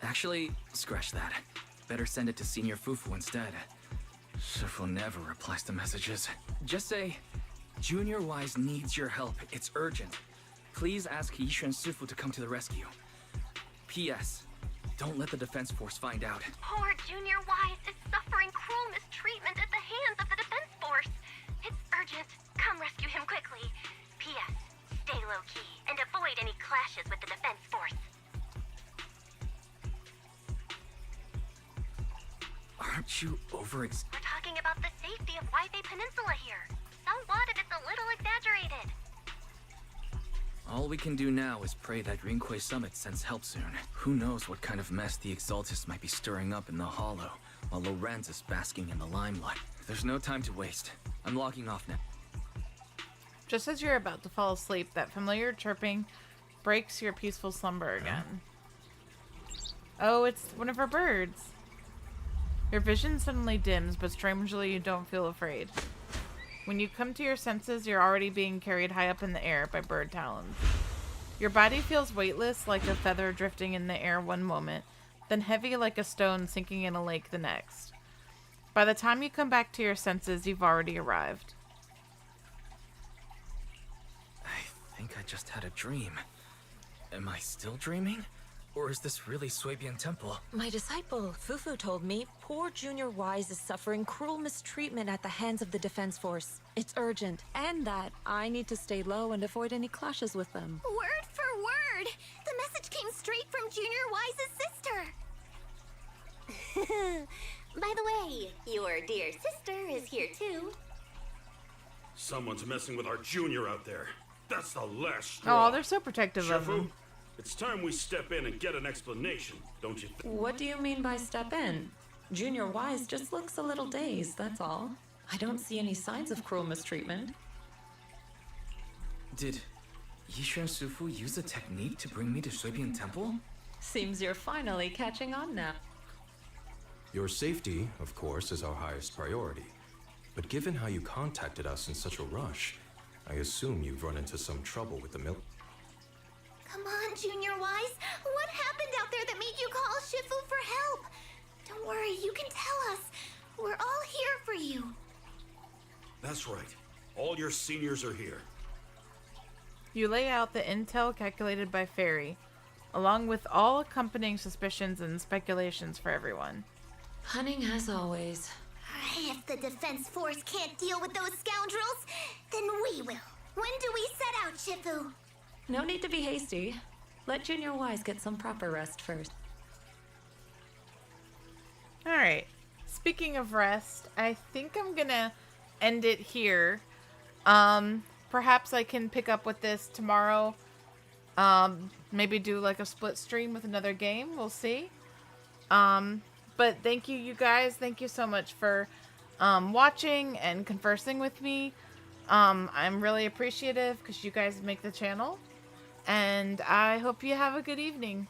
Actually, scratch that. Better send it to Senior Fufu instead. Sifu never replies to messages. Just say, Junior Wise needs your help. It's urgent. Please ask Yishuan Sifu to come to the rescue. P.S. Don't let the Defense Force find out. Poor Junior Wise is suffering cruel mistreatment at the hands of the Defense Force. It's urgent. Come rescue him quickly. P.S. Stay low-key and avoid any clashes with the Defense Force. Aren't you We're talking about the safety of Waifei Peninsula here. So what if it's a little exaggerated? All we can do now is pray that Rinquay Summit sends help soon. Who knows what kind of mess the Exaltists might be stirring up in the Hollow, while Lorenz is basking in the limelight. There's no time to waste. I'm logging off now. Just as you're about to fall asleep, that familiar chirping breaks your peaceful slumber again. Oh, it's one of our birds. Your vision suddenly dims, but strangely you don't feel afraid. When you come to your senses, you're already being carried high up in the air by bird talons. Your body feels weightless, like a feather drifting in the air one moment, then heavy like a stone sinking in a lake the next. By the time you come back to your senses, you've already arrived. I think I just had a dream. Am I still dreaming? Or is this really Swabian Temple? My disciple, Fufu, told me poor Junior Wise is suffering cruel mistreatment at the hands of the Defense Force. It's urgent, and that I need to stay low and avoid any clashes with them. Word for word! The message came straight from Junior Wise's sister! By the way, your dear sister is here too. Someone's messing with our Junior out there. That's the last straw. Oh, they're so protective of him. It's time we step in and get an explanation, don't you think? What do you mean by step in? Junior Wise just looks a little dazed, that's all. I don't see any signs of cruel mistreatment. Did Yishan Sufu use a technique to bring me to Swabian Temple? Seems you're finally catching on now. Your safety, of course, is our highest priority. But given how you contacted us in such a rush, I assume you've run into some trouble with the Come on, Junior Wise. What happened out there that made you call Shifu for help? Don't worry, you can tell us. We're all here for you. That's right. All your seniors are here. You lay out the intel calculated by Fairy, along with all accompanying suspicions and speculations for everyone. Cunning as always. If the Defense Force can't deal with those scoundrels, then we will. When do we set out, Shifu? No need to be hasty. Let Junior Wise get some proper rest first. Alright. Speaking of rest, I think I'm gonna end it here. Perhaps I can pick up with this tomorrow. Maybe do like a split stream with another game. We'll see. But thank you guys. Thank you so much for watching and conversing with me. I'm really appreciative because you guys make the channel. And I hope you have a good evening.